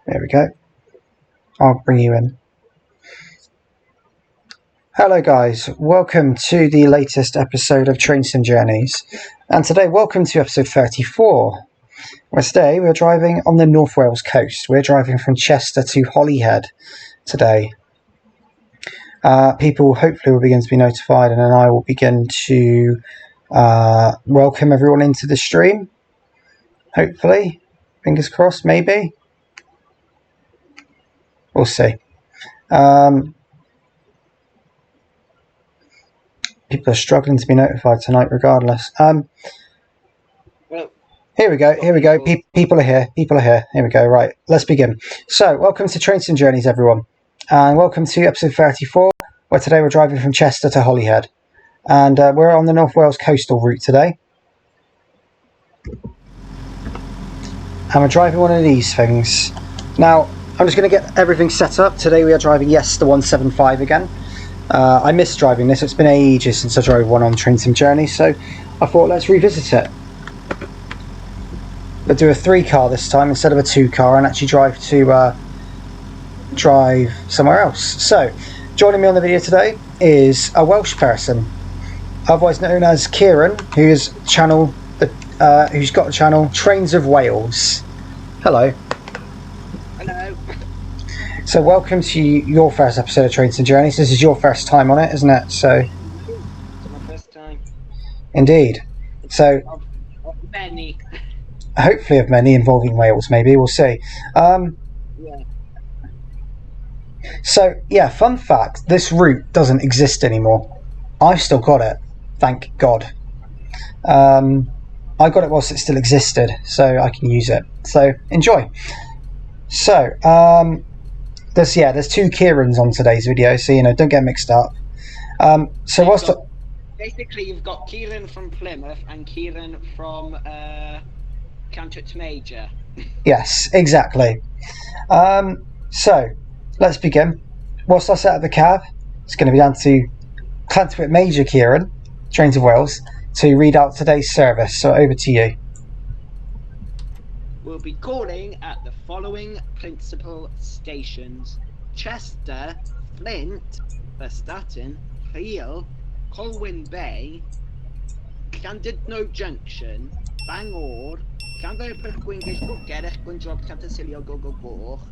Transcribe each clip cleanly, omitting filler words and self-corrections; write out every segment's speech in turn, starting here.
There we go. I'll bring you in. Hello guys, welcome to the latest episode of Train Sim Journeys. And today, welcome to episode 34. Where today we're driving on the North Wales coast. We're driving from Chester to Holyhead today. People hopefully will begin to be notified, and then I will begin to welcome everyone into the stream. Hopefully. Fingers crossed, maybe. We'll see. People are struggling to be notified tonight regardless. Here we go. People are here. Here we go. Right, let's begin. So, welcome to Train Sim Journeys, everyone. And welcome to episode 34, where today we're driving from Chester to Holyhead. And we're on the North Wales coastal route today. And we're driving one of these things. Now, I'm just going to get everything set up. Today we are driving, yes, the 175 again. I miss driving this. It's been ages since I drove one on Train Sim Journey, so I thought let's revisit it. But do a 3-car this time instead of a 2-car, and actually drive somewhere else. So, joining me on the video today is a Welsh person, otherwise known as Kieran, who's got the channel Trains of Wales. Hello. Hello. So welcome to your first episode of Trains and Journeys. This is your first time on it, isn't it? So It's my first time. Indeed. So Of many. Hopefully of many involving Wales, maybe. We'll see. Yeah. So, yeah, fun fact. This route doesn't exist anymore. I've still got it. Thank God. I got it whilst it still existed, so I can use it. So, enjoy. So, there's 2 Kierans on today's video, so, don't get mixed up. Basically, you've got Kieran from Plymouth and Kieran from Cantwich Major. Yes, exactly. So, let's begin. Whilst I set up the cab, it's going to be down to Cantwich Major Kieran, Trains of Wales, to read out today's service. So, over to you. We'll be calling at the following principal stations: Chester, Flint, Prestatyn, Rhyl, Colwyn Bay, Llandudno Junction, Bangor, Llanfairpwll Gwyngyll Gogerich Gwynjob Llantysilio Gogogoch,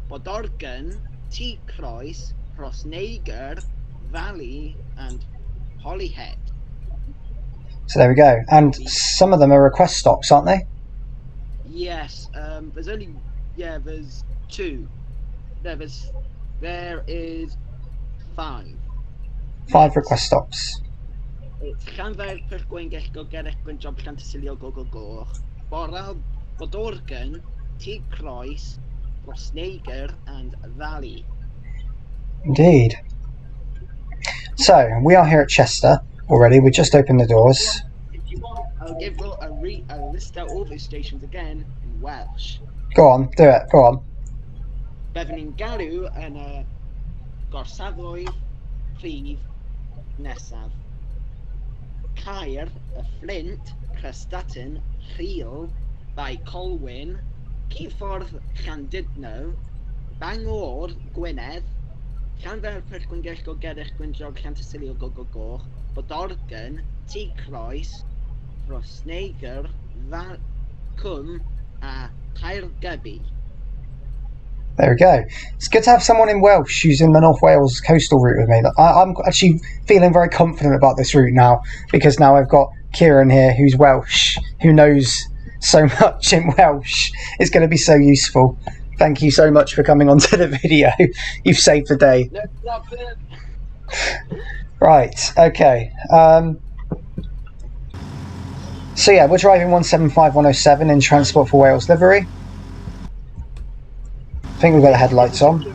Bodorgan, T Croes, Rhosneigr, Valley, and Holyhead. So there we go. And some of them are request stops, aren't they? Yes, there's 2. There is 5. 5 request stops. It's Llanfairpwll Gwyngyll Gogerich Gwynjob Llantysilio Gogogoch, Bodorgan, T Croes, Rhosneigr, and Valley. Indeed. So, we are here at Chester already. We just opened the doors. If you want, I'll list out all those stations again in Welsh. Go on, do it. Go on. Befn Galw yn Gorsafoedd, Prif, Nesaf. Caer, Flint, Prestatyn, Rhyl, by Colwyn, Cyffordd Llandudno, Bangor, Gwynedd, Llanfairpwll Gwyngyll Gogerich Gwynjob Llantysilio Gogogoch, Bodorgan, T Croes, Rhosneigr, Cwm, a Caergybi. There we go. It's good to have someone in Welsh who's in the North Wales coastal route with me. I'm actually feeling very confident about this route now, because now I've got Kieran here who's Welsh, who knows so much in Welsh. It's going to be so useful. Thank you so much for coming onto the video. You've saved the day. No problem. Right, okay. So yeah, we're driving 175107 in Transport for Wales livery. I think we've got the headlights on.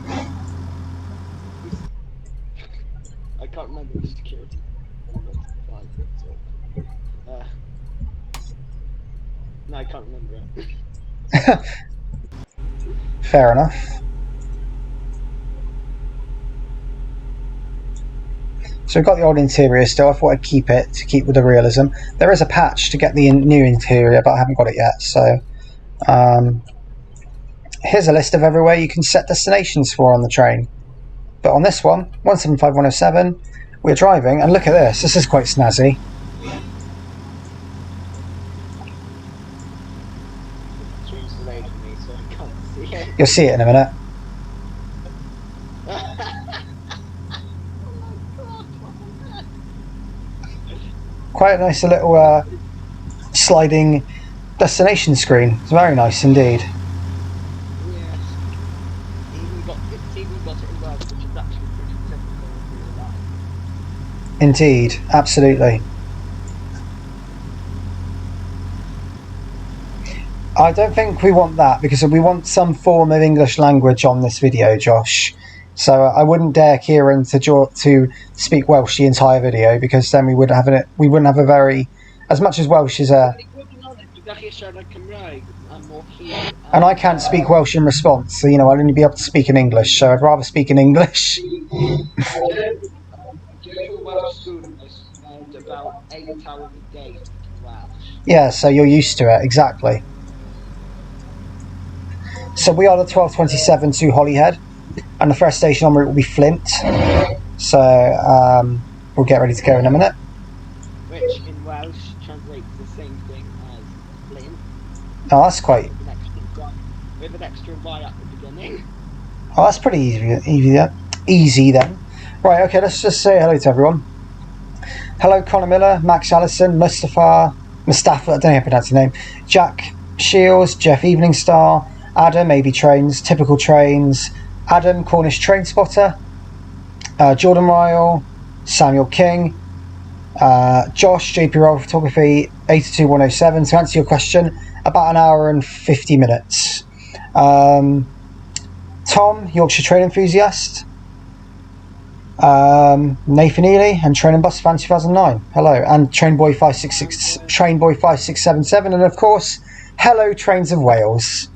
I can't remember the security. No, I can't remember it. Fair enough. So we've got the old interior still. I thought I'd keep it to keep with the realism. There is a patch to get the new interior, but I haven't got it yet. So here's a list of everywhere you can set destinations for on the train. But on this one, 175107, we're driving, and look at this. This is quite snazzy. Stream's delayed for me, so I can't see it. You'll see it in a minute. Quite a nice little sliding destination screen. It's very nice indeed. Yes. It's even got it in Welsh, which is actually pretty typical of real life. Indeed, absolutely. I don't think we want that, because we want some form of English language on this video, Josh. So I wouldn't dare Kieran to speak Welsh the entire video, because then we wouldn't have a very, as much as Welsh is a. And I can't speak Welsh in response, so I'll only be able to speak in English. So I'd rather speak in English. About 8 hours a day speaking Welsh. Yeah, so you're used to it, exactly. So we are the 1227 to Holyhead, and the first station en route will be Flint. So we'll get ready to go in a minute. Which in Welsh translates the same thing as Flint. Oh, that's quite. With an extra Y at the beginning. Oh, that's pretty easy then. Right, okay, let's just say hello to everyone. Hello, Connor Miller, Max Allison, Mustafa, I don't know how to pronounce your name, Jack Shields, Jeff Eveningstar, Adam, AB Trains, Typical Trains, Adam, Cornish Train Spotter, Jordan Ryle, Samuel King, Josh, JP Roll Photography, 82107. To answer your question, about an hour and 50 minutes. Tom, Yorkshire Train Enthusiast, Nathan Ely, and Train and Bus Fan 2009. Hello, and Trainboy 5677, and of course, hello, Trains of Wales.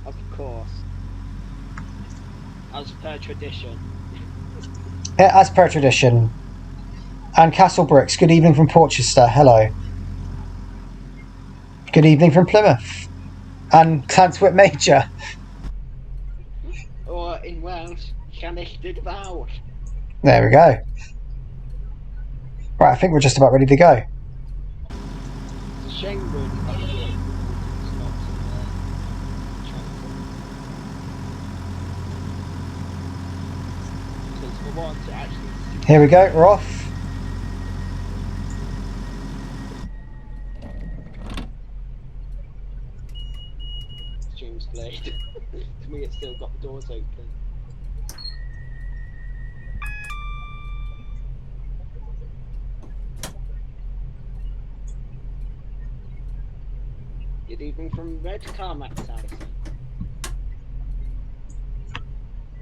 Of course, as per tradition. As per tradition. And Castle Bricks, good evening from Portchester. Hello. Good evening from Plymouth. And Clantwit Major. Or in Welsh, Llanilltud Fawr. There we go. Right, I think we're just about ready to go. It's a shame really that it's not because for once it actually. Here we go, we're off. Stream's played. To me, it's still got the doors open. Good evening from Red Carmack, Allison.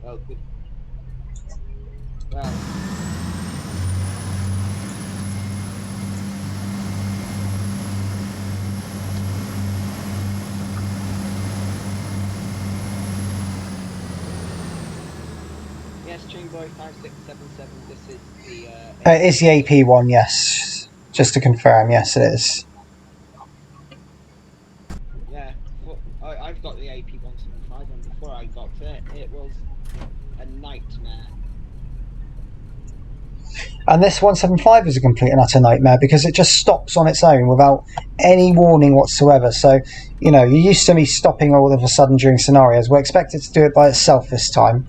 Well, good. Well. Yes, Trainboy 5677. This is the. It is the AP one, yes. Just to confirm, yes, it is. Yeah, well, I've got the AP 175, and before I got it, it was a nightmare. And this 175 is a complete and utter nightmare because it just stops on its own without any warning whatsoever. So, you're used to me stopping all of a sudden during scenarios. We're expected to do it by itself this time.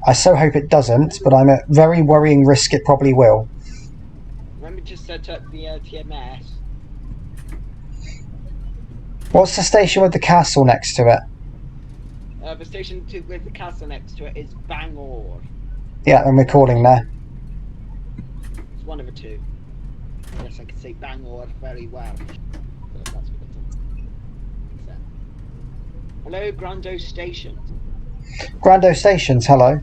I so hope it doesn't, but I'm at very worrying risk it probably will. Remember to set up the TMS. What's the station with the castle next to it? The station with the castle next to it is Bangor. Yeah, I'm recording there. It's one of the two. Yes, I can say Bangor very well. So that's what it's on. Hello, Grando Station. Grando Stations, hello.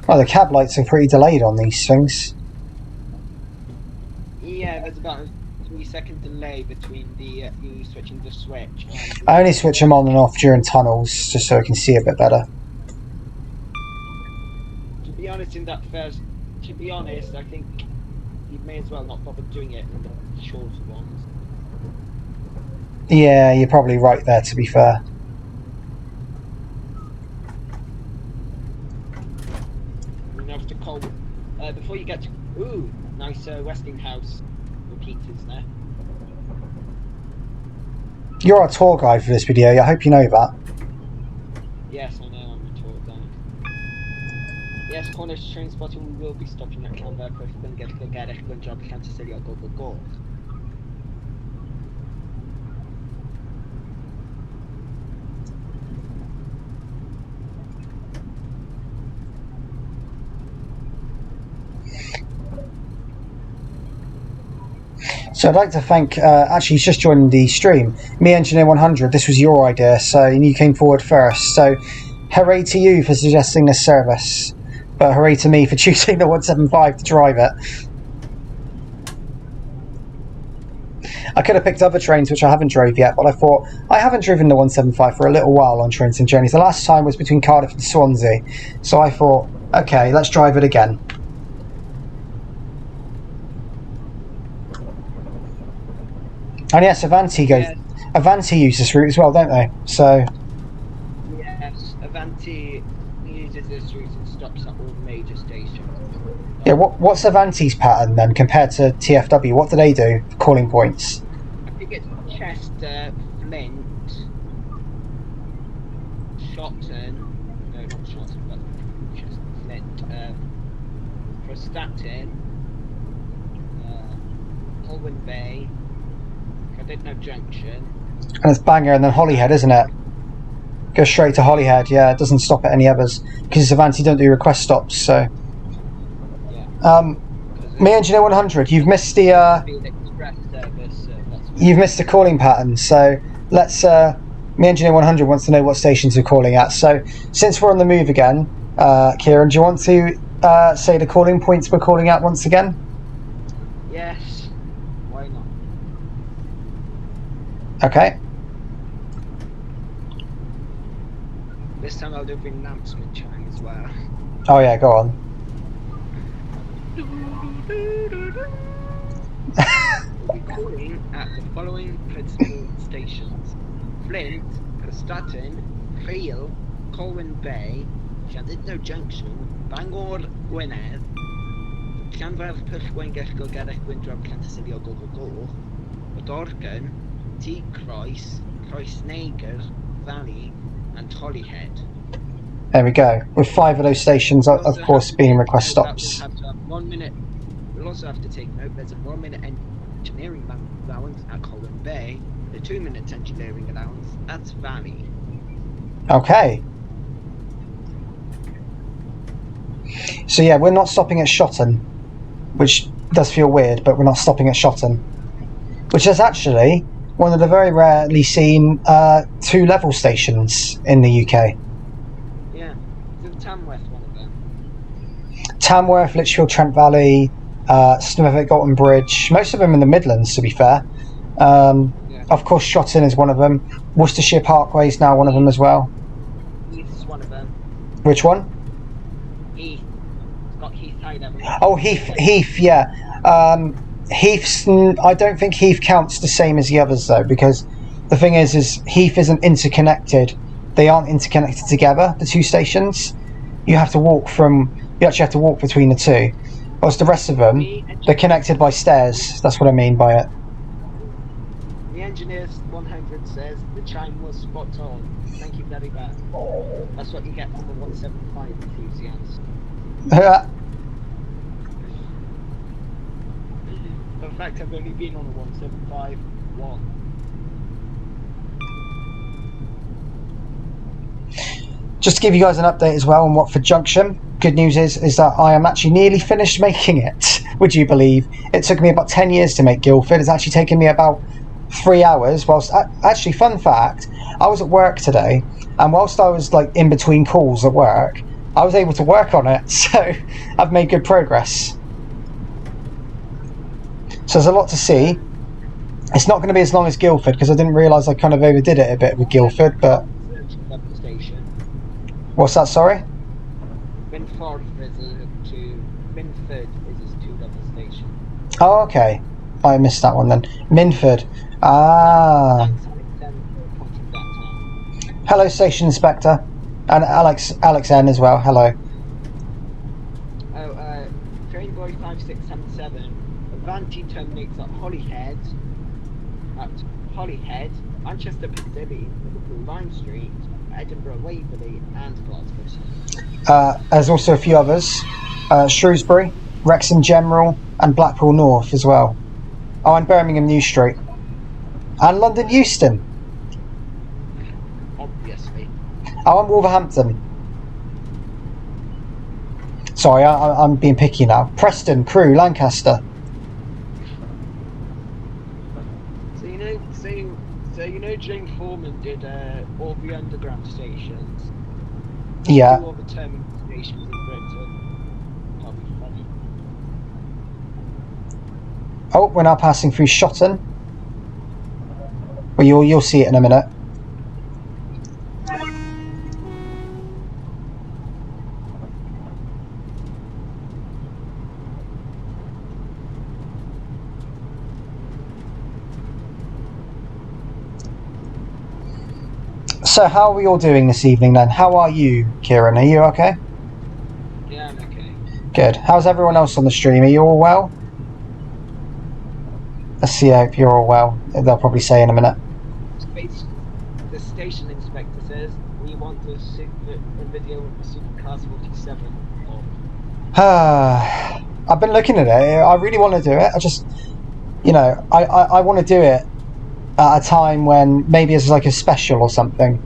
Well, the cab lights are pretty delayed on these things. Yeah, there's about a 3-second delay between the you switching the switch. And I only switch them on and off during tunnels, just so I can see a bit better. to be honest, I think you may as well not bother doing it in the shorter ones. Yeah, you're probably right there, to be fair. You know, to Colwyn. Before you get to... Ooh, nice Westinghouse repeaters there. You're our tour guide for this video, I hope you know that. Yes, I know, I'm a tour guide. Yes, Cornish train spotting, we will be stopping at Clonberg if we get a job can to say go. So I'd like to thank, actually he's just joined the stream, Me Engineer 100, this was your idea, so you came forward first, so hooray to you for suggesting this service, but hooray to me for choosing the 175 to drive it. I could have picked other trains which I haven't drove yet, but I thought, I haven't driven the 175 for a little while on trains and journeys. The last time was between Cardiff and Swansea, so I thought, okay, let's drive it again. And yes, Avanti use this route as well, don't they? So yes, Avanti uses this route and stops at all major stations. yeah, what's Avanti's pattern then compared to TFW? What do they do? Calling points. I think it's Chester, Flint, Shotton. No, not Shotton, but Chester, Flint. Prestatyn, Colwyn Bay. I didn't know Junction. And it's Bangor and then Holyhead, isn't it? Goes straight to Holyhead, yeah, it doesn't stop at any others. Because Avanti don't do request stops, so. Yeah. Me Engineer 100, you've missed the you've missed the calling pattern, so let's Me Engineer 100 wants to know what stations we're calling at. So since we're on the move again, Kieran, do you want to say the calling points we're calling at once again? Yes. Why not? Okay. This time I'll do the announcement chime as well. Oh yeah, go on. We'll be calling at the following principal stations: Flint, Prestatyn, Friel, Colwyn Bay, Llandudno Junction, Bangor, Gwynedd, Llanfairpwll, Pwllgwyn, Gellgo, Gerech, Gwyndraw, Llantysilio, Go, Bodorgan, T Croes, Croesneger Valley, and Holyhead. There we go. With 5 of those stations, of course, being request stops. We'll have to have 1 minute. We'll also have to take note there's a 1 minute engineering allowance at Colwyn Bay, the 2 minute engineering allowance at Valley. Okay. So yeah, we're not stopping at Shotton, which does feel weird, but we're not stopping at Shotton, which is actually one of the very rarely seen 2-level stations in the UK. Yeah, is Tamworth one of them? Tamworth, Lichfield, Trent Valley, Snovellic, Galton Bridge, most of them in the Midlands, to be fair. Yeah. Of course, Shotton is one of them. Worcestershire Parkway is now one of them as well. Heath's one of them. Which one? Heath. It's got Heath High Level. Oh, Heath, yeah. Heath's, I don't think Heath counts the same as the others though, because the thing is Heath isn't interconnected. They aren't interconnected together, the 2 stations. You actually have to walk between the 2. Whilst the rest of them, they're connected by stairs. That's what I mean by it. The Engineers 100 says the chime was spot on. Thank you very much. That's what you get from the 175 enthusiasts. In fact, I've only been on a 175 once. Just to give you guys an update as well on Watford Junction, good news is that I am actually nearly finished making it. Would you believe? It took me about 10 years to make Guildford. It's actually taken me about 3 hours. Whilst actually, fun fact, I was at work today, and whilst I was like in between calls at work, I was able to work on it. So I've made good progress. So there's a lot to see. It's not going to be as long as Guildford because I didn't realise I kind of overdid it a bit with Guildford, but. What's that, sorry? Minford is a 2-level station. Oh, okay. I missed that one then. Minford. Ah. Thanks, Alex, for pointing that out. Hello, Station Inspector. And Alex N as well. Hello. Oh, Train Boy 5677. Avanti terminates at Holyhead. Manchester Piccadilly, Liverpool Lime Street, Edinburgh Waverley, and Glasgow. There's also a few others. Shrewsbury, Wrexham General, and Blackpool North as well. Oh, and Birmingham New Street. And London Euston. Obviously. Oh, and Wolverhampton. Sorry, I'm being picky now. Preston, Crewe, Lancaster. So you know Jane Foreman did all the underground stations. Yeah. Do all the terminal stations in Britain. That'll be funny. Oh, we're now passing through Shotton. Well, you'll see it in a minute. So how are we all doing this evening then? How are you, Kieran? Are you okay? Yeah, I'm okay. Good. How's everyone else on the stream? Are you all well? Let's see if you're all well. They'll probably say in a minute. The station inspector says we want a video of the Supercars 47. I've been looking at it. I really want to do it. I just, I want to do it at a time when maybe it's like a special or something,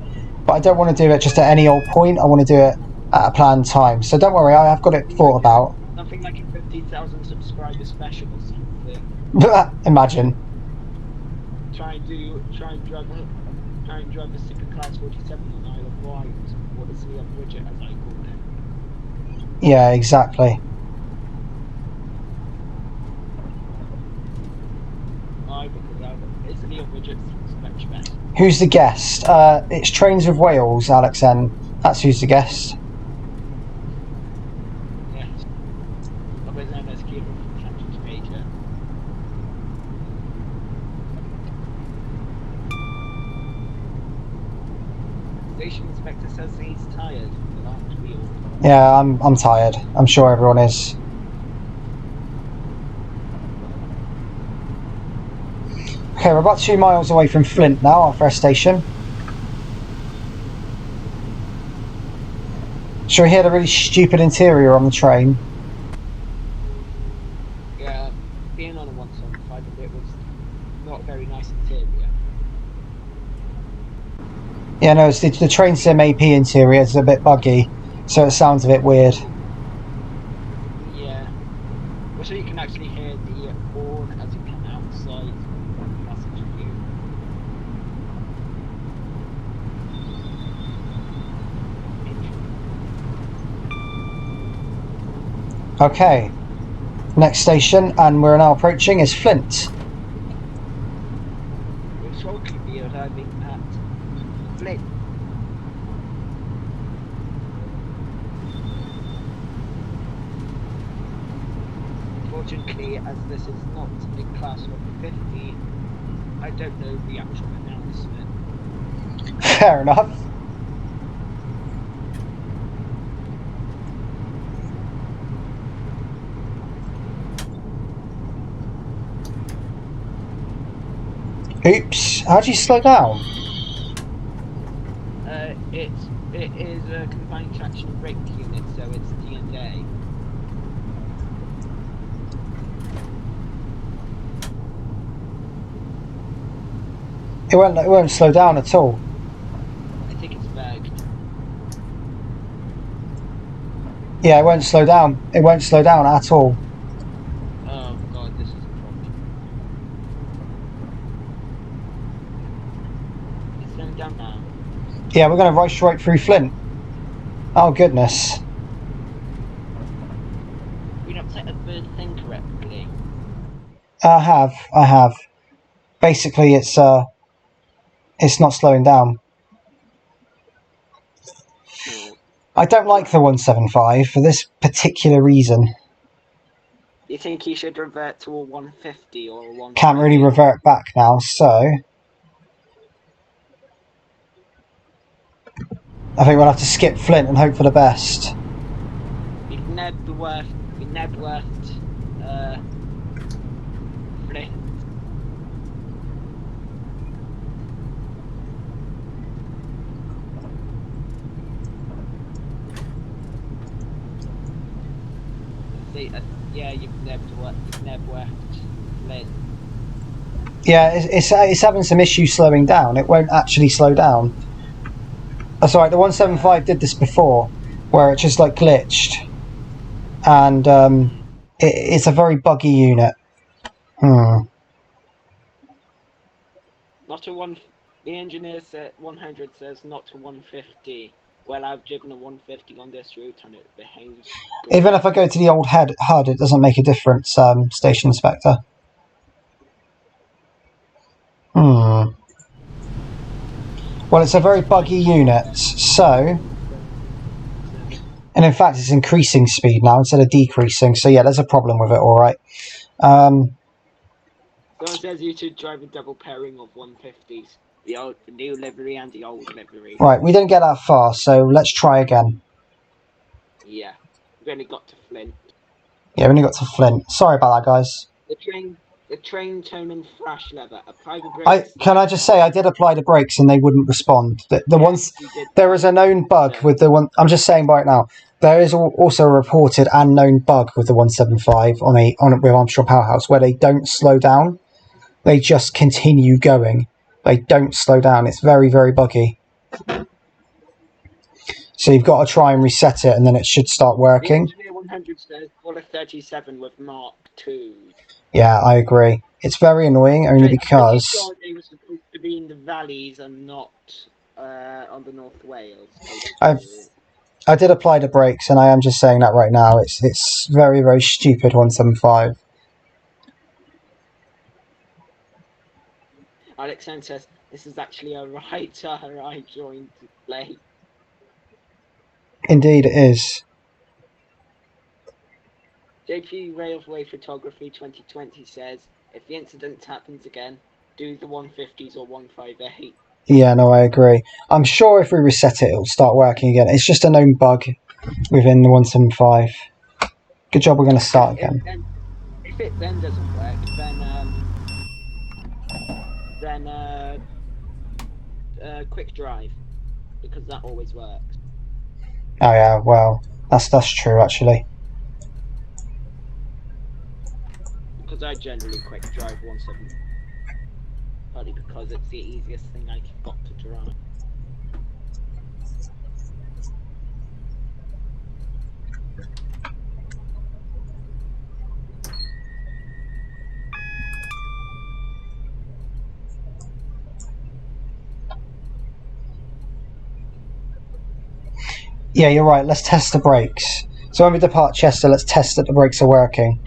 but I don't want to do it just at any old point. I want to do it at a planned time. So don't worry, I have got it thought about. Something like a 50,000 subscriber special or something. Imagine. Try and drive the Supercars 47 on Isle of Wight, or the Sea of Bridget, as I call it. Yeah, exactly. Why? Because it's the Sea of Bridget's much better. Who's the guest? It's Trains of Wales, Alex N. That's who's the guest. Yes. Otherwise known as Kieran from Tangent Major. Station inspector says he's tired. Aren't we all? Yeah, I'm tired. I'm sure everyone is. Okay, we're about 2 miles away from Flint now, our first station. Shall we hear the really stupid interior on the train? Yeah, being on a 175, it was not a very nice interior. Yeah, no, it's the train sim AP interior is a bit buggy, so it sounds a bit weird. Yeah. Also, you can actually hear the horn as you come outside the passenger view. Okay, next station, and we're now approaching, is Flint. We'll shortly be arriving at Flint. Unfortunately, as this is not a class of 50, I don't know the actual announcement. Fair enough. Oops, how do you slow down? It is a combined traction brake unit, so it's D&A. It won't slow down at all. I think it's bagged. Yeah, it won't slow down. It won't slow down at all. Oh god, this is a problem. It's slowing down now. Yeah, we're going to rush straight through Flint. Oh goodness. You're not set up the thing correctly. I have. Basically, it's not slowing down. I don't like the 175 for this particular reason. You think he should revert to a 150 or a 150? Can't really revert back now, so I think we'll have to skip Flint and hope for the best. We've Nebworth, Flint. Yeah, you've Nebworth, Flint. Yeah, it's having some issues slowing down. It won't actually slow down. That's alright, the 175 did this before, where it just like glitched. And it's a very buggy unit. Not a one. The engineer said 100 says not to 150. Well, I've driven a 150 on this route and it behaves good. Even if I go to the old HUD, it doesn't make a difference, Station Inspector. Well, it's a very buggy unit, so... And in fact, it's increasing speed now instead of decreasing, so yeah, there's a problem with it, alright. Someone says you should drive a double pairing of 150s. The new livery and the old livery. Right, we didn't get that far, so let's try again. Yeah, we've only got to Flint. Yeah, we only got to Flint. Sorry about that, guys. The train tone and flash lever. Apply the brakes. Can I just say, I did apply the brakes and they wouldn't respond. There is a known bug with the one. I'm just saying right now. There is also a reported and known bug with the 175 with Armstrong Powerhouse where they don't slow down. They just continue going. They don't slow down. It's very, very buggy. So you've got to try and reset it and then it should start working. The Engineer 100 says call a 37 with Mark II. Yeah, I agree. It's very annoying only because... They were supposed to be in the valleys and not on the North Wales. I did apply the brakes and I am just saying that right now. It's very, very stupid 175. Alexander says, this is actually a writer I joined late. Indeed it is. JP Railway Photography 2020 says, if the incident happens again, do the 150s or 158. Yeah, no, I agree. I'm sure if we reset it, it'll start working again. It's just a known bug within the 175. Good job, we're going to start again. If it then doesn't work, then quick drive, because that always works. Oh yeah, well, that's true actually. Because I generally quick drive 170, partly because it's the easiest thing I've got to drive. Yeah, you're right. Let's test the brakes. So when we depart Chester, let's test that the brakes are working.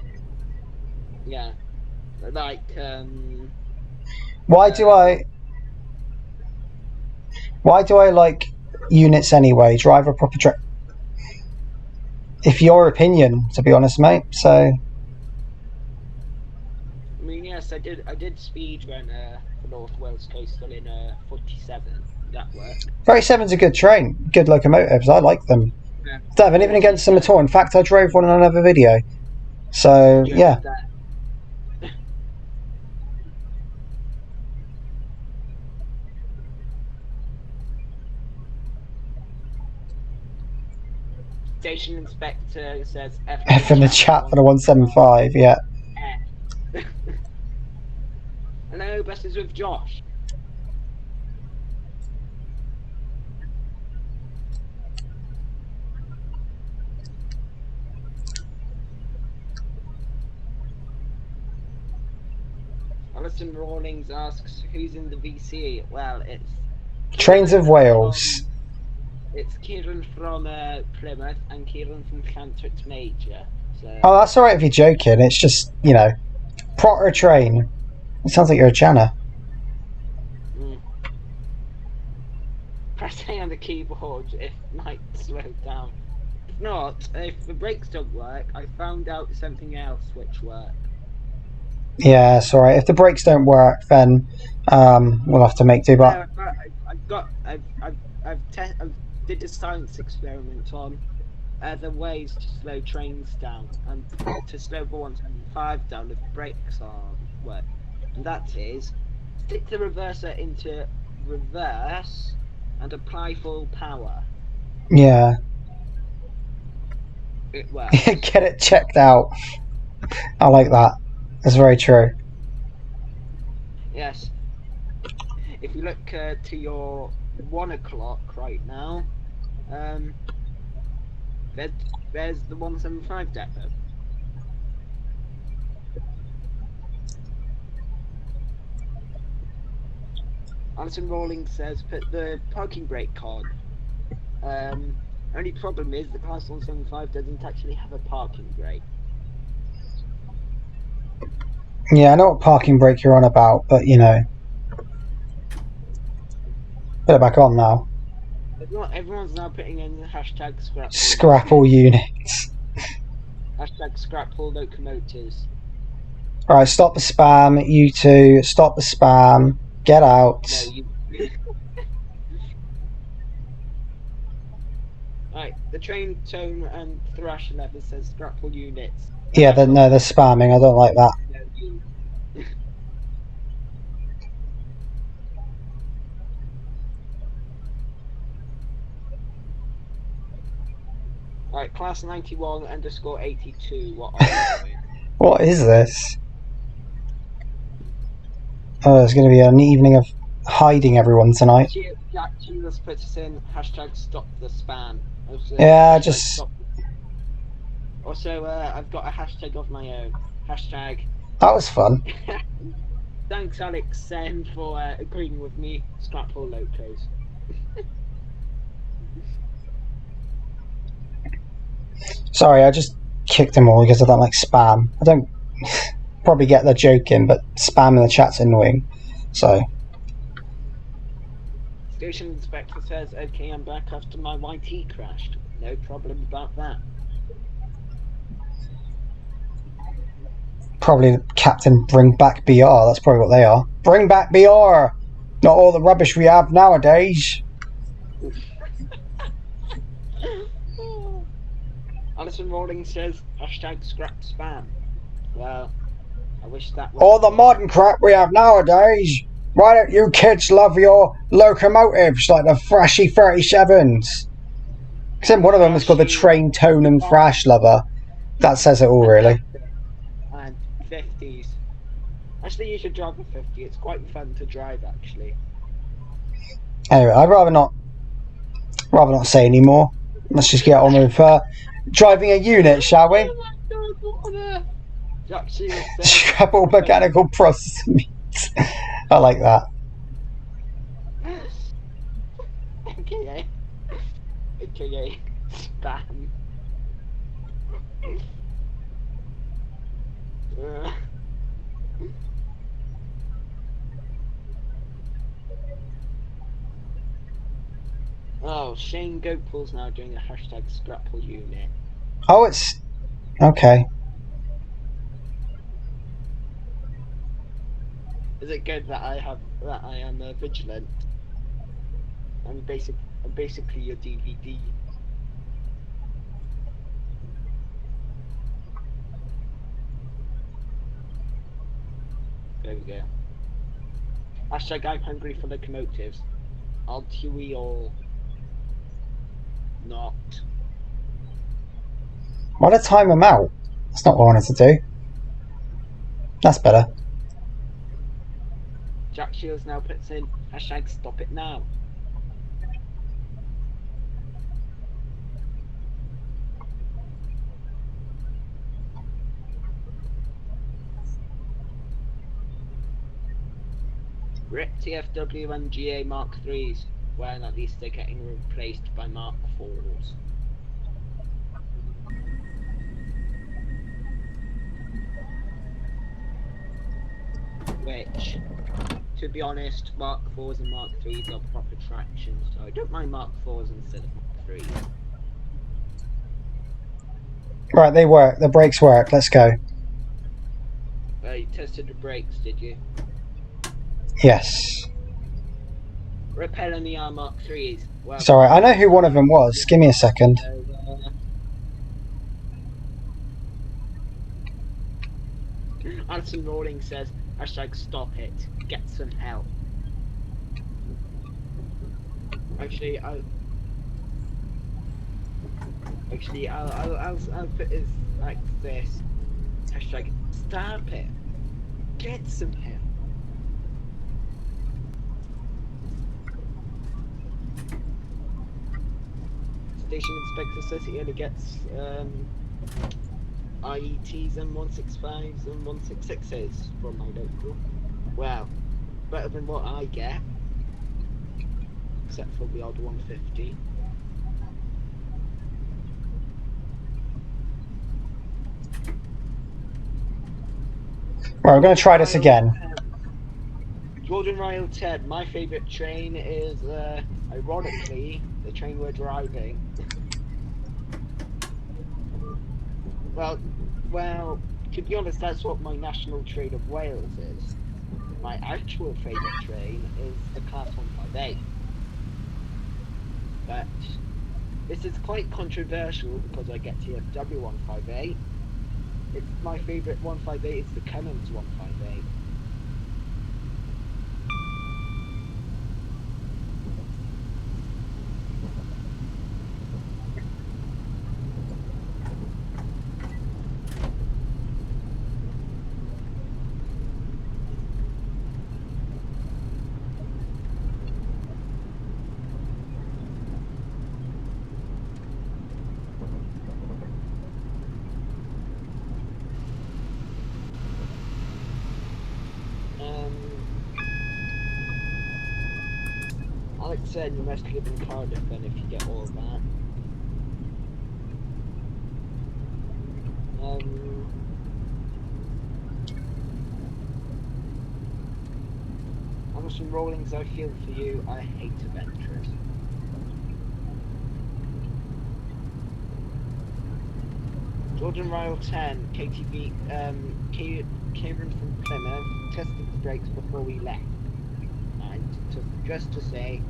Yeah, like Why do I like units anyway? Drive a proper If your opinion, to be honest, mate. So. I mean, yes, I did speed run for North Wales Coastal in 47. That worked. 37's a good train. Good locomotives. I like them. Yeah. Don't have anything against them at all. In fact, I drove one in another video. So yeah. Station Inspector says F in the chat for the 175. Yeah. Hello, buses with Josh. Alison Rawlings asks, who's in the VC? Well, it's... Trains of Wales. It's Kieran from Plymouth and Kieran from Cantwit Major. So... Oh, that's alright if you're joking. It's just, you know, proper train. It sounds like you're a Janner. Press A on the keyboard if might slow down. not, if the brakes don't work, I found out something else which works. Yeah, it's alright. If the brakes don't work, then we'll have to make do. But I've did a science experiment on other ways to slow trains down and to slow the 175 down if brakes aren't work. And that is stick the reverser into reverse and apply full power. yeah, It works. get it checked out. I like that. That's very true. Yes. If you look to your 1 o'clock right now, there's the 175 depot. Alison Rawlings says put the parking brake on. Only problem is the class 175 doesn't actually have a parking brake. Yeah, I know what parking brake you're on about, but you know, put it back on now. Everyone's now putting in the hashtag scrap. Scrap all units. Hashtag scrap all locomotives. Right, stop the spam. You two, stop the spam. Get out. No, you. Right, the train tone and thrash lever says scrap all units. Yeah, no, they're spamming. I don't like that. No, you. Right, class 91 _ 82. What are you doing? What is this? Oh, there's going to be an evening of hiding everyone tonight. Jack Jesus puts us in hashtag stop the spam. Also, Yeah, just. Also, I've got a hashtag of my own. Hashtag. That was fun. Thanks, Alex Sen, for agreeing with me. Scrap all locos. Sorry, I just kicked them all because I don't like spam. I don't probably get the joke in, but spam in the chat's annoying. So. Station inspector says, okay, I'm back after my YT crashed. No problem about that. Probably Captain Bring Back BR. That's probably what they are. Bring back BR! Not all the rubbish we have nowadays. Alison Rawlings says, hashtag scrap spam. Well, I wish that was... All the modern crap we have nowadays. Why don't you kids love your locomotives like the thrashy 37s? Because then one of them is called the Train Tone and Thrash Lover. That says it all, really. And 50s. Actually, you should drive a 50. It's quite fun to drive, actually. Anyway, I'd rather not say any more. Let's just get on with driving a unit, shall we? Scrap all mechanical processing. I like that. AKA spam. Oh, Shane Gopal's now doing a hashtag scrapple unit. Oh, it's okay. Is it good that I am vigilant? I'm basically your DVD. There we go. Hashtag I'm hungry for locomotives. I'll Huey all not. Why did I time them out? That's not what I wanted to do. That's better. Jack Shields now puts in hashtag stop it now. RIP TFW and GA Mark 3s, when at least they're getting replaced by Mark 4s. Which, to be honest, Mark 4s and Mark 3s are proper traction, so I don't mind Mark 4s instead of Mark 3s. Right, they work. The brakes work. Let's go. You tested the brakes, did you? Yes. Repelling the Mark 3s. Well, Sorry, I know who one of them was. Give me a second. Alison Rawlings says, hashtag stop it. Get some help. Actually, I'll put it like this. Hashtag stop it. Get some help. Station Inspector says he only gets IETs and 165s and 166s from my local. Well, better than what I get. Except for the odd 150. Right, we're going to try this again. Jordan Ryle Ted, my favourite train is, ironically, the train we're driving. Well, to be honest, that's what my national train of Wales is. My actual favourite train is the Class 158. But this is quite controversial because I get TFW 158. It's my favourite 158 is the Cummins 158. Alex said you must live in Cardiff then if you get all of that. Alison Rawlings, I feel for you. I hate adventures. Jordan Ryle 10, KTV, Kieran from Plymouth, tested the brakes before we left. And just to say,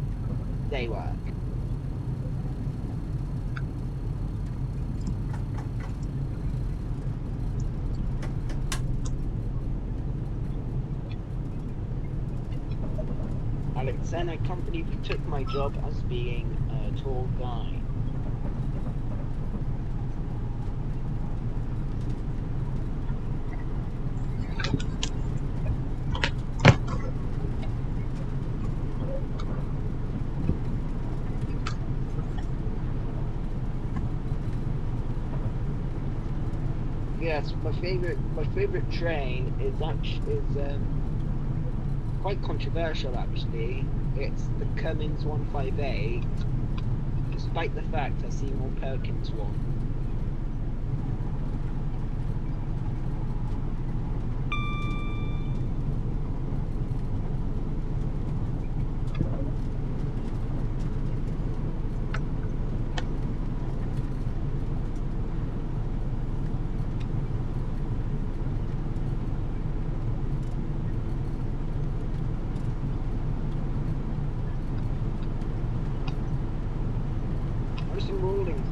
they work. Alex said, I can't believe you took my job as being a tall guy. Yes, my favorite train is quite controversial actually. It's the Cummins 158, despite the fact I see more Perkins one.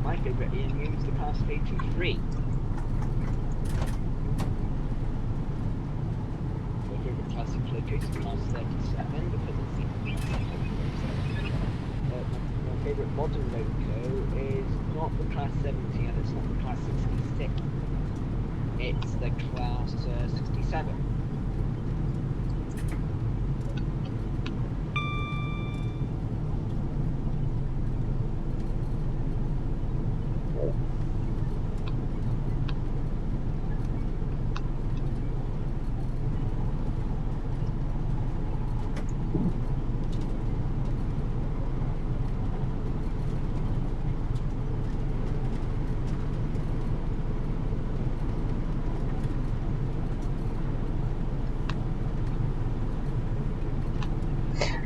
My favourite EMU is the Class 83. My favourite classic loco is the Class 37 because it's the my favourite modern loco is not the Class 70 and it's not the Class 66. It's the Class 67.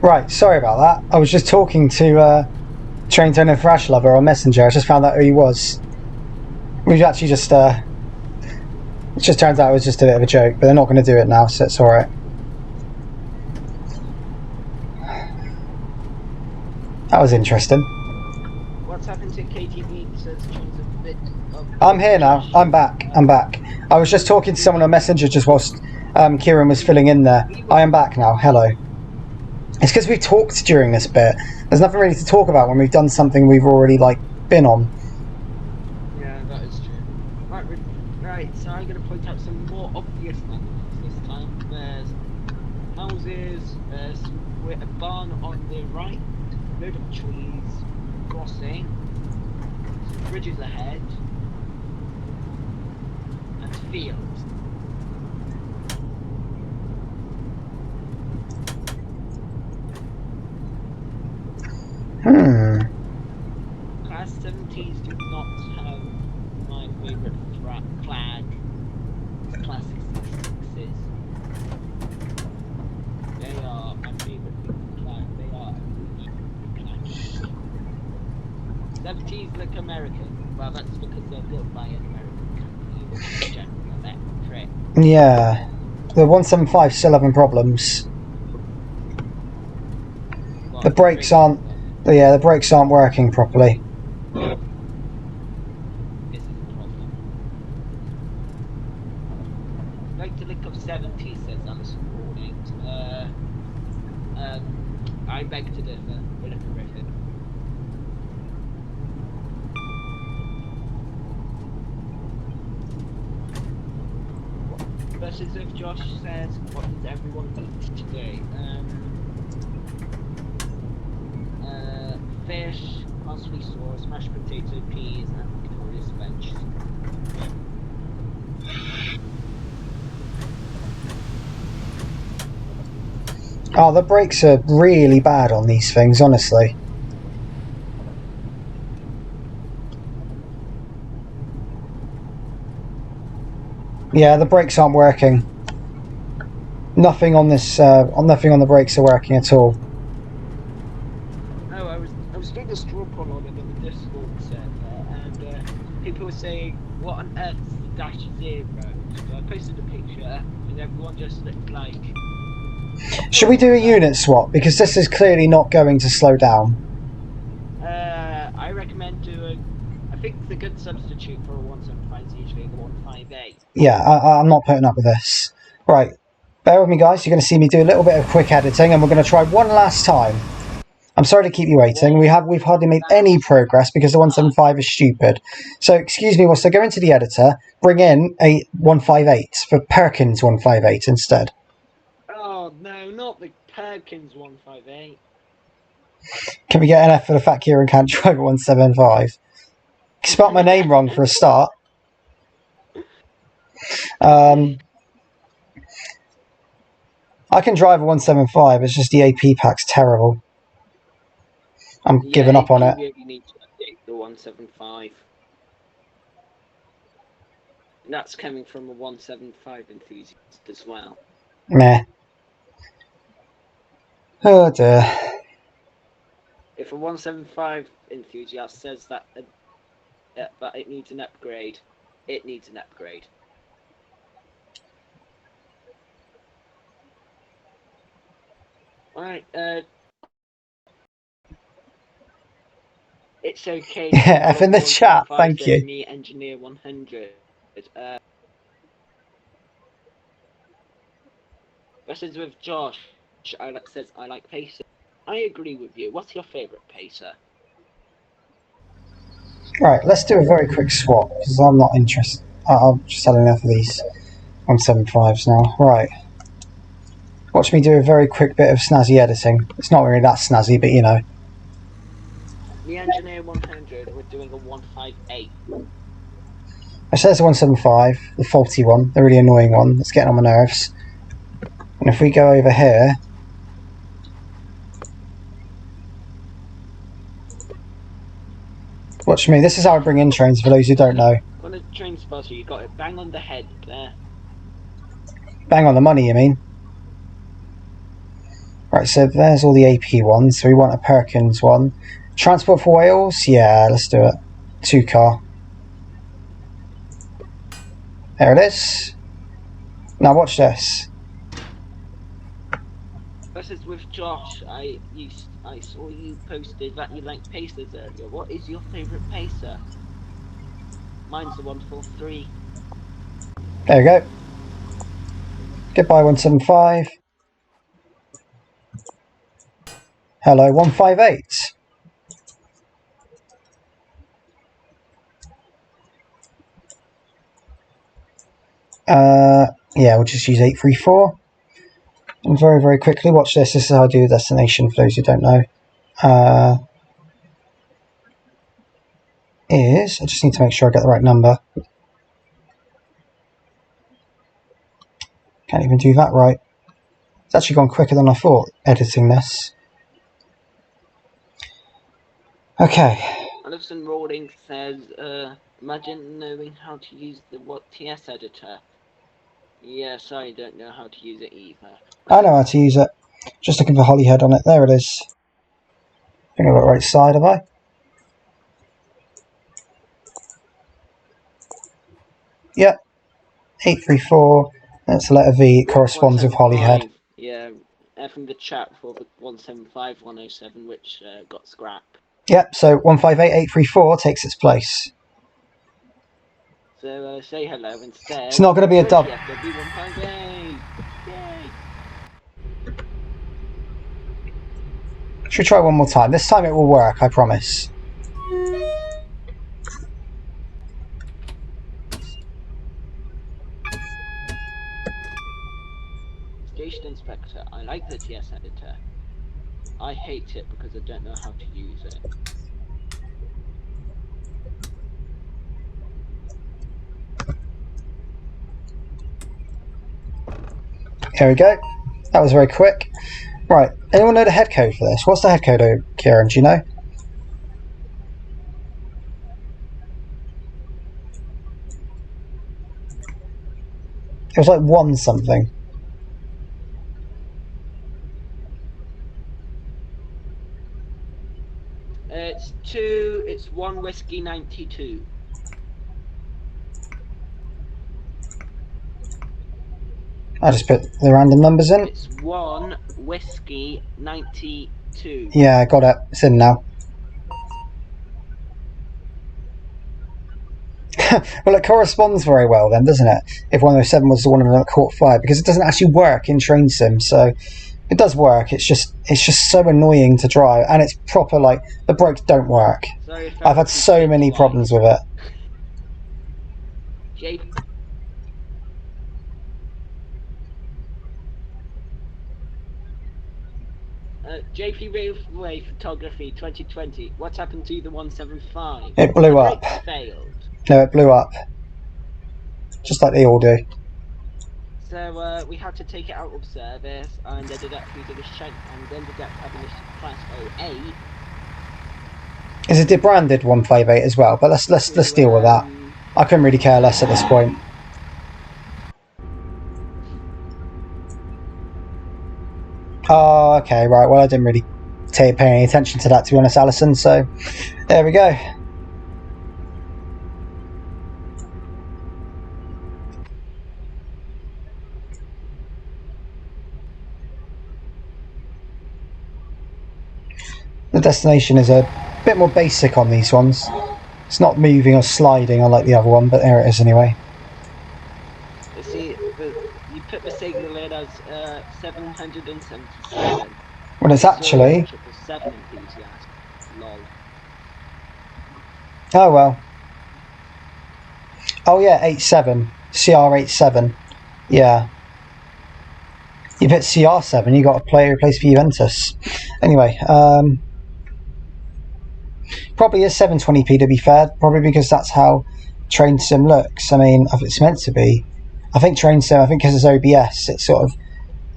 Right, sorry about that. I was just talking to Train Tone and Thrash Lover on Messenger. I just found out who he was. We've actually just, it just turns out it was just a bit of a joke, but they're not going to do it now, so it's alright. That was interesting. What's happened to KTV? Says trains a bit of... I'm here now. I'm back. I'm back. I was just talking to someone on Messenger just whilst Kieran was filling in there. I am back now. Hello. It's because we talked during this bit. There's nothing really to talk about when we've done something we've already, like, been on. Yeah, that is true. Right, so I'm going to point out some more obvious landmarks this time. There's houses, there's a barn on the right, a load of trees, crossing, some bridges ahead, and fields. Class 70s do not have my favourite flag, classic 66s. They are my favourite flag. They are classic. 70s look American. Well, that's because they're built by an American company, which is generally electric. Yeah. The 175 still having problems. Well, The brakes aren't... Yeah, the brakes aren't working properly. This is a problem. Like to look of 70, says Alison Warning. I beg to differ. We're looking Griffin. Versus if Josh says, what does everyone eat today? Fish, parsley sauce, mashed potato, peas, and Victoria's veg. Oh, the brakes are really bad on these things, honestly. Yeah, the brakes aren't working. Nothing on this, nothing on the brakes are working at all. No, I was doing a straw poll on it in the Discord server, and people were saying, what on earth is the dash zero? So I posted a picture, and everyone just looked like... Should we do a unit swap? Because this is clearly not going to slow down. I recommend doing... I think the good substitute for a 175 is usually the 158. Yeah, I'm not putting up with this. Right, bear with me guys, you're going to see me do a little bit of quick editing, and we're going to try one last time. I'm sorry to keep you waiting. We've hardly made any progress because the 175 is stupid. So excuse me whilst I go into the editor, bring in a 158 for Perkins 158 instead. Oh no, not the Perkins 158. Can we get an F for the fact Kieran can't drive a 175? You spelt my name wrong for a start. I can drive a 175, it's just the AP pack's terrible. I'm giving up on it. You really need to update the 175. And that's coming from a 175 enthusiast as well. Meh. Oh dear. If a 175 enthusiast says that it needs an upgrade, it needs an upgrade. Alright, it's okay. Yeah, F in the chat, thank you. Me, Engineer 100. Versus with Josh, says I like pacer. I agree with you. What's your favourite pacer? Right, let's do a very quick swap because I'm not interested. I've just had enough of these 175s now. Right. Watch me do a very quick bit of snazzy editing. It's not really that snazzy, but you know. The Engineer 100, we're doing a 158. I said it's a 175, the faulty one, the really annoying one that's getting on my nerves. And if we go over here, watch me, this is how I bring in trains for those who don't know. On a train spotter, you got it bang on the head there. Bang on the money, you mean? Right, so there's all the AP ones, so we want a Perkins one. Transport for Wales? Yeah, let's do it. 2 car. There it is. Now watch this. This is with Josh. I saw you posted that you like pacers earlier. What is your favourite pacer? Mine's the 143. There we go. Goodbye 175. Hello 158. Yeah, we'll just use 834. And very, very quickly, watch this. This is how I do destination for those who don't know. I just need to make sure I get the right number. Can't even do that right. It's actually gone quicker than I thought, editing this. Okay. Alison Rawlings says, imagine knowing how to use the TS editor. Yes, I don't know how to use it either. I know how to use it. Just looking for Holyhead on it. There it is. I think I've got the right side, have I? Yep. 834. That's the letter V. It corresponds with Holyhead. Yeah, from the chat for the 175 107, which got scrapped. Yep, so 158 834 takes its place. So say hello instead. It's not going to be a dub. Yay! Should we try one more time? This time it will work, I promise. Station Inspector, I like the TS editor. I hate it because I don't know how to use it. Here we go. That was very quick. Right, anyone know the head code for this? What's the head code, Kieran? Do you know? It was like 1 something. It's 1 whiskey 92. I just put the random numbers in. It's 1 whiskey 92. Yeah, I got it. It's in now. Well, it corresponds very well then, doesn't it? If 107 was the one that caught fire, because it doesn't actually work in train sim, so it does work. It's just so annoying to drive, and it's proper, like, the brakes don't work. I've had so many problems with it. JP Railway Photography 2020. What's happened to the 175? It blew up. Failed. No, it blew up. Just like they all do. So we had to take it out of service and ended up using a shank and ended up having a class 08. Is it debranded 158 as well? But let's deal with that. I couldn't really care less at this point. Oh, okay, right. Well, I didn't really pay any attention to that, to be honest, Alison. So there we go. The destination is a bit more basic on these ones. It's not moving or sliding unlike the other one, but there it is anyway. You see, you put the signal in as 777. Well, it's actually... 7 enthusiast. Lol. Oh, well. Oh, yeah, 87. CR87. Yeah. You've hit CR7, you got a player replaced for Juventus. Anyway, probably is 720p to be fair, probably because that's how Train Sim looks. I mean, if it's meant to be. I think Train Sim, because it's OBS, it's sort of,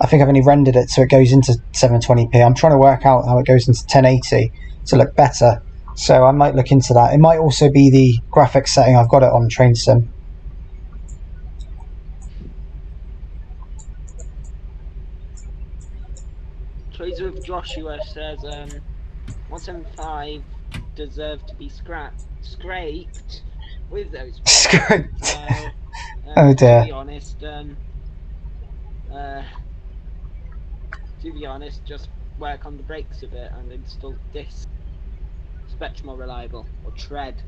I think I've only rendered it so it goes into 720p. I'm trying to work out how it goes into 1080 to look better. So I might look into that. It might also be the graphics setting. I've got it on Train Sim. Trades with Joshua says 175 deserve to be scraped with those. Scraped. Oh To dear. be honest, just work on the brakes a bit and install discs. It's much more reliable. Or tread.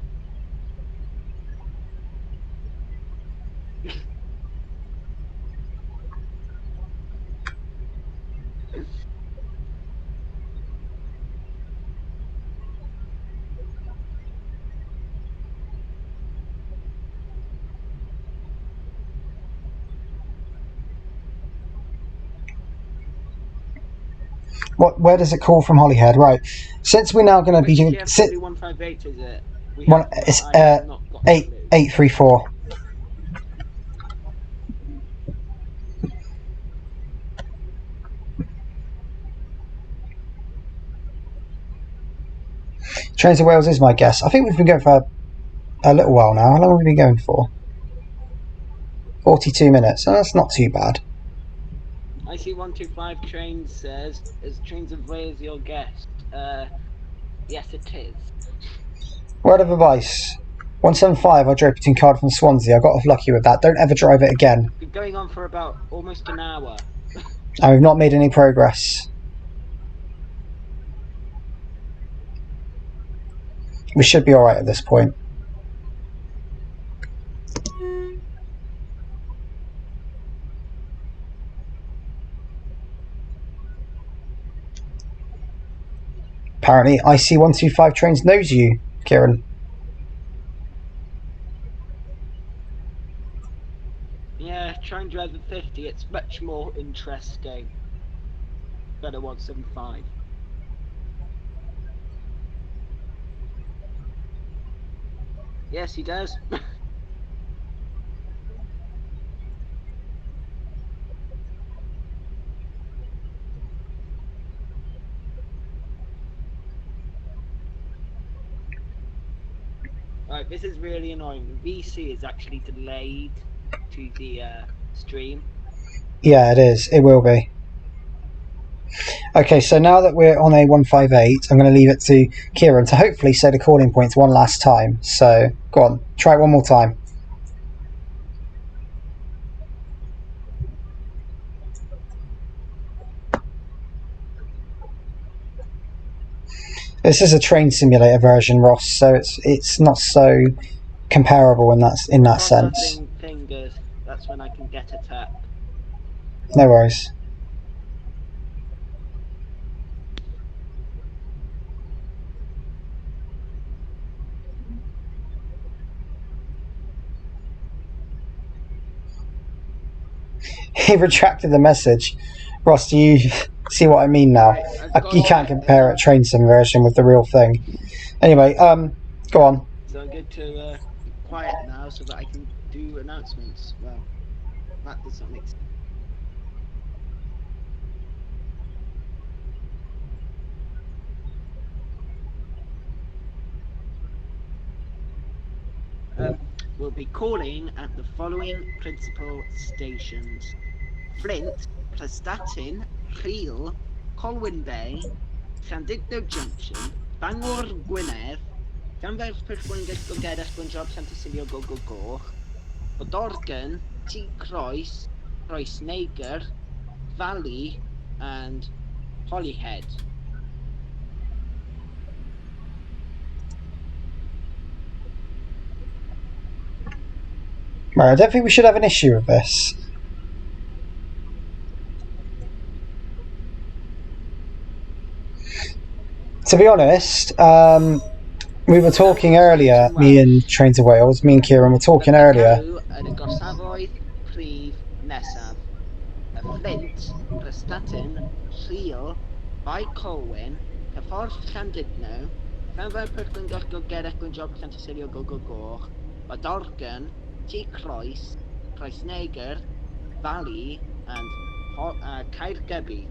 Where does it call from Holyhead? Right. Since we're now going to be doing... TFW 158 is it? It's I have not got a clue. 834. Trains of Wales is my guess. I think we've been going for a little while now. How long have we been going for? 42 minutes. That's not too bad. I see 125 trains says, is Trains of Wales your guest? Yes it is. Word of advice. 175 I drove between Cardiff and Swansea. I got off lucky with that. Don't ever drive it again. Been going on for about almost an hour. And we've not made any progress. We should be alright at this point. Apparently, IC125 trains knows you, Kieran. Yeah, try and drive the 50. It's much more interesting than a 175. Yes, he does. Right, this is really annoying. VC is actually delayed to the stream. Yeah, it is. It will be. Okay, so now that we're on a 158, I'm going to leave it to Kieran to hopefully say the calling points one last time. So, go on. Try it one more time. This is a train simulator version, Ross, so it's not so comparable in that sense. Fingers. That's when I can get a tap. No worries. He retracted the message. Ross, do you see what I mean now? Right, You can't compare a train sim version with the real thing. Anyway, go on. So I'm going to be quiet now so that I can do announcements. Well, that does not make sense. We'll be calling at the following principal stations: Flint, Prestatyn, Rhyl, Colwyn Bay, Llandudno Junction, Bangor, Gwynedd, Llanfairpwll, Pwllgwyngyll, Gogeres, Gwyndrad, Llantysilio, Goch, Bodorgan, T Croes, Croesneiger, Valley, and Holyhead. Right, I don't think we should have an issue with this. To be honest, we were talking earlier, me and Trains of Wales, me and Kieran were talking earlier. Yn y gorsafoedd prif nesaf, y Flint, Prestatyn, Rhyl, Bai Colwyn, Cyffordd Llandudno, Llanfairpwll, Pwllgwyngyll, Gogeres, Gwyndrad, Llantysilio, Goch, Bodorgan, T Croes, Croesneiger, Valley, and Caergybi.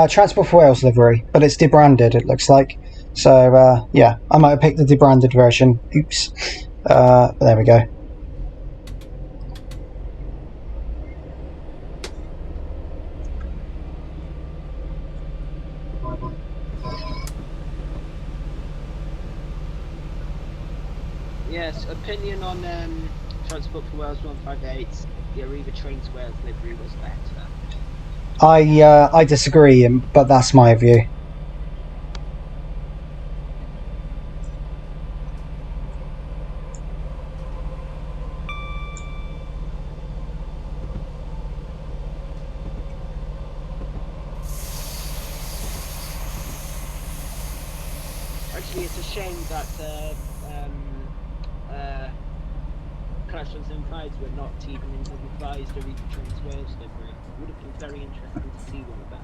Transport for Wales livery, but it's debranded, it looks like. So, yeah, I might have picked the debranded version. Oops. But there we go. Yes, opinion on Transport for Wales 158. The Arriva Trains Wales livery was better. I disagree, but that's my view. Actually, it's a shame that Clash and Prides were not even in the revised Arriva Trains Wales livery. It would have been very interesting to see one of them.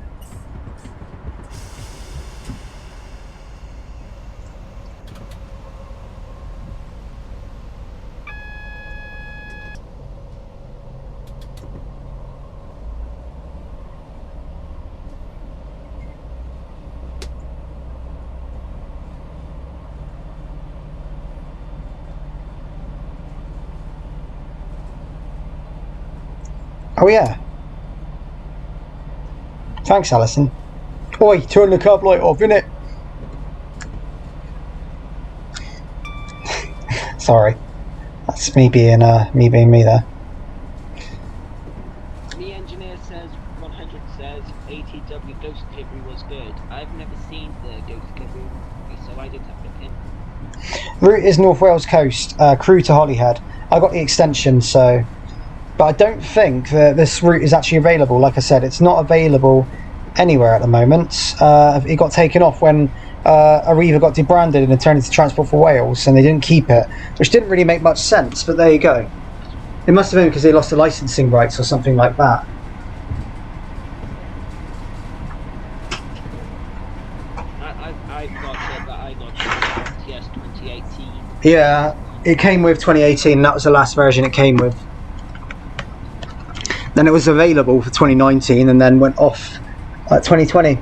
Oh yeah. Thanks, Alison. Oi, turn the cab light off, innit? Sorry. That's me being me there. Me Engineer says 100 says ATW Ghost livery was good. I've never seen the Ghost livery, so I don't have an opinion. Route is North Wales Coast, crew to Holyhead. I got the extension, so... But I don't think that this route is actually available. Like I said, it's not available anywhere at the moment. It got taken off when Arriva got debranded and turned into Transport for Wales, and they didn't keep it, which didn't really make much sense, but there you go. It must have been because they lost the licensing rights or something like that. I got it, but I got it yes 2018. Yeah, it came with 2018. That was the last version it came with. Then it was available for 2019 and then went off at 2020. It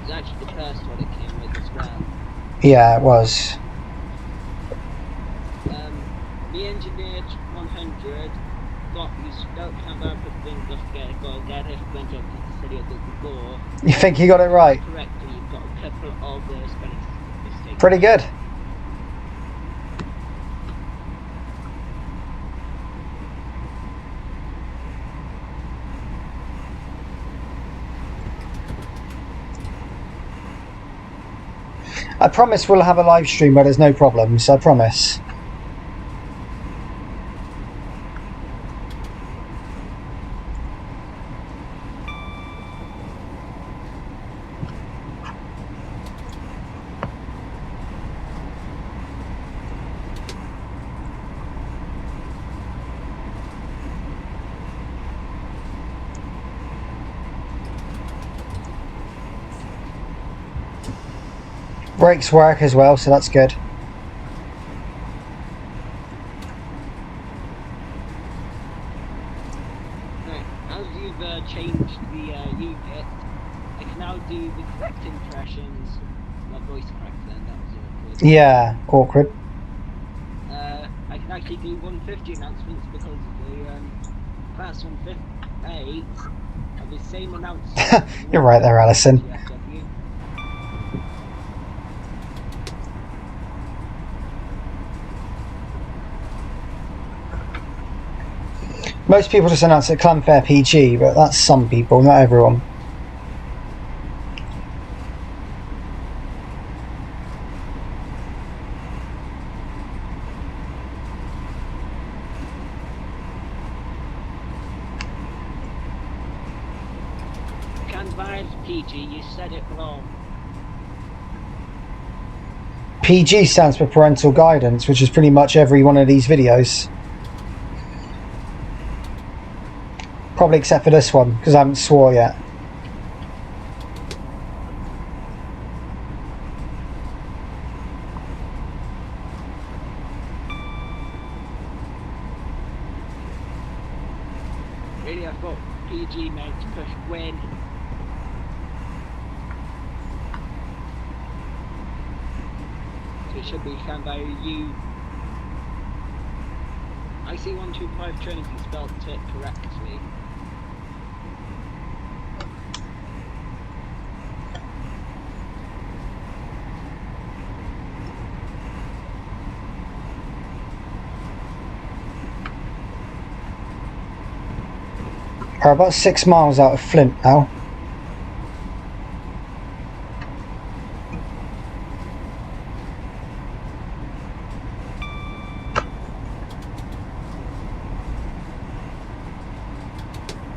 was actually the first one it came with as well. Yeah, it was. The Engineer 100 got you spelt Canberra put things off together, go get it, went up to city of the before. You think you got it right? Correctly, you've got a couple of spelling mistakes. Pretty good. I promise we'll have a live stream where there's no problems, I promise. Brakes work as well, so that's good. Right, as you've changed the unit, I can now do the correct impressions. My voice cracked then, that was awkward. Yeah, awkward. I can actually do 150 announcements because the class 158 have the same announcement. You're right there, Alison. GFW. Most people just announce it Clanfair PG, but that's some people, not everyone. Canberra's PG, you said it wrong. PG stands for parental guidance, which is pretty much every one of these videos. Probably except for this one, because I haven't swore yet. Really, I've got PG meant to push win. So it should be Canberra U. I IC125 trains, you spelled it correctly. We're about 6 miles out of Flint now.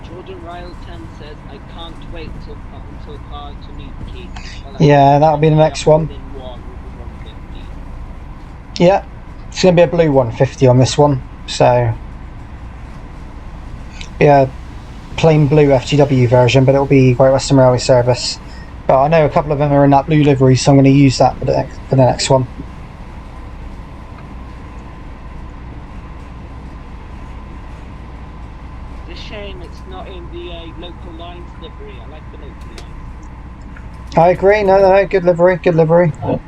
Jordan Ryle 10 says, I can't wait until car to meet Keith. Well, Yeah, that'll be the next one. within one will be 150. Yeah, it's going to be a blue 150 on this one. So, yeah, plain blue FGW version, but it'll be Great Western Railway service. But I know a couple of them are in that blue livery, so I'm going to use that for the next one. It's a shame it's not in the local lines livery. I like the local lines. I agree. No, good livery, good livery. I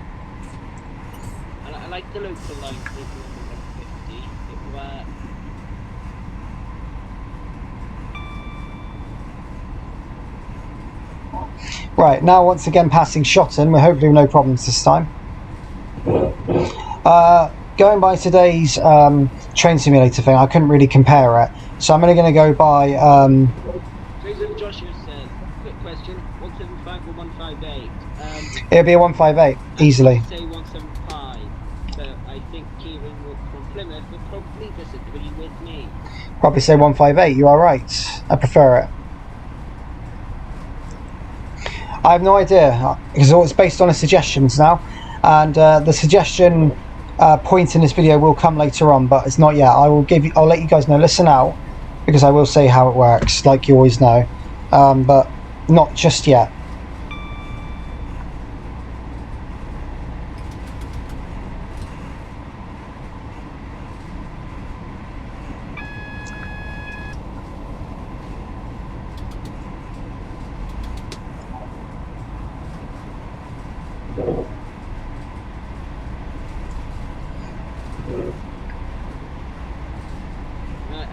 like the local lines livery on the 150. It works. Right, now once again passing Shotton, we're hopefully no problems this time. Going by today's train simulator thing, I couldn't really compare it. So I'm only going to go by... Joseph Joshua says, quick question, 175 or 158? It'll be a 158, easily. Say 175, but I think Kieran from Plymouth would probably disagree with me. Probably say 158, you are right. I prefer it. I have no idea, because it's based on the suggestions now, and the suggestion point in this video will come later on, but it's not yet. I'll let you guys know. Listen out, because I will say how it works, like you always know, but not just yet.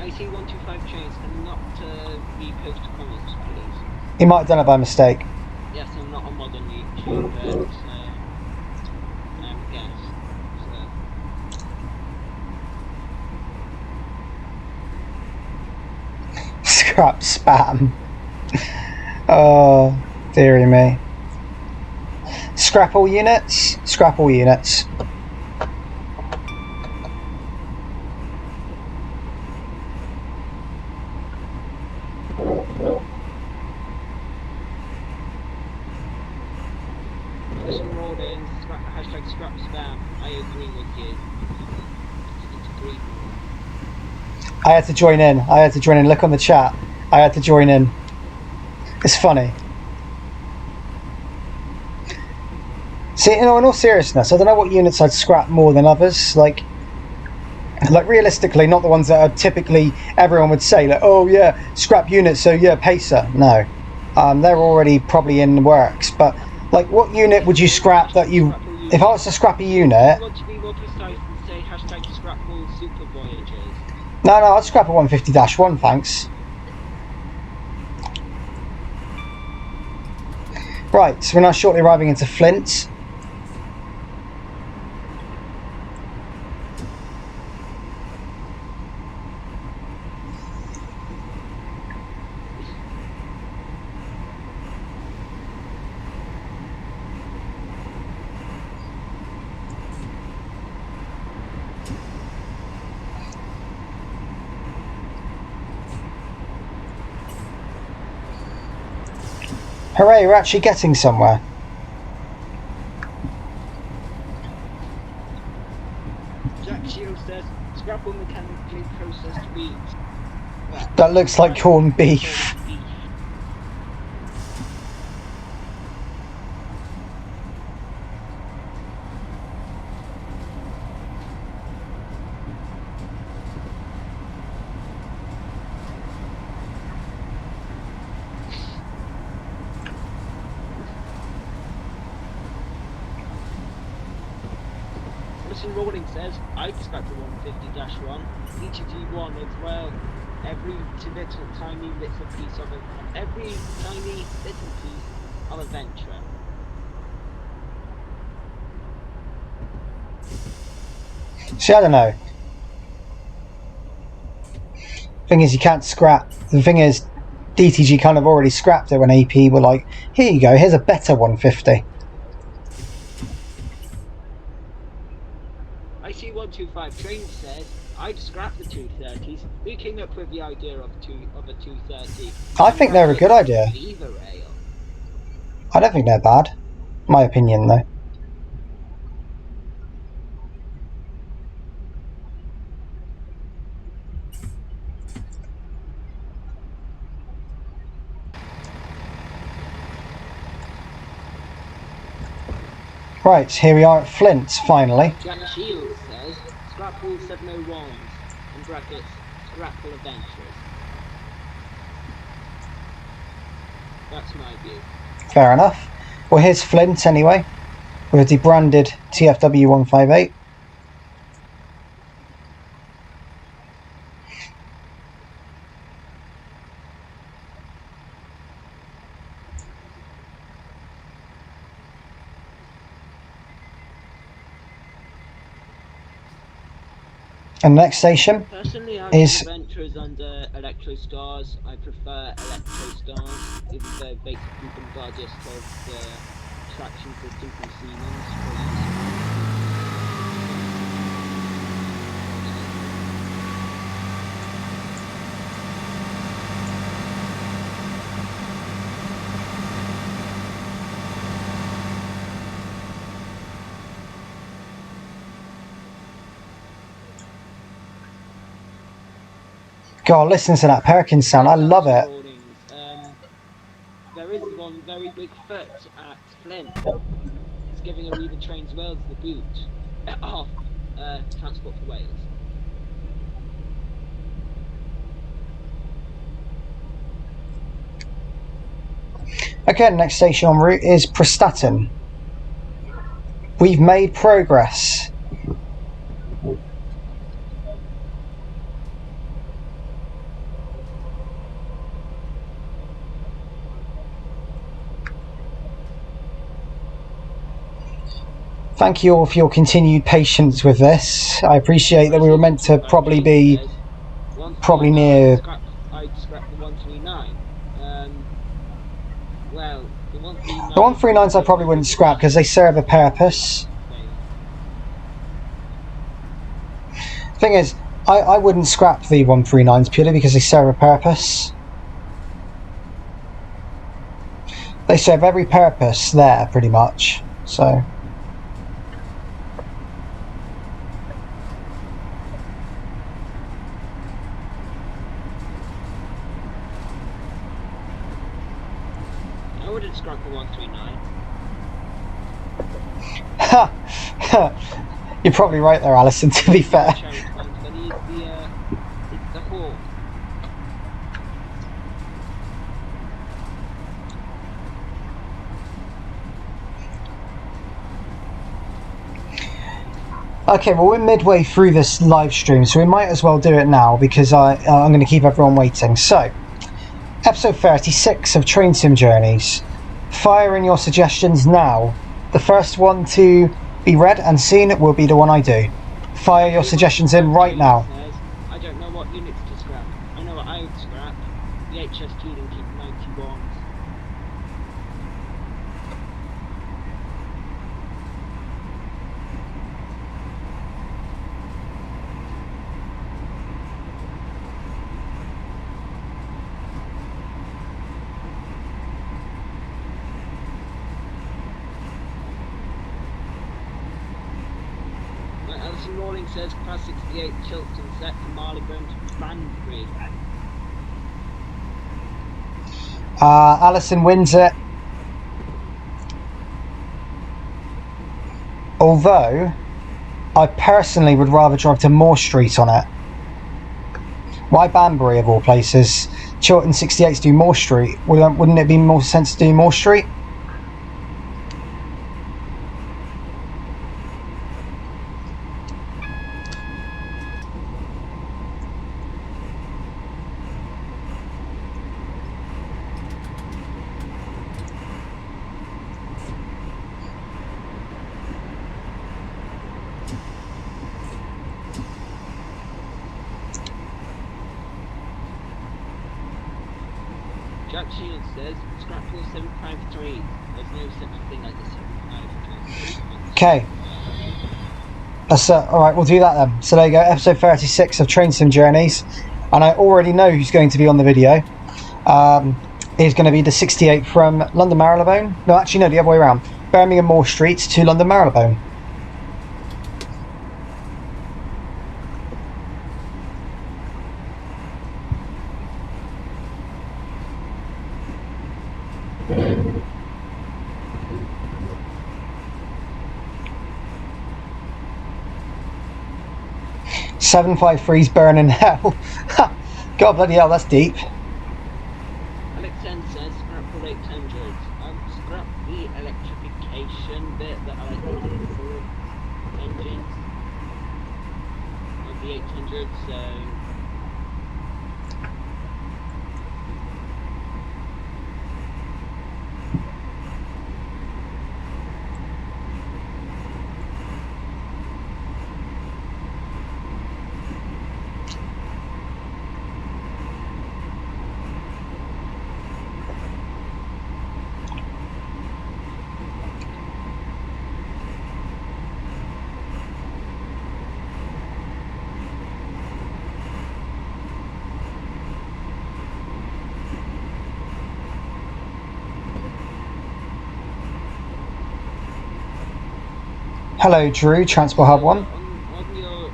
IC125 chains and not repost comments, please. He might have done it by mistake. Yes, I'm not a mod on YouTube, but yes. Scrap spam. Oh, dearie me. Scrap all units. Scrap all units. Listen, Rawdon, hashtag scrap spam. I agree with you. It's agreed. I had to join in. Look on the chat. I had to join in. It's funny. See, in all seriousness, I don't know what units I'd scrap more than others. Like realistically, not the ones that are typically everyone would say, like, oh yeah, scrap units, so yeah, pacer. No, they're already probably in the works. But like, what unit would you scrap that you? If I was to scrap a unit, You want to be more precise and say hashtag scrap all super voyages. no, I'd scrap a 150-1, thanks. Right, so we're now shortly arriving into Flint. Hooray, we're actually getting somewhere. Jack Shield says, scrap all mechanically processed wheat. Well, That looks like corned beef. Alison Rawlings says, I'd scrap the 150-1. Each of you one as well. Every tiny little piece of it. Every tiny little piece of adventure. See, I don't know. Thing is, you can't scrap. The thing is, DTG kind of already scrapped it when AP were like, here you go, here's a better 150. I see 125 Train says, I'd scrap the 230s. Who came up with the idea of a 230? I think they're a good idea. I don't think they're bad. My opinion, though. Right, here we are at Flint, finally. Jack Shields says, scrap all 701s, in brackets, scrap all adventures. That's my view. Fair enough. Well, here's Flint anyway, with a debranded TFW 158. And the next station Personally, I is adventures under Electro Stars. I prefer Electro Stars, even though basically them are just of the traction system from Siemens. God, listen to that Perkins sound. I love it. There is one very big foot at Flint. It's giving a Weaver Trains Wales the boot off Transport for Wales. Okay, next station en route is Prestatyn. We've made progress. Thank you all for your continued patience with this. I appreciate that we were meant to probably be near. I'd scrap the 139. Well, the 139. The 139s I probably wouldn't scrap because they serve a purpose. Thing is, I wouldn't scrap the 139s purely because they serve a purpose. They serve every purpose there, pretty much. So. I wouldn't scrap the 139. You're probably right there, Alison, to be fair. The Hawk. Okay, well, we're midway through this live stream, so we might as well do it now because I'm going to keep everyone waiting. So, episode 36 of Train Sim Journeys. Fire in your suggestions now. The first one to be read and seen will be the one I do. Fire your suggestions in right now. I don't know what units to scrap. I know what I would scrap. The HST and keep 91s. Alison Rawlings says Class 68 Chilton set from Marylebone to Banbury. Alison wins it. Although, I personally would rather drive to Moore Street on it. Why Banbury of all places? Chilton 68 to do Moore Street. Wouldn't it be more sense to do Moore Street? Jack Shields says Scrapple 753. There's no such thing as a 753. Okay. That's alright, we'll do that then. So there you go, episode 36 of Train Sim Journeys. And I already know who's going to be on the video. Is going to be the 68 from London Marylebone. No, actually no, the other way around. Birmingham Moor Street to London Marylebone. Seven 753's burning hell. God bloody hell, that's deep. Alex N says Scrapple 800. Scrap the electrification bit that I like to do for engines of the 800, so Hello Drew, Transport Hub 1. on your,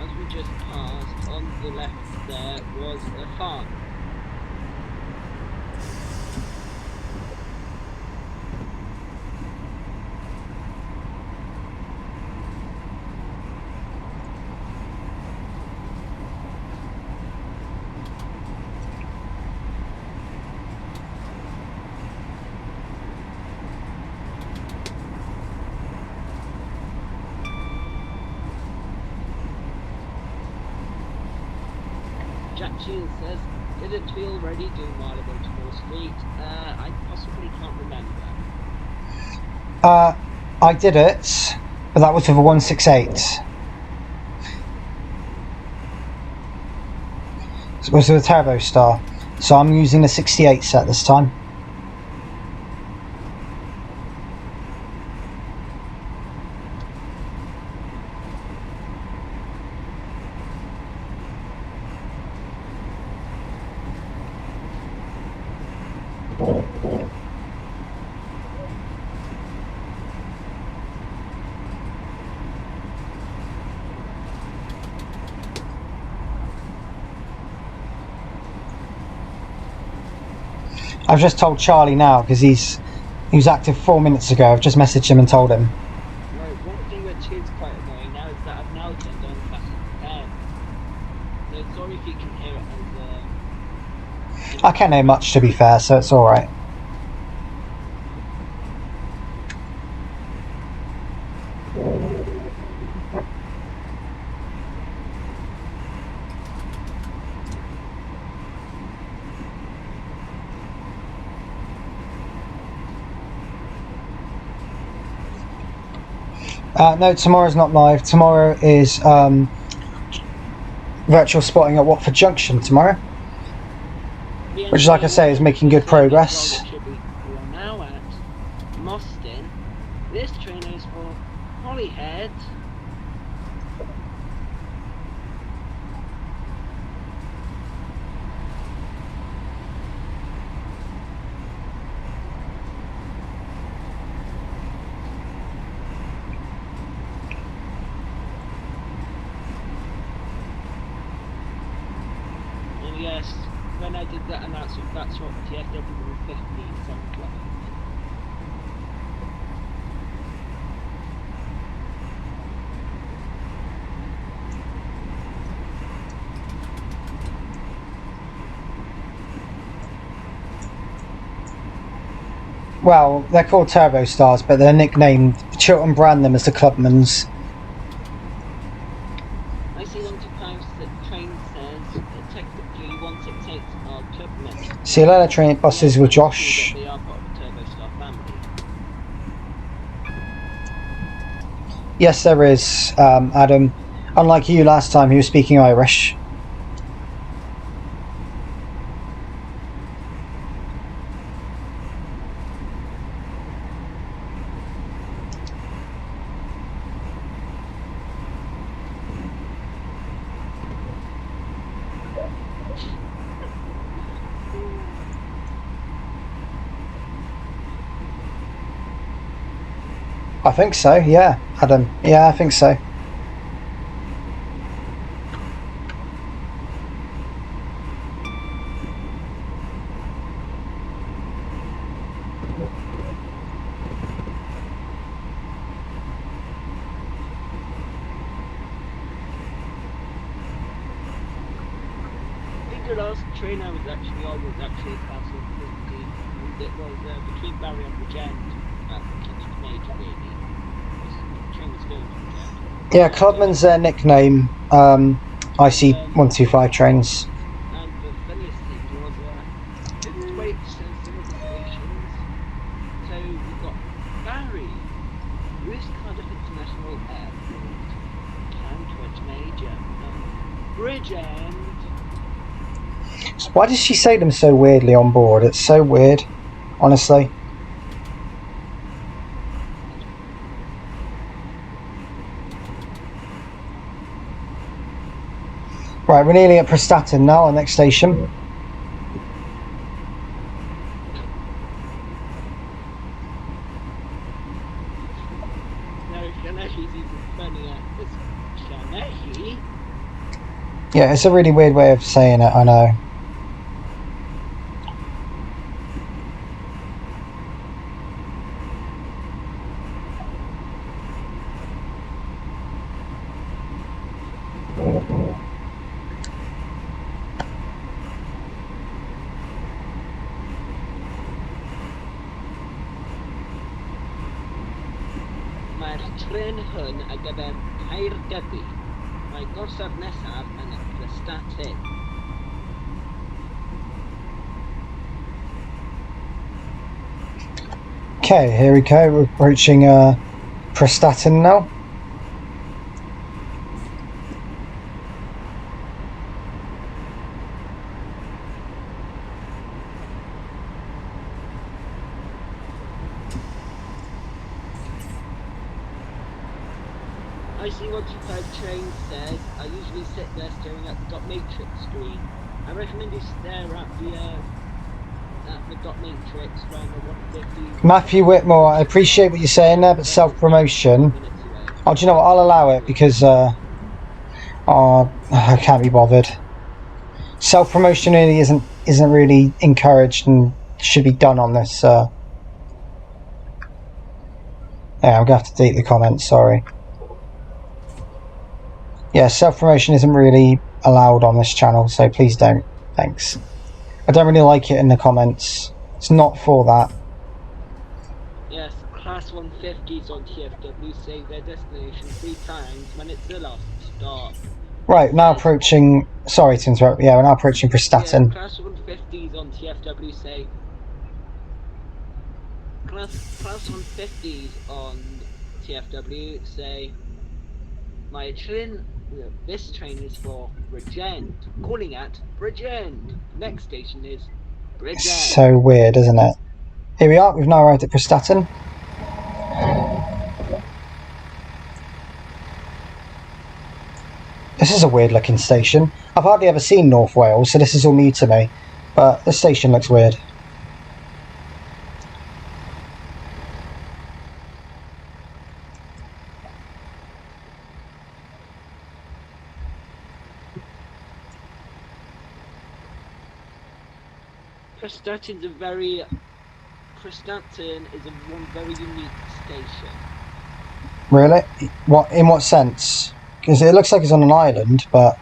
as we just passed, on the left there was a farm. Jack Shield says, didn't we already do Marylebone to Moor Street? I possibly can't remember. I did it, but that was with a 168. It was with a Turbo Star, so I'm using the 68 set this time. I've just told Charlie now because he was active 4 minutes ago. I've just messaged him and told him. Right, one thing which is quite annoying now is that I've now turned on fast so sorry if you can hear it as I can't hear much to be fair, so it's alright. No, tomorrow's not live. Tomorrow is virtual spotting at Watford Junction tomorrow, which, like I say, is making good progress. We are now at Moston. This train is for Holyhead. Yes, when I did that announcement, that's what TFW 50 sounded like. Well, they're called Turbo Stars, but they're nicknamed. Chiltern brand them as the Clubmans. I see them sometimes that train says technically 168 are Clubmen. See a lot of train buses with Josh. They are part of the Turbo Star family. Yes, there is, Adam. Unlike you last time, he was speaking Irish. I think so, yeah, Adam. Yeah, I think so. I think the last train I was actually on was actually a class 150, and it was between Barry and Bridgend. Kingston Major, really. The train was going to Bridgend. Yeah, Clubman's their nickname. I see 125 trains. And the funniest thing was, let's wait some of the stations. So we've got Barry, Bruce Cardiff International Airport, Cantwich Major, Bridgend. Why does she say them so weirdly on board? It's so weird, honestly. Right, we're nearly at Prestatyn now, our next station. No, Shanehi's even funnier. It's Shanehi. Yeah, it's a really weird way of saying it, I know. Mae'r tren hwn ar gyfer Caergybi. Mae gorsaf nesaf yn Prestatyn. Okay, here we go. We're approaching Prestatyn now. I see 125 train says, I usually sit there staring at the dot matrix screen. I recommend you stare at the dot matrix when the 150... Matthew Whitmore, I appreciate what you're saying there, but self-promotion... Oh, do you know what? I'll allow it because I can't be bothered. Self-promotion really isn't really encouraged and should be done on this. Yeah, I'm gonna have to delete the comments. Sorry. Yeah, self-promotion isn't really allowed on this channel, so please don't. Thanks. I don't really like it in the comments. It's not for that. Yes, Class 150s on TFW say their destination 3 times when it's the last stop. Right, now approaching... Sorry to interrupt. Yeah, we're now approaching Prestatyn. Yeah, Class 150s on TFW say... Class 150s on TFW say... This train is for Bridgend. Calling at Bridgend. Next station is Bridgend. So weird, isn't it? Here we are. We've now arrived at Prestatyn. This is a weird looking station. I've hardly ever seen North Wales, so this is all new to me. But this station looks weird. Prestatyn is one very unique station. Really? What? In what sense? Because it looks like it's on an island, but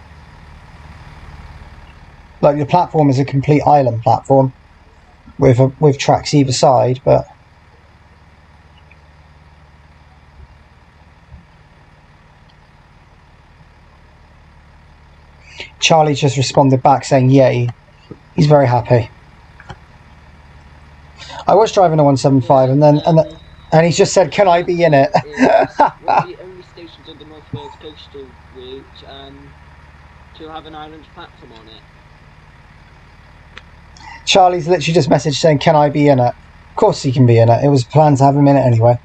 like the platform is a complete island platform with tracks either side. But Charlie just responded back saying, "Yay!" He's very happy. I was driving a 175, and he just said, "Can I be in it?" It's one of the only stations on the North Wales coastal route to have an island platform on it. Charlie's literally just messaged saying, "Can I be in it?" Of course he can be in it. It was planned to have him in it anyway.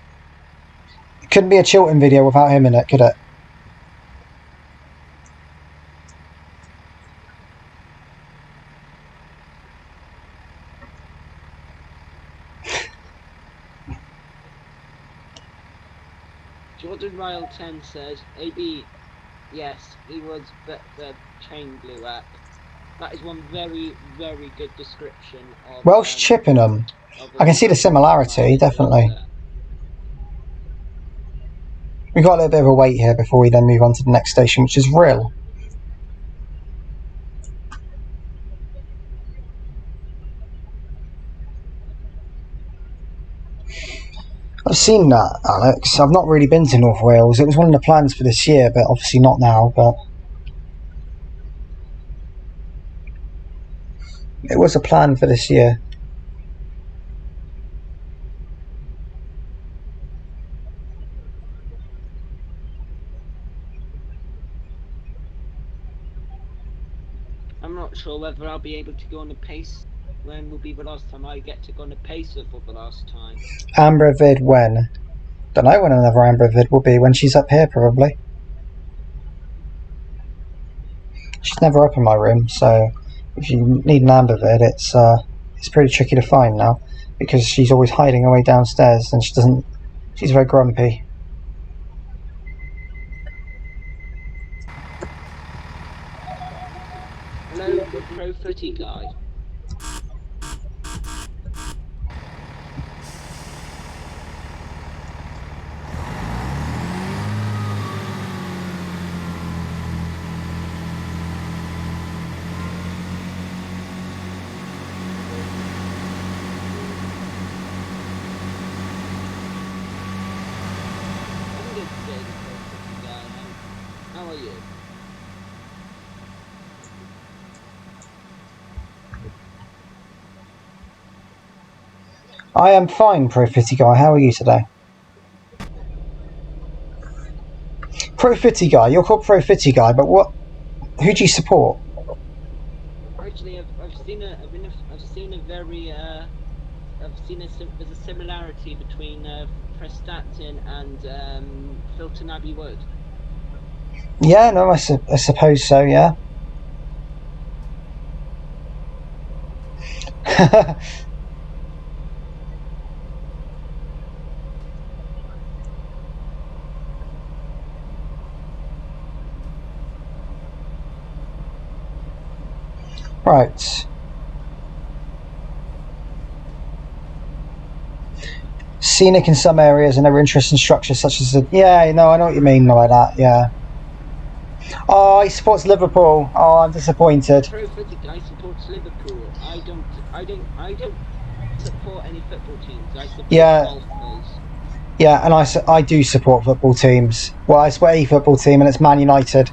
It couldn't be a Chiltern video without him in it, could it? Jordan Ryle 10 says, AB, yes, he was, but the chain blew up. That is one very, very good description of Welsh Chippenham. of I can see the happened to my similarity, definitely. daughter. We've got a little bit of a wait here before we then move on to the next station, which is Rill. I've seen that, Alex. I've not really been to North Wales. It was one of the plans for this year, but obviously not now. But it was a plan for this year. I'm not sure whether I'll be able to go on a pace. When will be the last time I get to go on a pacer for the last time? Amber Vid when? Don't know when another Amber Vid will be. When she's up here, probably. She's never up in my room, so if you need an Amber Vid, it's pretty tricky to find now because she's always hiding away downstairs and she doesn't. She's very grumpy. Hello, the Pro Footy guy. I'm good today, the Pro Footy guy. How are you? I am fine, Pro Fitty Guy. How are you today? Pro Fitty Guy. You're called Pro Fitty Guy, but what? Who do you support? Actually, I've seen a very there's a similarity between Prestatyn and Filton Abbey Wood. Yeah, no, I suppose so. Yeah. Right. Scenic in some areas and other interesting structures such as the... Yeah, no, I know what you mean by that, yeah. Oh, he supports Liverpool. Oh, I'm disappointed. Pro Footy guy supports Liverpool. I don't support any football teams. I support golfers. Yeah, and I do support football teams. Well, I support a football team and it's Man United.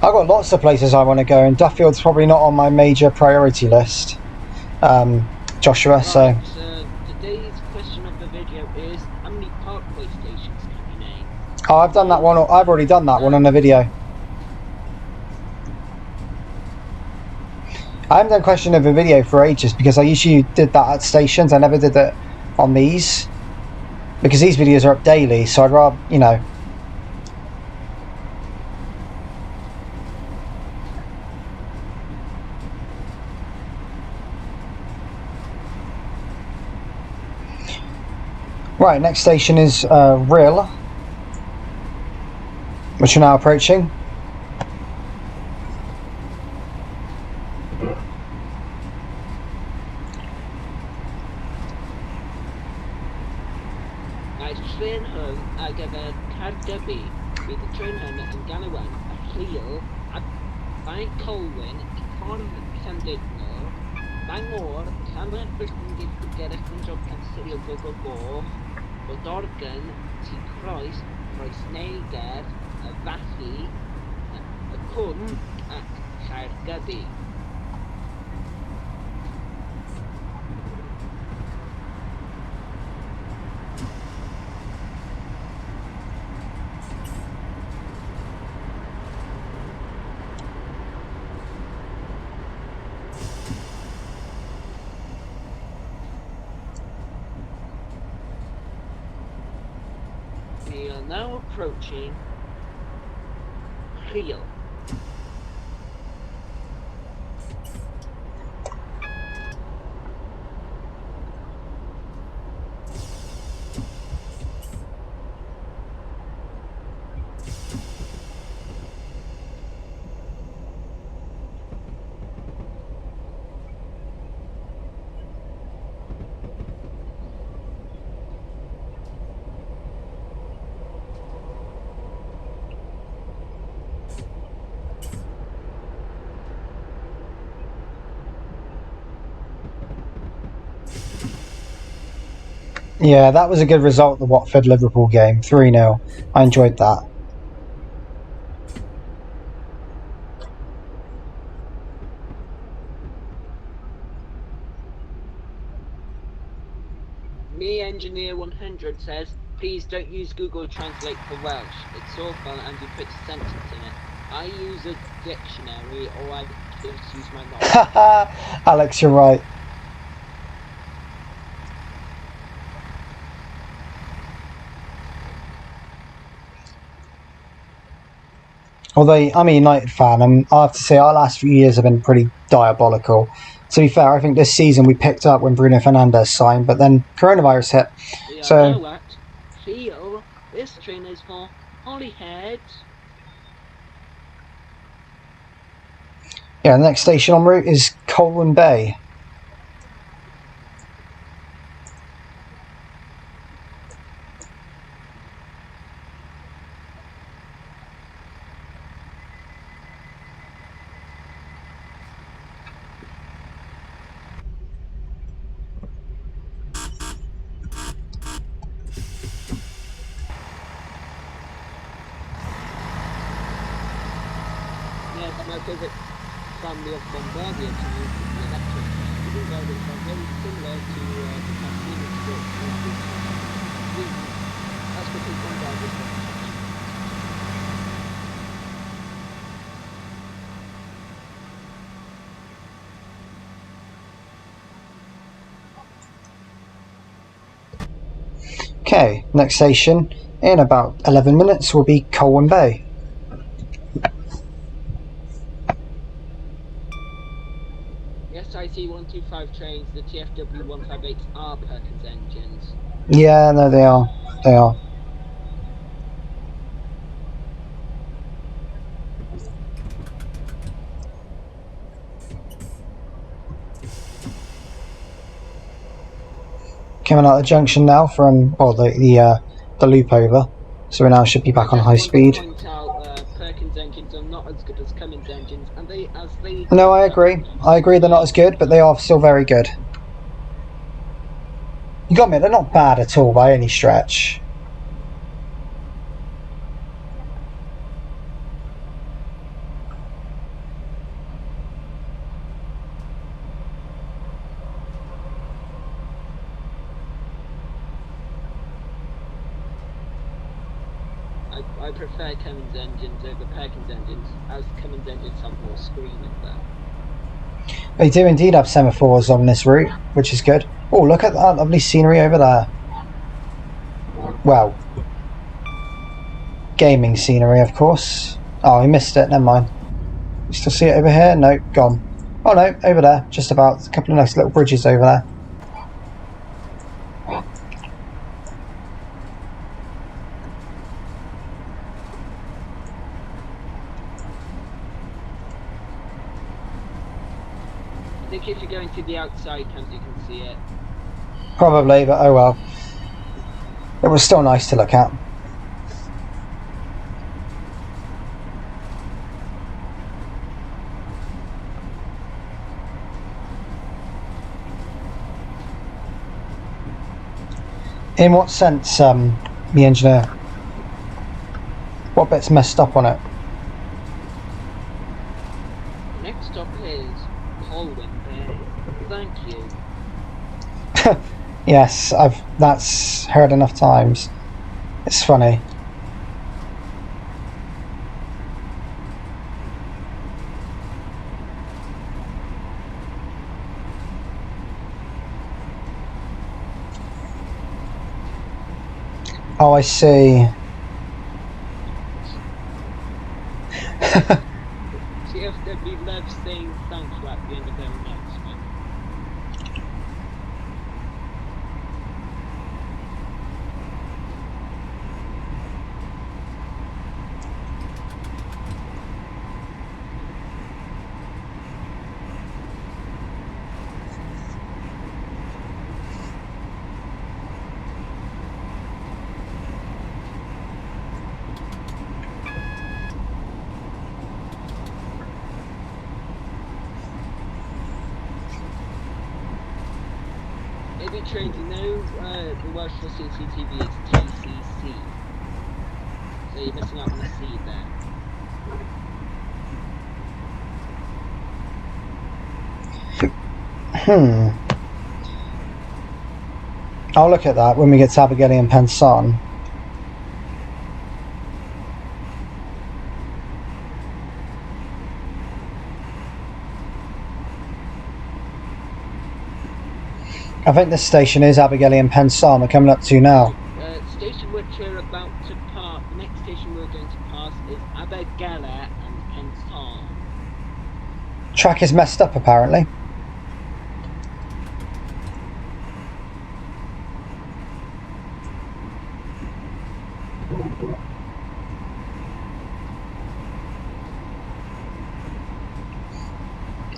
I've got lots of places I want to go, and Duffield's probably not on my major priority list, Joshua. Right, so today's question of the video is: how many parkway stations can you name? Oh, I've done that one. I've already done that one on the video. I haven't done question of a video for ages because I usually did that at stations. I never did that on these because these videos are up daily. So I'd rather, you know. Right, next station is Rill, which we're now approaching. Trainhwn ar gyfer Caergybi bydd y trainhwn yn ganolfan y Rhyl a Bain Colwyn I ffordd Llandudno, Bangor, Llanfair Gerech yn job canserio Gogogo, Bodorgan, Tŷ Croes, Croes Neiger, y Fathi, y Cwm ac Caergybi. We are now approaching peel. Yeah, that was a good result, the Watford-Liverpool game, 3-0. I enjoyed that. Me Engineer 100 says, please don't use Google Translate for Welsh. It's awful and you put a sentence in it. I use a dictionary or I just use my knowledge. Alex, you're right. Although I'm a United fan, and I have to say our last few years have been pretty diabolical. To be fair, I think this season we picked up when Bruno Fernandes signed, but then coronavirus hit. Yeah, So now what? Feel this train is for Holyhead. yeah, the next station en route is Colwyn Bay. Yes, my favourite family of Bombardier to use the electric train, even though they are very similar to the Cassini sports train. That's because Bombardier is very much. Okay, next station in about 11 minutes will be Colwyn Bay. Yes, I see 125 trains. The TFW 158s are Perkins engines. Yeah, no, they are. They are. Coming out of the junction now from the loop over, so we now should be back on high speed. I just want to point out Perkins engines are not as good as Cummins engines, and they No, I agree. I agree they're not as good, but they are still very good. You got me. They're not bad at all by any stretch. I prefer Cummins engines over Perkins engines, as Cummins engines have more screaming though. They do indeed have semaphores on this route, which is good. Oh, look at that lovely scenery over there. Well, gaming scenery, of course. Oh, I missed it. Never mind. You still see it over here? No, gone. Oh no, over there. Just about. A couple of nice little bridges over there. I think if you're going to the outside camp, you can see it. Probably, but oh well. It was still nice to look at. In what sense, the engineer? What bit's messed up on it? Next stop is Colwyn Bay. Thank you. Yes, that's heard enough times. It's funny. Oh, I see. CFW loves saying thank you at the end of their announcement. Maybe Trade, you know the word for CCTV is TCC. So you're missing out on a C there. I'll look at that when we get to Abergele and Pensan. I think this station is Abergele and Pensan we're coming up to now. Station which we're about to pass, the next station we're going to pass is Abergele and Pensan. Track is messed up apparently.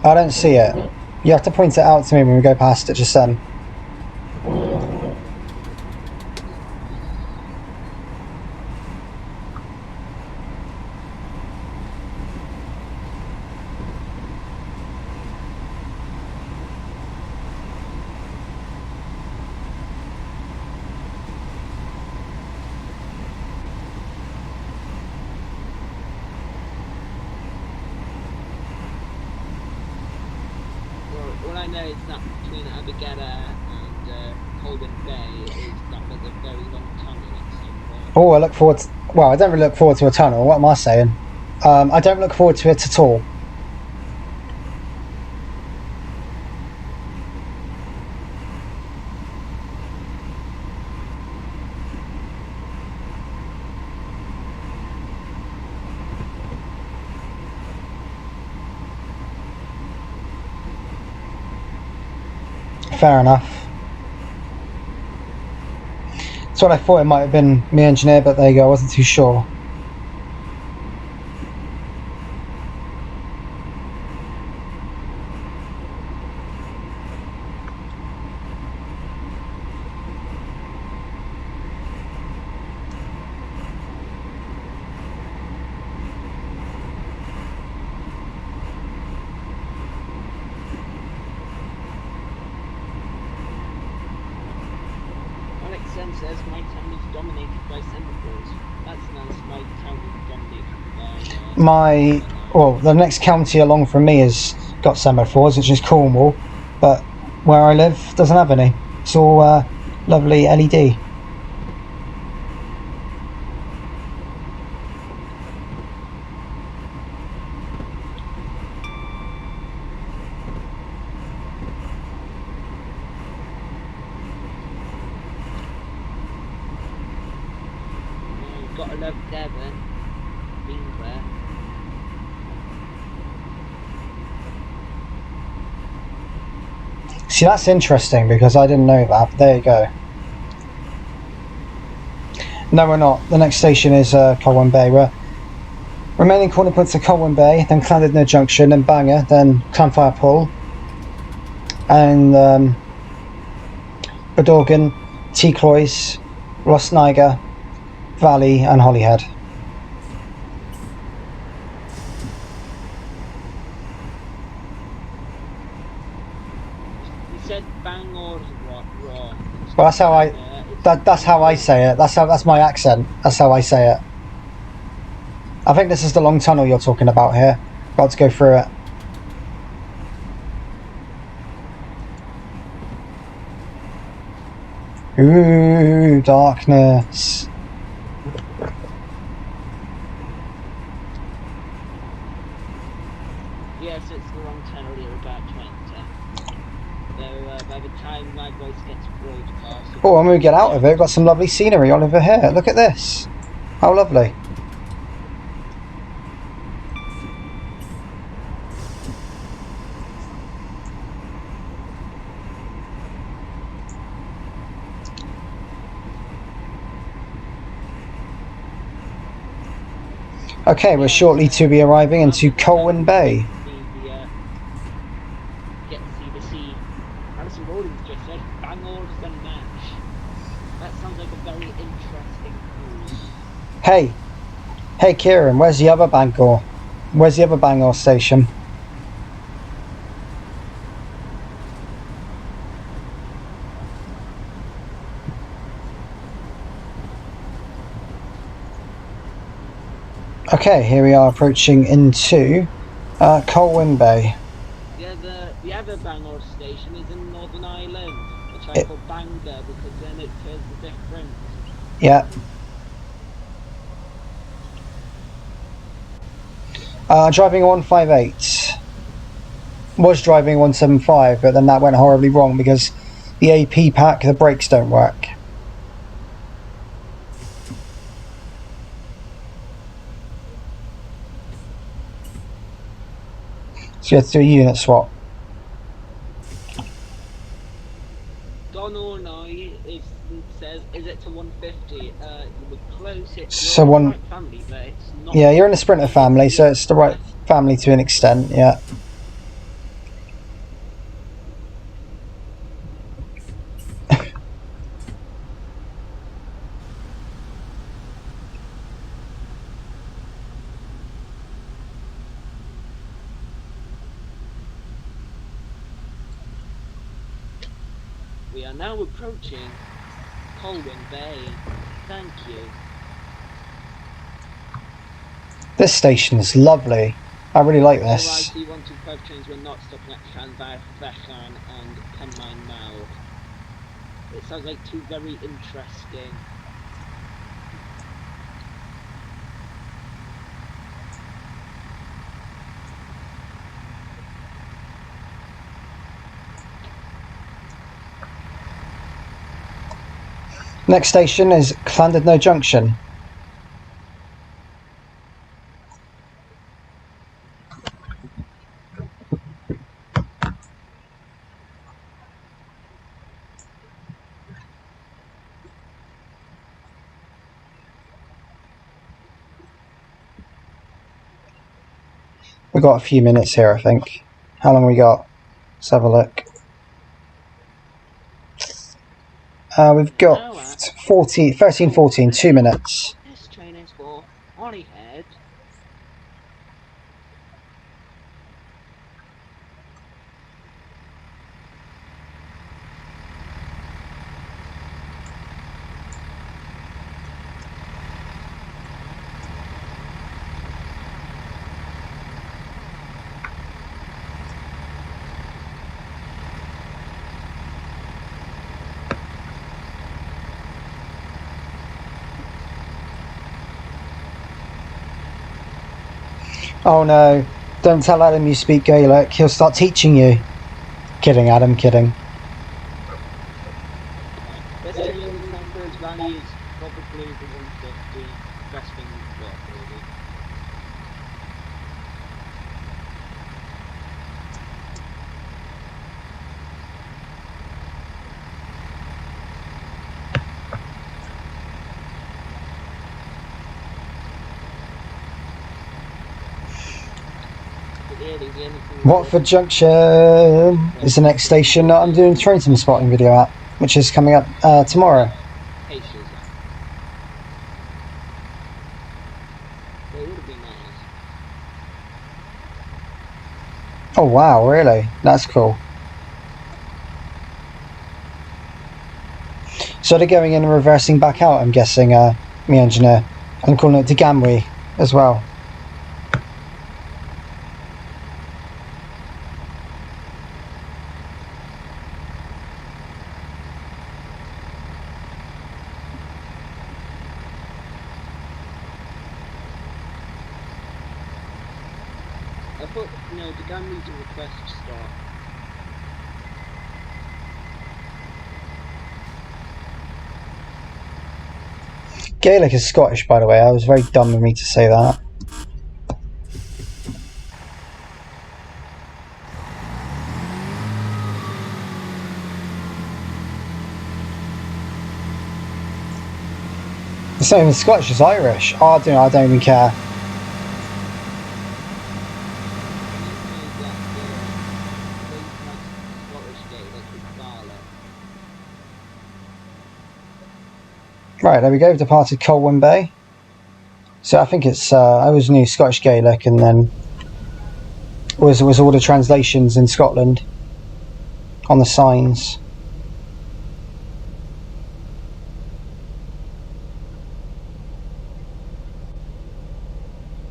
I don't see it. You have to point it out to me when we go past it just then. All I know is that between Abergele and Colwyn Bay is that there's a very long tunnel at some point. Oh, I look forward to, well, I don't really look forward to a tunnel. What am I saying? I don't look forward to it at all. Fair enough. That's what I thought it might have been me engineer, but there you go, I wasn't too sure. Says my town is dominated by semaphores. That's nice. My town is dominated by. Well, the next county along from me has got semaphores, which is Cornwall, but where I live doesn't have any. It's all lovely LED. Gotta love Devon, being there. See, that's interesting because I didn't know that, but there you go. No, we're not. The next station is Colwyn Bay. We're remaining corner points are Colwyn Bay, then Llandudno Junction, then Bangor, then Llanfire Pull, and Bodorgan, T Cloys, Rosniger, Valley and Holyhead. You said Bangor wrong. Well, that's how that's how I say it. That's my accent. That's how I say it. I think this is the long tunnel you're talking about here. About to go through it. Ooh, darkness. Yes, it's the wrong tunnel. You're about to enter. So by the time my voice gets broadcast. Oh, when we get out of it, we've got some lovely scenery all over here. Look at this. How lovely. Okay, we're shortly to be arriving into Colwyn Bay. Get to see the sea. Alison Rawlings just said, "Bang Olufsen match." That sounds like a very interesting cruise. Hey, Kieran, where's the other Bangor? Where's the other Bangor station? Okay, here we are approaching into Colwyn Bay. Yeah, the other Bangor station is in Northern Ireland, which I call Bangor because then it feels the difference. Yeah. Driving a 158. Was driving a 175, but then that went horribly wrong because the AP pack, the brakes don't work. So you have to do a unit swap. Don Ornoy says, "Is it to 150? You were close. So you're in the right family, but it's not. Yeah, you're in the Sprinter family, so it's the right family to an extent. Yeah. We are now approaching Colwyn Bay. Thank you." This station is lovely. I really like this. RIT 125 trains were not stopping at Llanfechan and Penmaen Mawr. It sounds like two very interesting. Next station is Llandudno Junction. We've got a few minutes here, I think. How long we got? Let's have a look. We've got 13, 14, 2 minutes. This train is for Holyhead. Oh no, don't tell Adam you speak Gaelic, he'll start teaching you. Kidding, Adam, kidding. This train in Sandbridge Valley is probably the 150. Best thing we've got, really. Watford Junction is the next station that I'm doing a train sim spotting video at, which is coming up tomorrow. Oh wow, really? That's cool. So they're going in and reversing back out, I'm guessing, me engineer. I'm calling it Degamwy as well. I thought, no, the gun needs a request start. Gaelic is Scottish, by the way. I was very dumb of me to say that. It's not even Scottish, it's Irish. Oh, I don't even care. Right, there we go. Departed Colwyn Bay. So I think it's I always knew Scottish Gaelic, and then was all the translations in Scotland on the signs.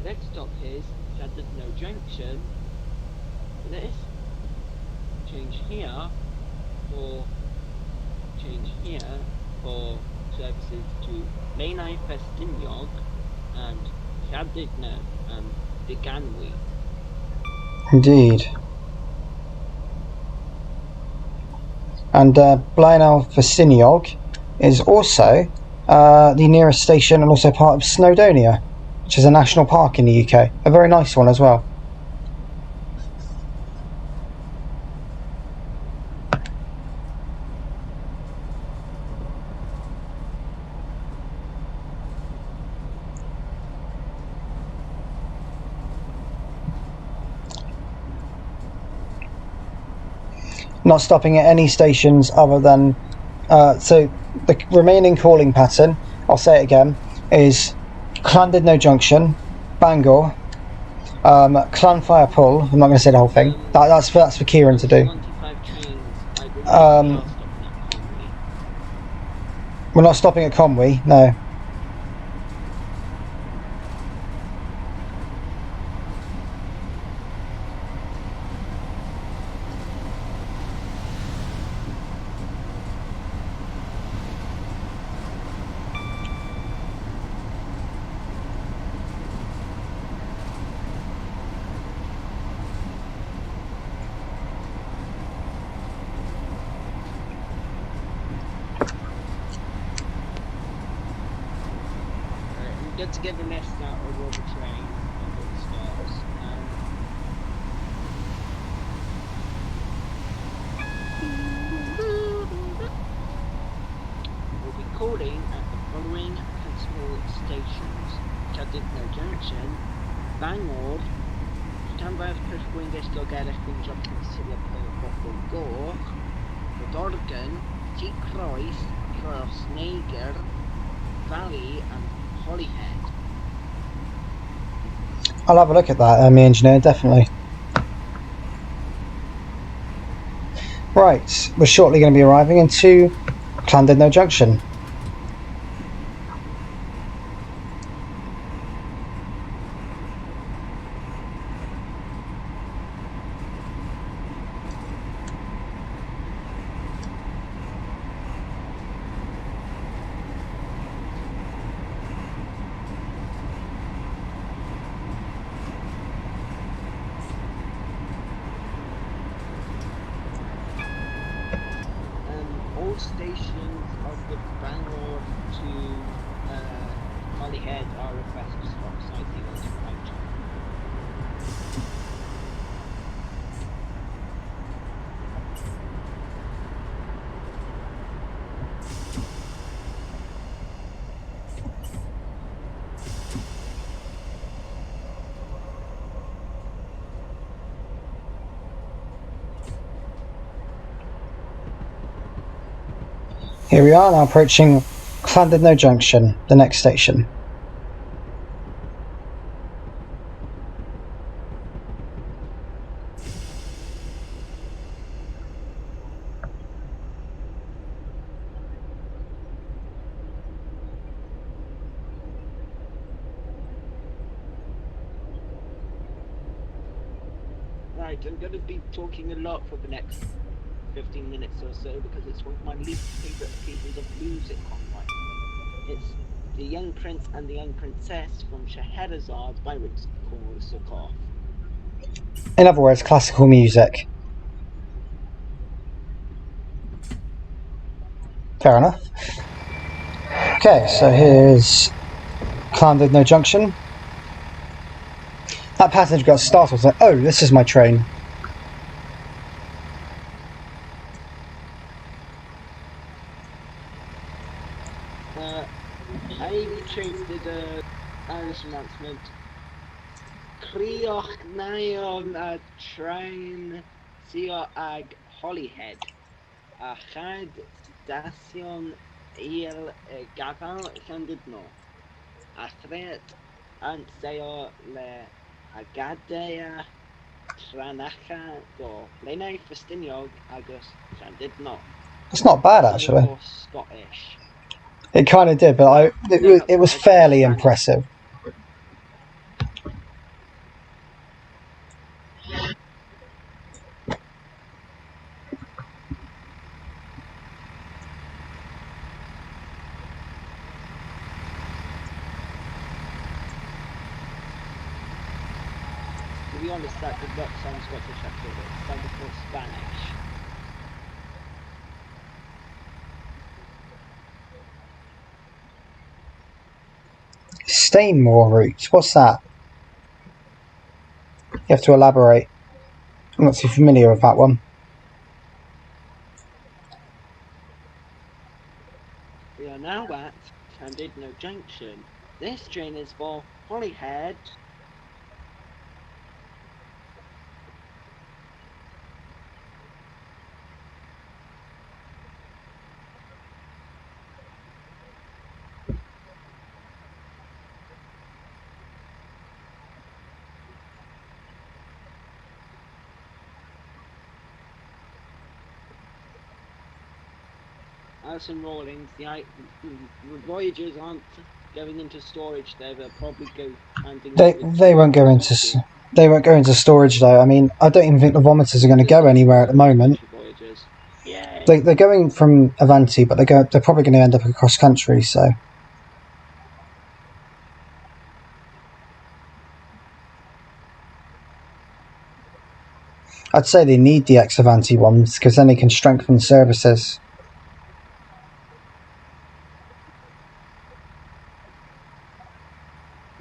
Next stop is Llandudno Junction. This change here for services to Blaenau Festiniog and Llandudno and Diganwy. Indeed. And Blaenau Festiniog is also the nearest station and also part of Snowdonia, which is a national park in the UK. A very nice one as well. Not stopping at any stations other than so the remaining calling pattern, I'll say it again, is Llandudno Junction, Bangor, Llanfire Pull. I'm not going to say the whole thing. That's for Kieran to do. 25 trains. I believe we are stopping at Conwy. We're not stopping at Conwy, no. I'm going to get the nest out of all the train and all the stops. We'll be calling at the following principal stations: Llandudno Junction, Bangor, Llanfair Cyswyn Gystal Gerech Gwyn Johnson Silla Bobl Goch, Bodorgan, T Croes, Croesneiger, Valley and Holyhead. I'll have a look at that, me engineer, definitely. Right, we're shortly going to be arriving into Llandudno Junction. All stations of the Bangor to Holyhead are requested to stop slightly on the right. Here we are now approaching Llandudno Junction, the next station. Right, I'm going to be talking a lot for the next 15 minutes or so because it's one of my least favourite pieces of music on right. It's The Young Prince and the Young Princess from Scheherazade by Rimsky-Korsakov. In other words, classical music. Fair enough. Okay, so here's Llandudno Junction. That passage got startled, like, oh, this is my train. Ivy Trains did an Irish announcement. Crioch Naon a train Sio ag Holyhead. A chad station il gadael Llandudno a thread anseo le agadea Tranacha go Blaenau Ffestiniog agus Llandudno. It's not bad, That sounded actually. more Scottish. It kind of did, but No, it was Scottish, more fairly Spanish. impressive. To be honest, that did not sound Scottish at all. It sounded more Spanish. Stainmore route. What's that? You have to elaborate. I'm not too familiar with that one. We are now at Llandudno Junction. This train is for Holyhead. Alison Rawlings, the Voyagers aren't going into storage there. They'll probably go handing. They won't go into they won't go into storage though. I mean, I don't even think the vomiters are going to go anywhere at the moment. Voyagers. Yeah. They're going from Avanti, but they're probably going to end up across country. So. I'd say they need the ex-Avanti ones because then they can strengthen services.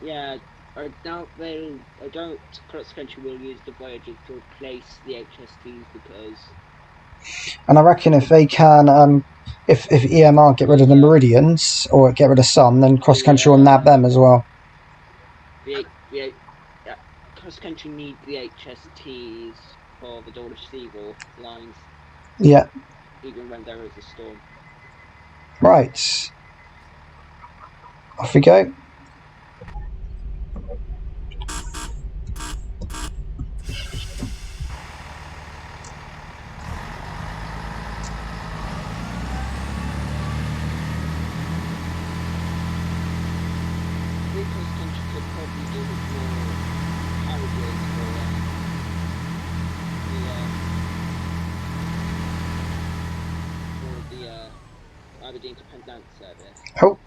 Yeah, I doubt cross country will use the Voyagers to replace the HSTs because. And I reckon if they can, if EMR get rid of the Meridians or get rid of some, then cross country will nab them as well. Cross country need the HSTs for the Dawlish Seagull lines. Yeah. Even when there is a storm. Right. Off we go. Service. Oh,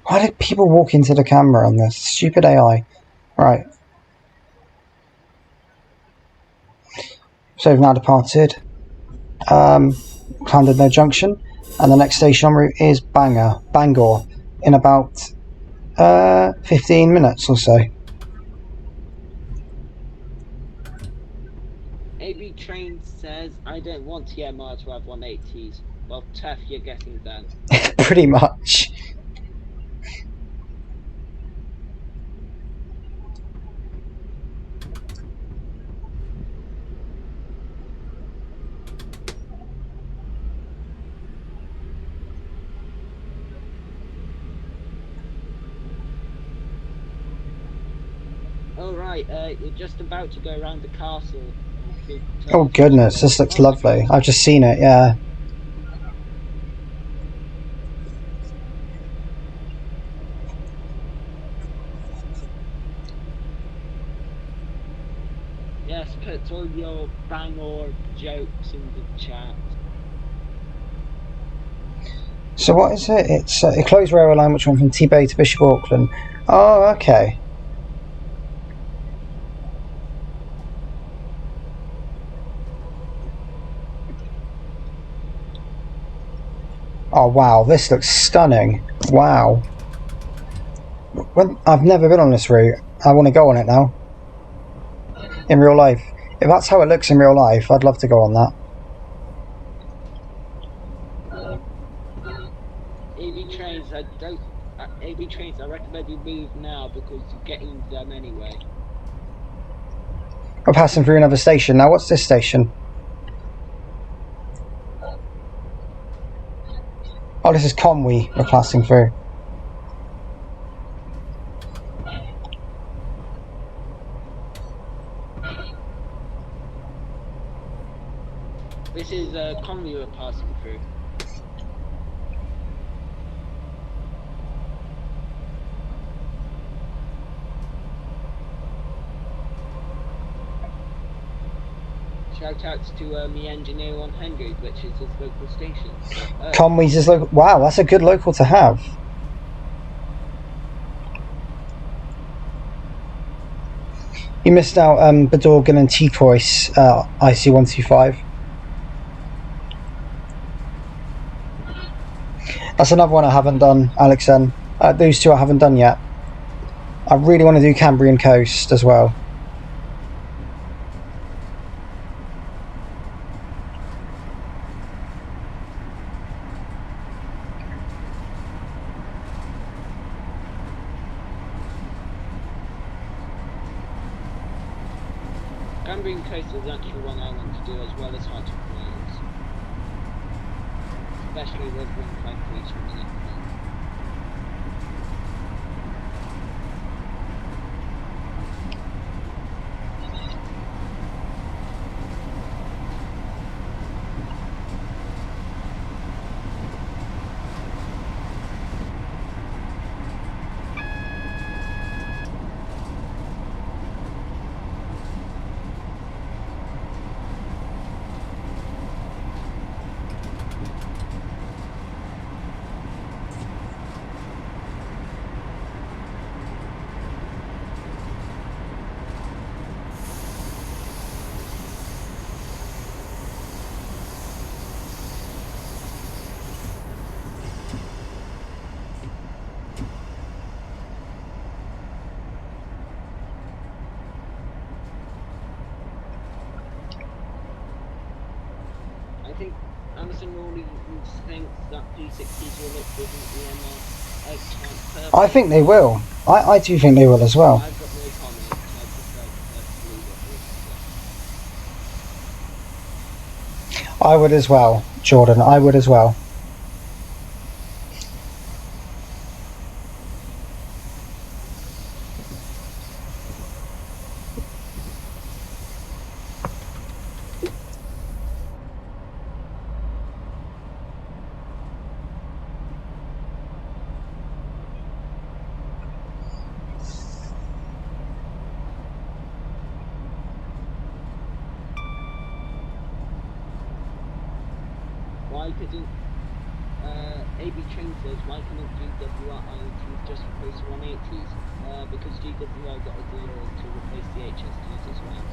why did people walk into the camera on this? Stupid AI. Right. So we've now departed Llandudno Junction, and the next station en route is Bangor, in about 15 minutes or so. AB Train says, I don't want TMR to have 180s. Well, tough, you're getting done. Pretty much. Alright, you're just about to go around the castle. Oh goodness, this looks lovely. I've just seen it, yeah. Yes, put all your Bangor jokes in the chat. So what is it? It's a closed railway line which went from T-Bay to Bishop Auckland. Oh, okay. Oh wow, this looks stunning. Wow. I've never been on this route. I want to go on it now. In real life. If that's how it looks in real life, I'd love to go on that. AV trains, I recommend you move now because you're getting them anyway. We're passing through another station. Now what's this station? Oh, this is Conwy we're passing through. This is Conwy we're passing through. Shout outs to me engineer 100, which is his local station. Conwy's his local. Wow, that's a good local to have. You missed out Bedorgan and T-Croix, IC125. That's another one I haven't done, Alexen. Those two I haven't done yet. I really want to do Cambrian Coast as well. Cambrian Coast is actually one I want to do as well as Heart of Wales. Especially with 153 from the I think Amazon Morley thinks that P60s will look good in the eggplant purple. I think they will. I do think they will as well. I've got no comments. I prefer to leave it with I would as well, Jordan. I would as well. Why couldn't AB train says why couldn't GWR IoTs just replace 180s? Because GWR got a deal to replace the HSTs as well.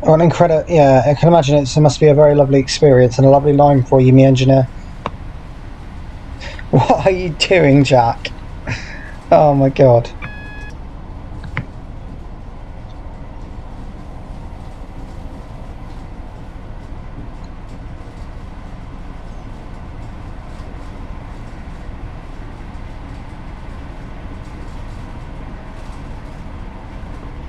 Well, incredible. Yeah, I can imagine it must be a very lovely experience and a lovely line for you, me engineer. What are you doing, Jack? Oh my god.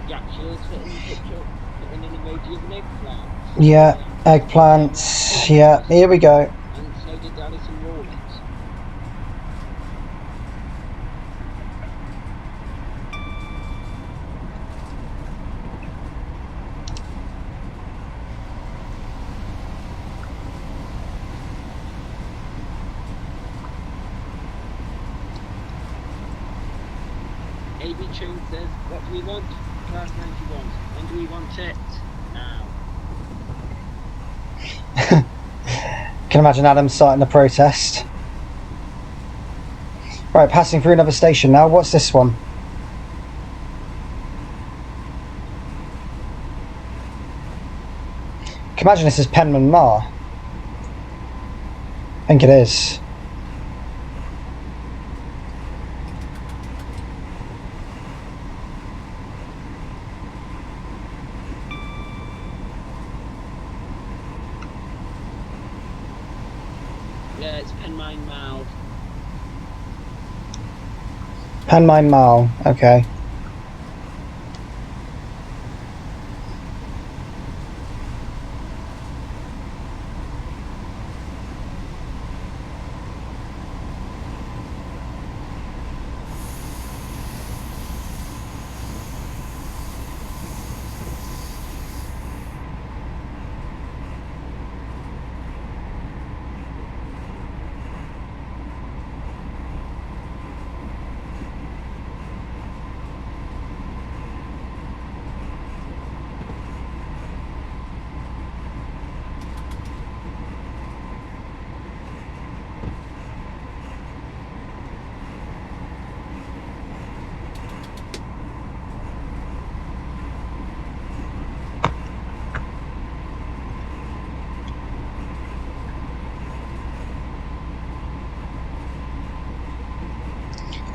Jack Shields putting an emoji of an eggplant. Yeah, eggplants. Yeah, here we go. And so did Alison Rawlins. AB Tune says, what do we want? Class 91. When do we want it? Now. Can imagine Adam starting the protest. Right, passing through another station now. What's this one? Can imagine this is Penman Mar. I think it is. Yeah, it's Penmine Mall. Penmine Mall, okay.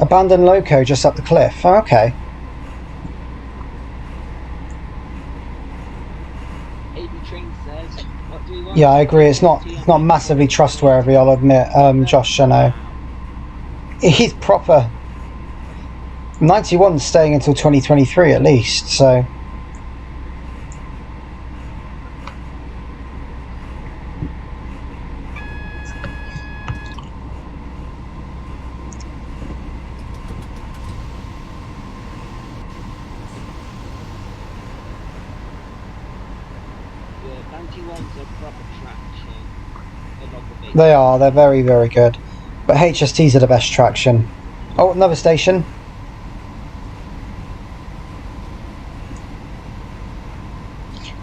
Abandoned loco just up the cliff. Oh, okay. AB Train says, what do we want? Yeah, I agree. It's not massively trustworthy, I'll admit, Josh Shano. He's proper. 91 staying until 2023 at least, so. Yeah, 91's a proper traction along the beach. They are, they're very, very good. But HSTs are the best traction. Oh, another station.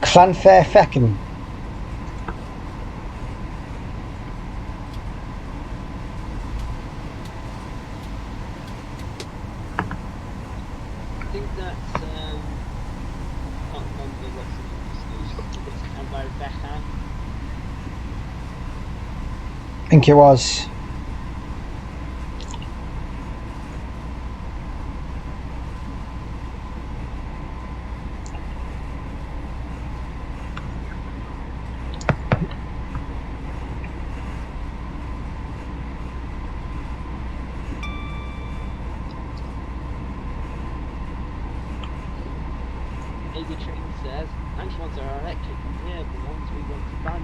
Clanfair Feckin. I think that's, can't remember what's the name of the station. I think it's Anglesey. I think it was. AB Train says, 91s are electric. Yeah, the ones we want to ban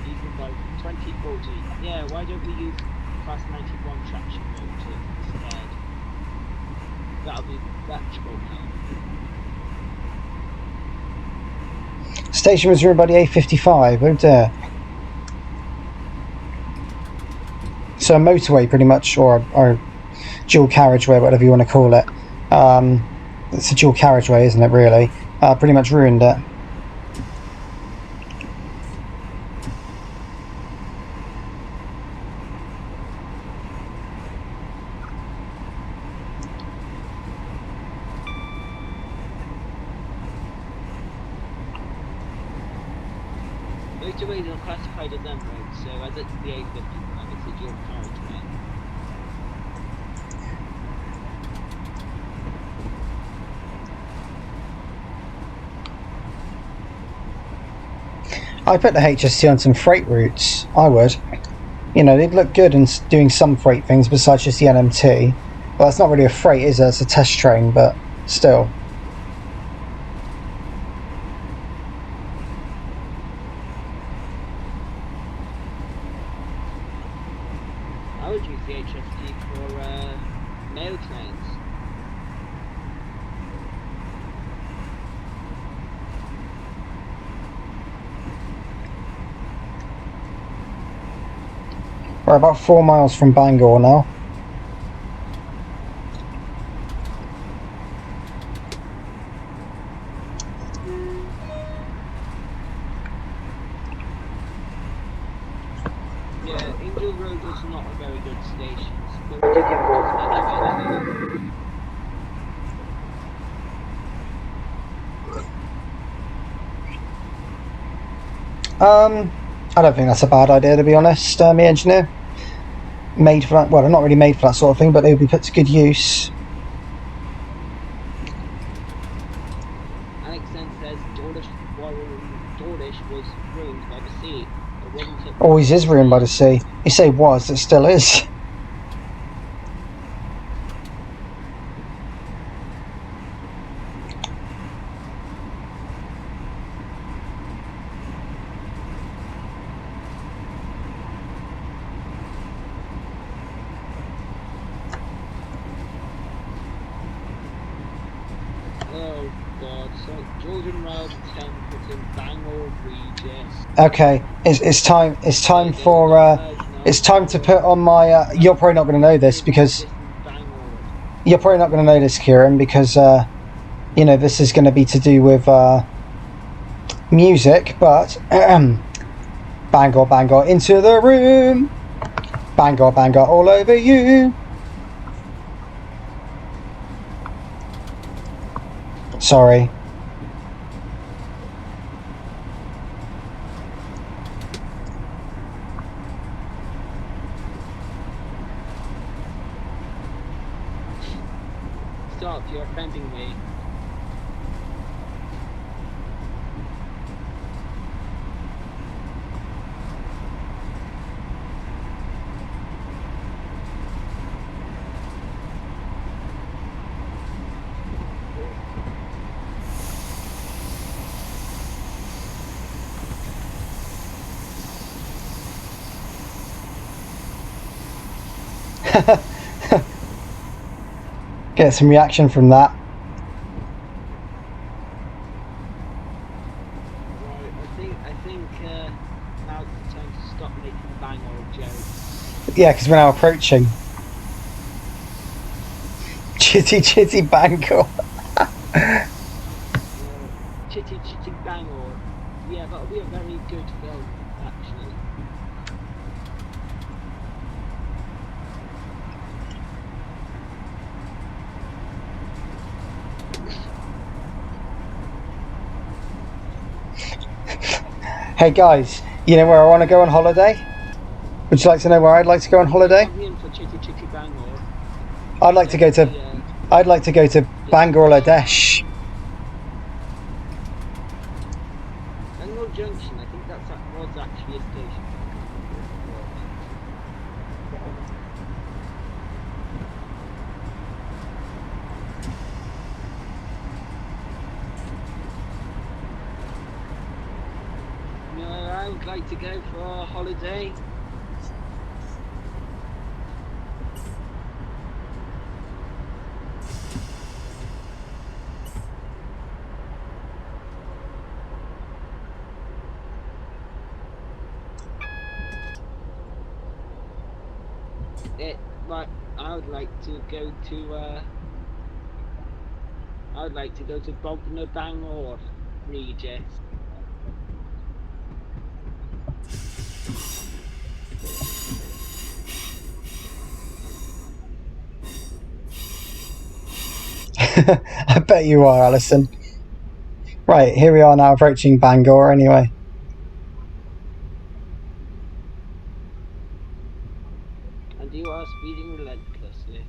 even by 2040. Yeah, why don't we use class 91 traction motor instead? That'll be electrical now. Station was ruined by the A55. Oh dear. So a motorway, pretty much, or dual carriageway, whatever you want to call it. It's a dual carriageway, isn't it? Really, pretty much ruined it. Motorways are classified as them roads, so as it's the A55, it's a dual carriageway. I'd put the HST on some freight routes. I would. You know, they'd look good in doing some freight things besides just the NMT. Well, it's not really a freight, is it? It's a test train, but still. I would use the HST for mail trains. We're about 4 miles from Bangor now. Yeah, Angel Road was not a very good station. I don't think that's a bad idea, to be honest, me engineer. Made for that, well, not really made for that sort of thing, but they would be put to good use. Alex then says Dawlish was ruined by the sea. Always is ruined by the sea. You say was, it still is. Oh god, so Jordan Road 10 put in Bangor Regis. Okay, it's time for it's time to put on my you're probably not going to know this because you're probably not going to know this, Kieran, because you know, this is going to be to do with music, but Bangor Bangor into the room, Bangor Bangor all over you. Sorry. Stop, you're offending me. Get some reaction from that. Right, I think now's the time to stop making bang or jokes. Yeah, because we're now approaching. Chitty Bangor. Chitty Chitty Bangor. Yeah, that'll be a very good film, actually. Hey guys, you know where I want to go on holiday? Would you like to know where I'd like to go on holiday? I'm in for Chitty Chitty Bangor. I'd like to go to Bangladesh. Bangor Junction, I think was actually a station. No, I would like to go for a holiday. I would like to go to Bognor Bangor, Regis. I bet you are, Alison. Right, here we are now approaching Bangor anyway. And you are speeding relentlessly.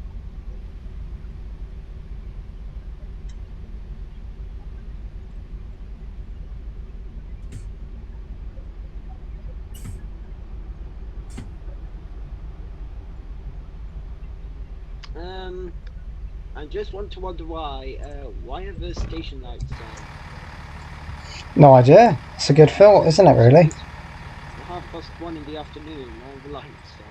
I just want to wonder why are the station lights on? No idea. It's a good thought, isn't it, really? It's 1:30 in the afternoon, all the lights on.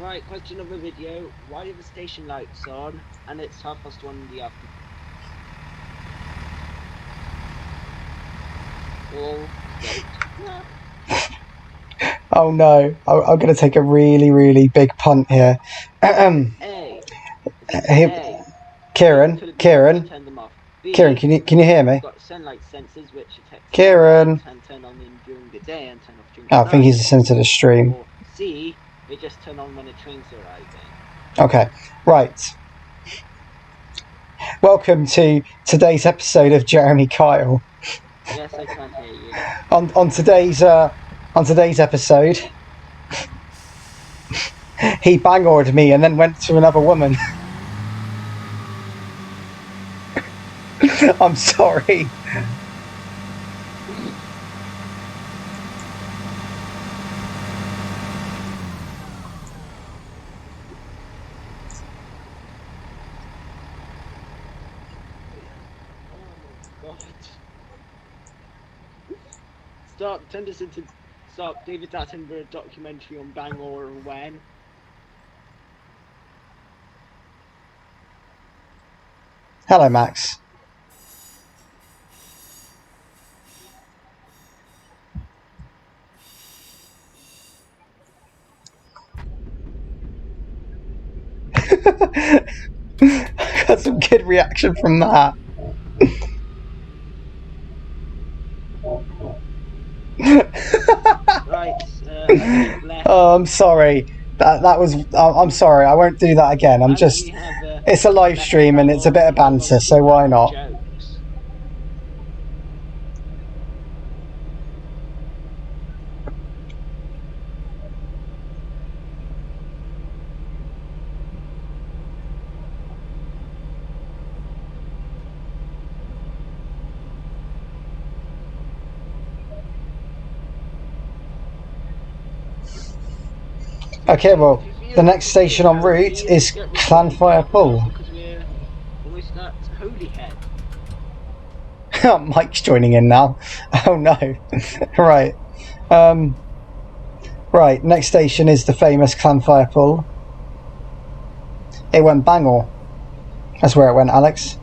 Right, question of the video. Why are the station lights on and it's 1:30 in the afternoon? All Oh no, I'm going to take a really big punt here. A. A. Kieran, turn them off. B, Kieran, can you hear me? got sunlight sensors which detect Kieran. and turn on in during the day and turn off during Oh, the I think night. he's listening to the stream. Or C, they just turn on when the trains are arriving. Okay, right. Welcome to today's episode of Jeremy Kyle. Yes, I can hear you. On today's episode, he bangor'd me and then went to another woman. I'm sorry. Oh God. Turn this into David Attenborough documentary on Bangor and when. Hello, Max. I got some good reaction from that. Right, I keep left. Oh, I'm sorry. That was. I'm sorry. I won't do that again. I'm Why don't just. we have It's a live let's stream and go it's a bit of on a banter, monkey so why cracking not? jokes. Okay, well, If you the feel next if you station en feel route you is get Clanfire recorded now Pool. because we're almost at Holyhead. Mike's joining in now. Oh no. Right. Right, next station is the famous Clanfire Pool. It went Bangor. That's where it went, Alex.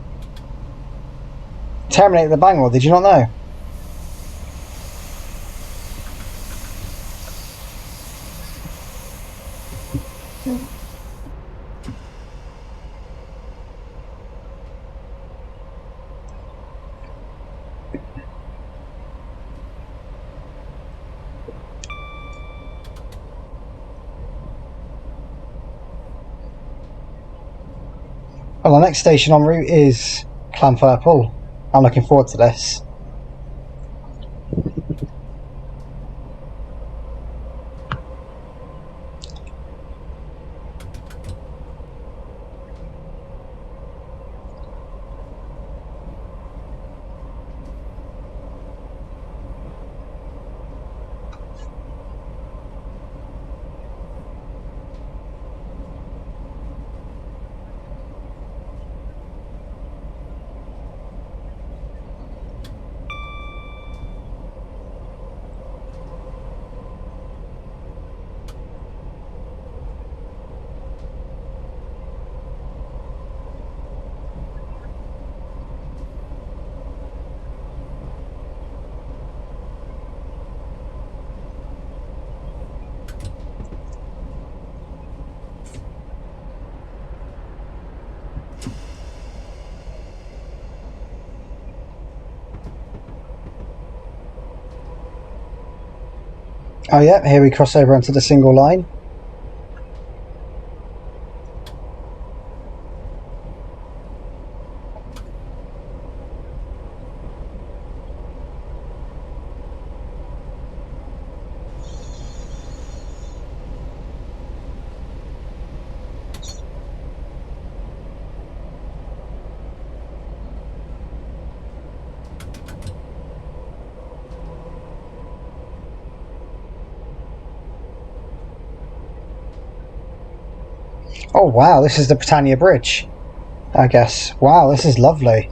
Terminated the Bangor, did you not know? Well, the next station en route is Clanfire Pool. I'm looking forward to this. Oh yeah, here we cross over onto the single line. Oh wow, this is the Britannia Bridge, I guess. Wow, this is lovely.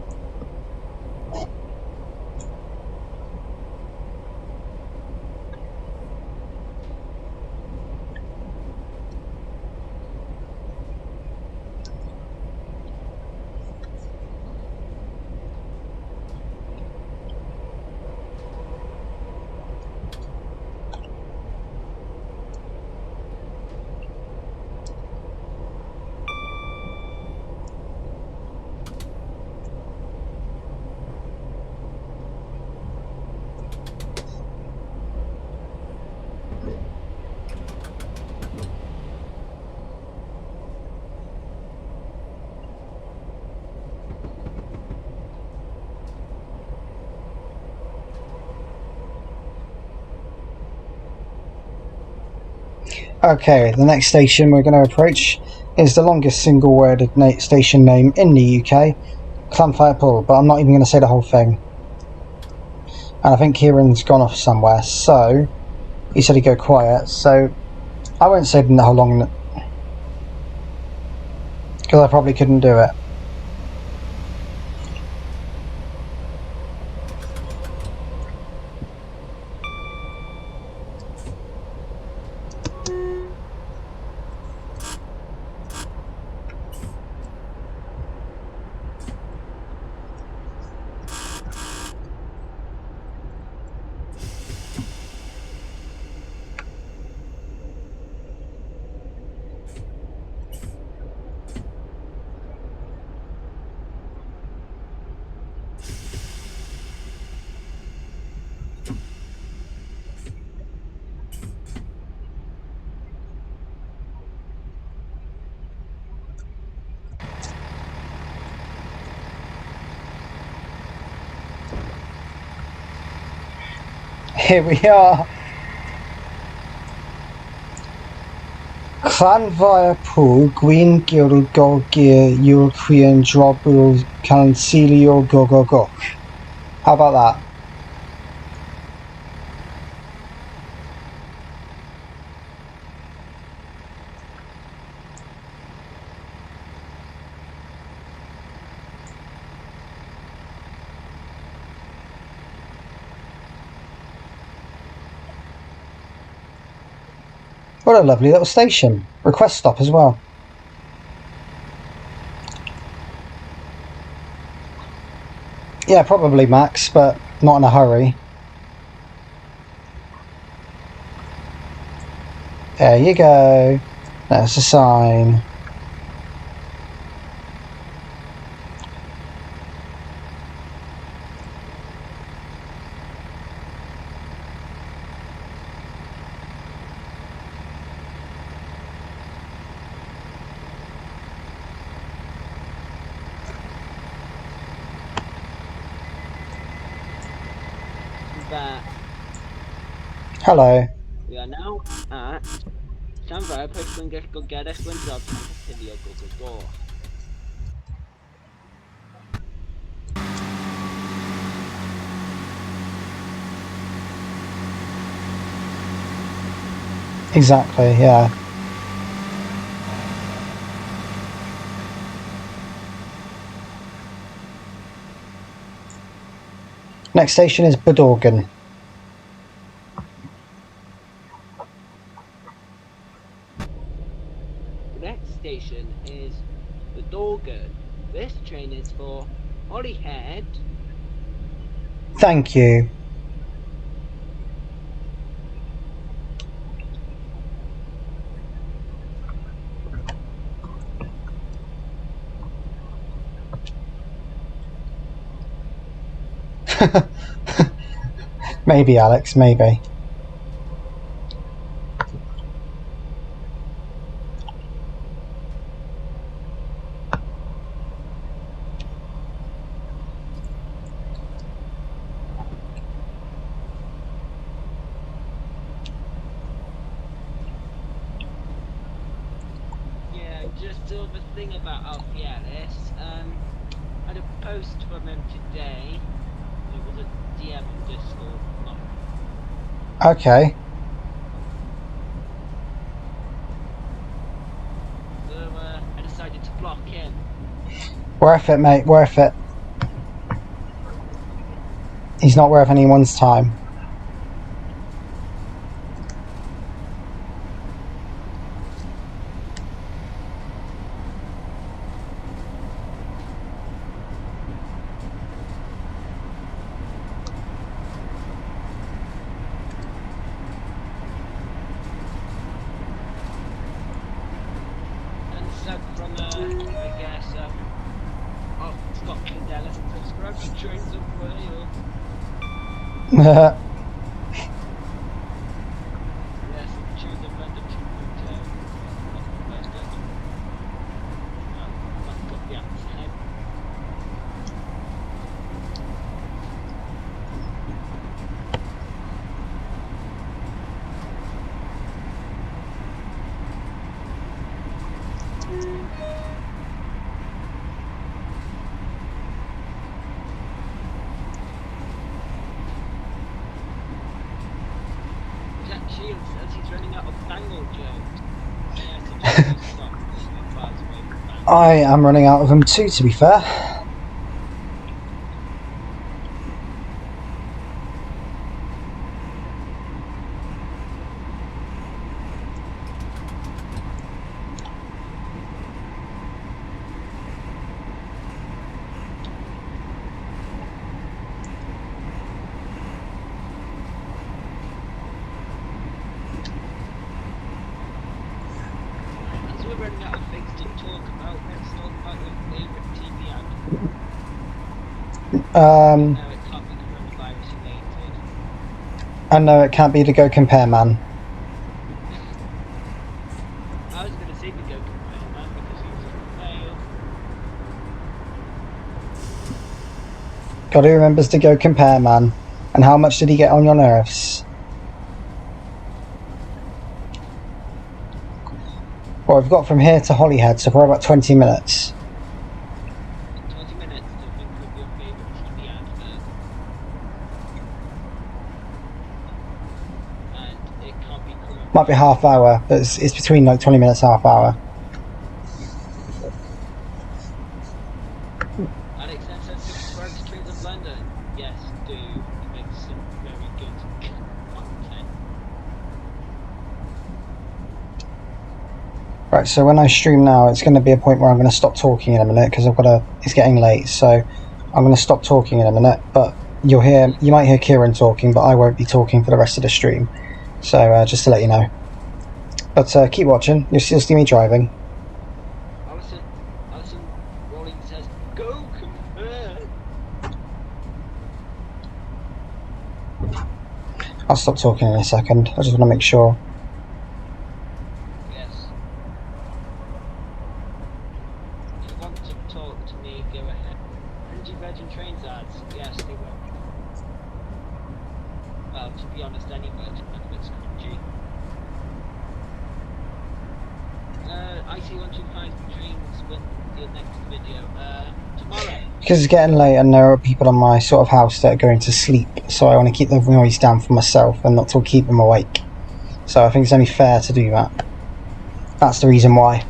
Okay, the next station we're going to approach is the longest single-worded station name in the UK, Clanfire Pool, but I'm not even going to say the whole thing. And I think Kieran's gone off somewhere, so he said he'd go quiet, so I won't say how long, because I probably couldn't do it. Here we are. Clanfire Pool, Green Guild Gorgir, European Drobble, Cancilio Gogogok. How about that? What a lovely little station. Request stop as well. Yeah, probably Max, but not in a hurry. There you go. There's a sign. That Hello. we are now at Clanfire Pool, Green Guild Gorgir, European Drobble, Cancilio Gogogok. Exactly, yeah. Next station is Bedorgan. The next station is the Dorgan. This train is for Holyhead. Thank you. Maybe, Alex, maybe. Yeah, just sort of a thing about Alfie Ellis. I had a post from him today. It was a DM on Discord. Okay. So I decided to block him. Worth it, mate, worth it. He's not worth anyone's time. And so from I guess Scotland Ellis subscribe to Trains of Wales. Yes, choose a random hotel. That's got the accent. Jack Shields says he's running out of bangle jokes. Yeah, so just stop. I am running out of them too, to be fair. As we're running out of things to talk about, let's talk about your favourite TV ad. No, it can't be coronavirus related. And no, it can't be the Go Compare Man. I was going to say the Go Compare Man because he was from Wales. God, who remembers the Go Compare Man? And how much did he get on your nerves? Well, we've got from here to Holyhead, so probably about 20 minutes. 20 minutes to think of your favourite TV advert. And it can't be correct. Might be half hour, but it's between like 20 minutes, half hour. Alex then says, subscribe to Trees of London. Yes, do. He makes some very good content. Right, so when I stream now, it's going to be a point where I'm going to stop talking in a minute because it's getting late, so I'm going to stop talking in a minute, but you might hear Kieran talking, but I won't be talking for the rest of the stream. So just to let you know. But keep watching, you'll still see me driving. Alison Rowling says, go confirm. I'll stop talking in a second, I just want to make sure. Yes. If you want to talk to me, go ahead. Energy Virgin Trains ads, yes, they will. Well, to be honest, any Virgin adverts cringy. IC125 Dreams with the next video, tomorrow. Because it's getting late and there are people on my sort of house that are going to sleep, so I want to keep the noise down for myself and not to keep them awake. So I think it's only fair to do that. That's the reason why.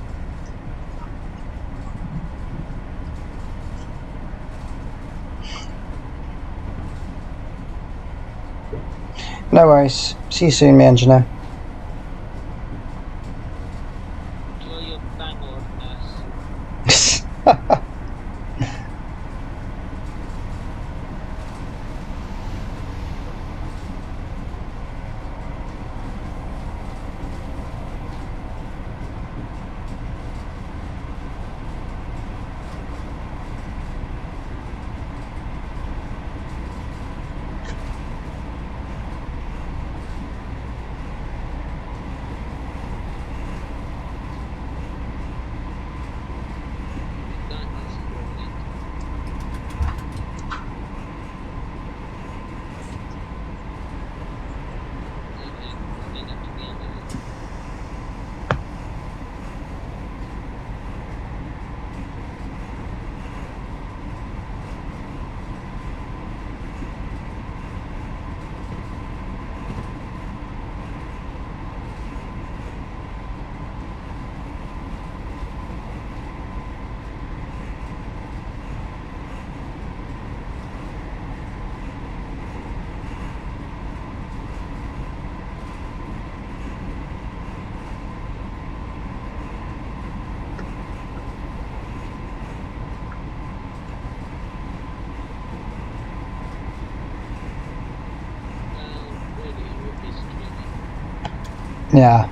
No worries. See you soon, me engineer. Enjoy your Bangor nurse. Yeah.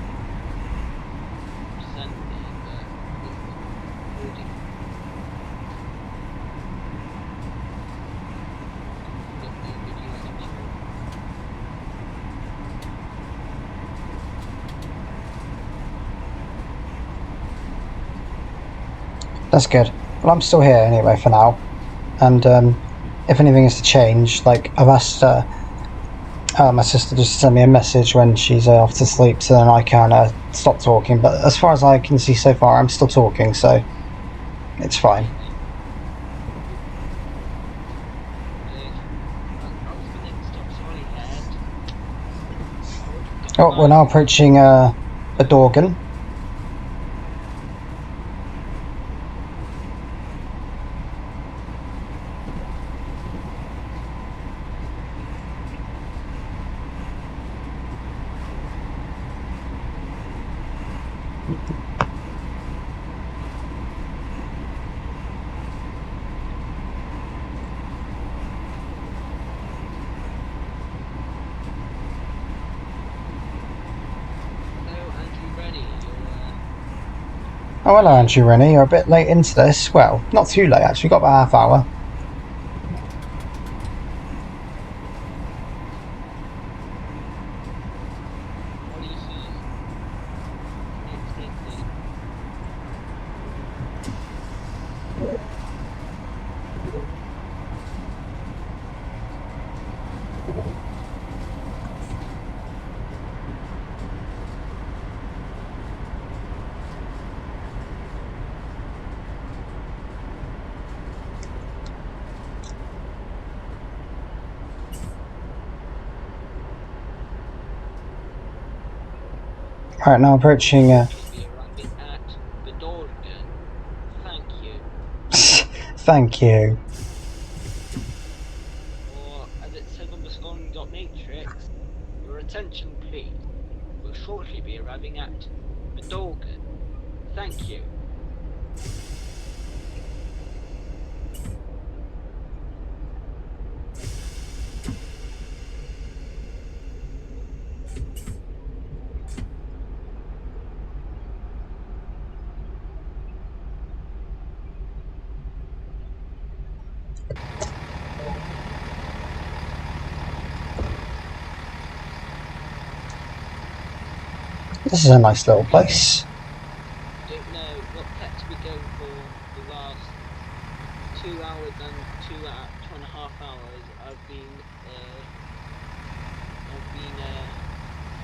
That's good. Well, I'm still here anyway for now. And if anything is to change, like I've asked my sister just to send me a message when she's off to sleep, so then I can stop talking. But as far as I can see so far, I'm still talking, so it's fine. Oh, we're now approaching a Dorgan. Oh, hello, Andrew Rennie. You're a bit late into this. Well, not too late, actually. Got about half hour. Alright, now approaching... Should be arriving at Bedorgan. Thank you. Thank you. Or, as it says on the scoring.matrix, your attention please. We'll shortly be arriving at Bedorgan. Thank you. This is a nice little place. Don't know what kept me going for the last 2 hours and 2.5 hours. I've been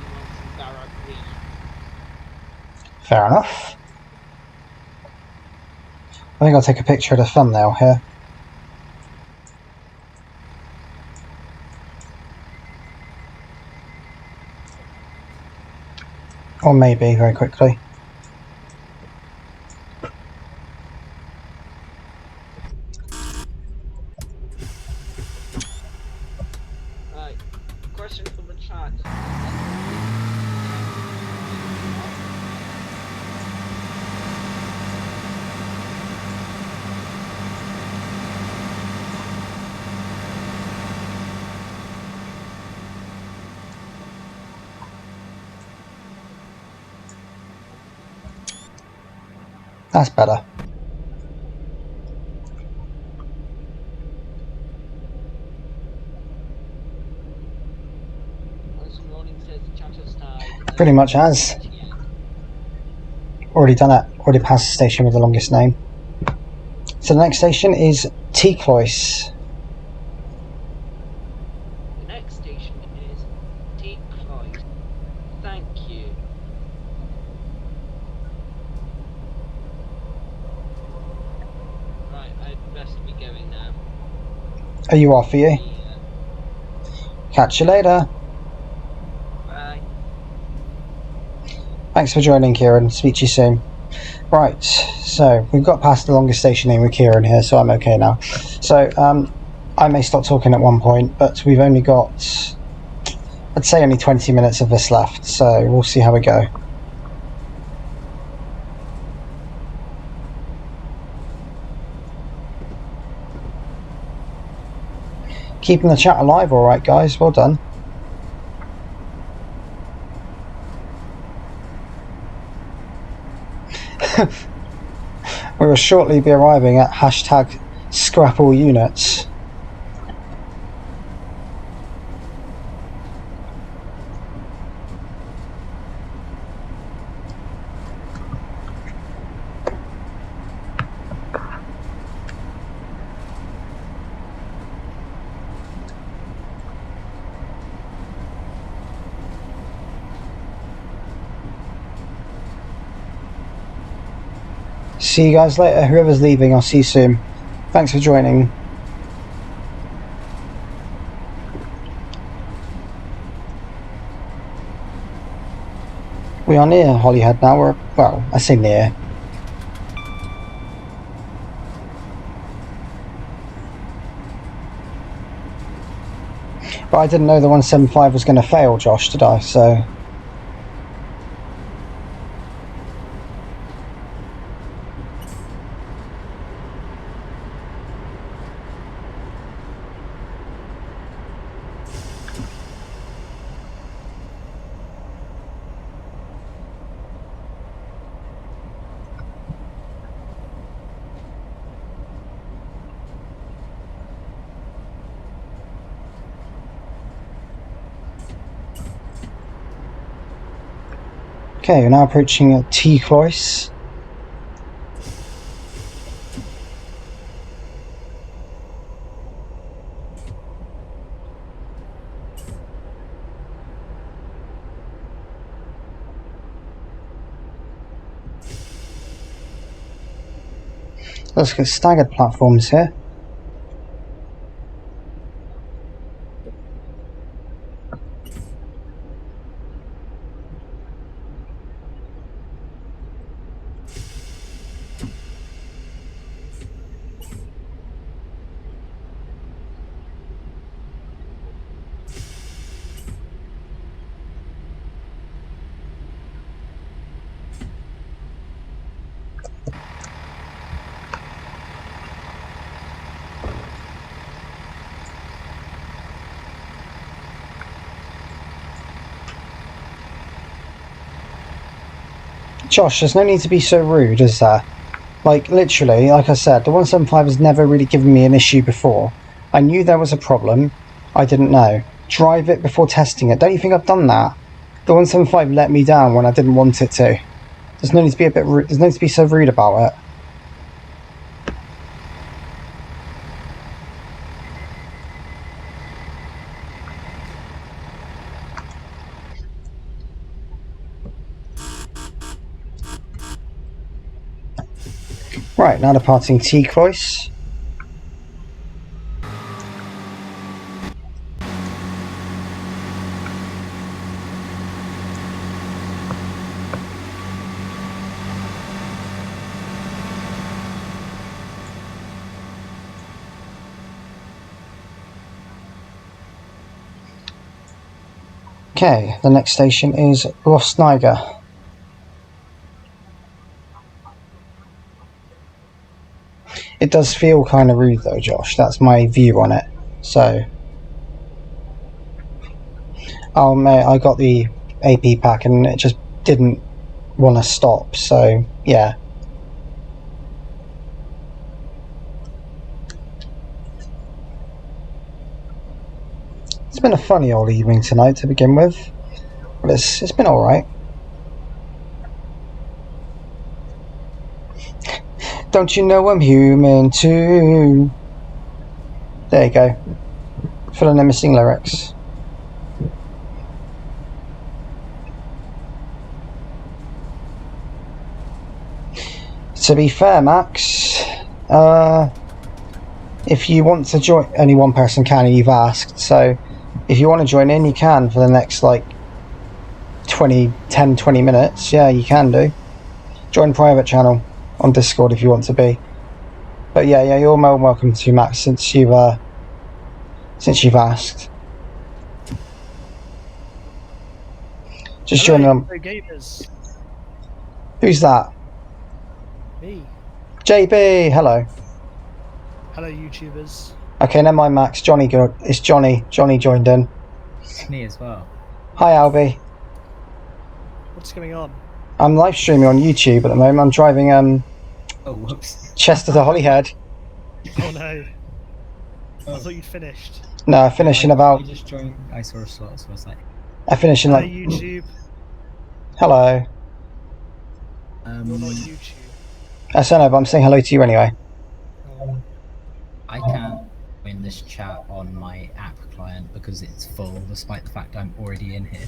on some Barrack Reef. Fair enough. I think I'll take a picture of the thumbnail here. Or maybe, very quickly. Right, question from the chat. That's better. Pretty much has. Already done it. Already passed the station with the longest name. So the next station is Cloyce. The next station is Cloyce. Thank you. Right, I'd best be going now. Are you off, are you? Yeah. Catch you later. Bye. Thanks for joining, Kieran. Speak to you soon. Right, so we've got past the longest station name with Kieran here, so I'm okay now. So I may stop talking at one point, but we've only got, I'd say, only 20 minutes of this left, so we'll see how we go. Keeping the chat alive, all right, guys. Well done. We will shortly be arriving at hashtag scrap all units. See you guys later. Whoever's leaving, I'll see you soon. Thanks for joining. We are near Holyhead now. Well, I say near. But I didn't know the 175 was going to fail, Josh, did I? So... Okay, we're now approaching Cloyce. Let's get staggered platforms here. Josh, there's no need to be so rude, is there? Like, literally, like I said, the 175 has never really given me an issue before. I knew there was a problem. I didn't know. Drive it before testing it. Don't you think I've done that? The 175 let me down when I didn't want it to. There's no need to be there's no need to be so rude about it. Right, now departing T-Cloyce. Okay, the next station is Rosniger. It does feel kind of rude though, Josh. That's my view on it. So, oh mate, I got the AP pack and it just didn't want to stop. So, yeah. It's been a funny old evening tonight to begin with, but it's been all right. Don't you know I'm human too? There you go. Filling in missing lyrics. To be fair, Max, if you want to join, only one person can, and you've asked, so if you want to join in, you can for the next like 10, 20 minutes. Yeah, you can do. Join private channel on Discord if you want to be. But yeah, you're more than welcome to, Max, since you've asked. Just join them. Who's that? Me. JB, hello. Hello, YouTubers. Okay, never mind, Max. Johnny, good. It's Johnny. Johnny joined in. It's me as well. Hi, Albie. What's going on? I'm live streaming on YouTube at the moment. I'm driving Oh, whoops. Chester to Holyhead. Oh no. I thought you'd finished. No, I finish in about. I just joined. I saw a slot, so I was like. I finish in Hello, like. YouTube. Hello. You're not YouTube. I don't know, but I'm saying hello to you anyway. I can't win this chat on my app client because it's full, despite the fact I'm already in here.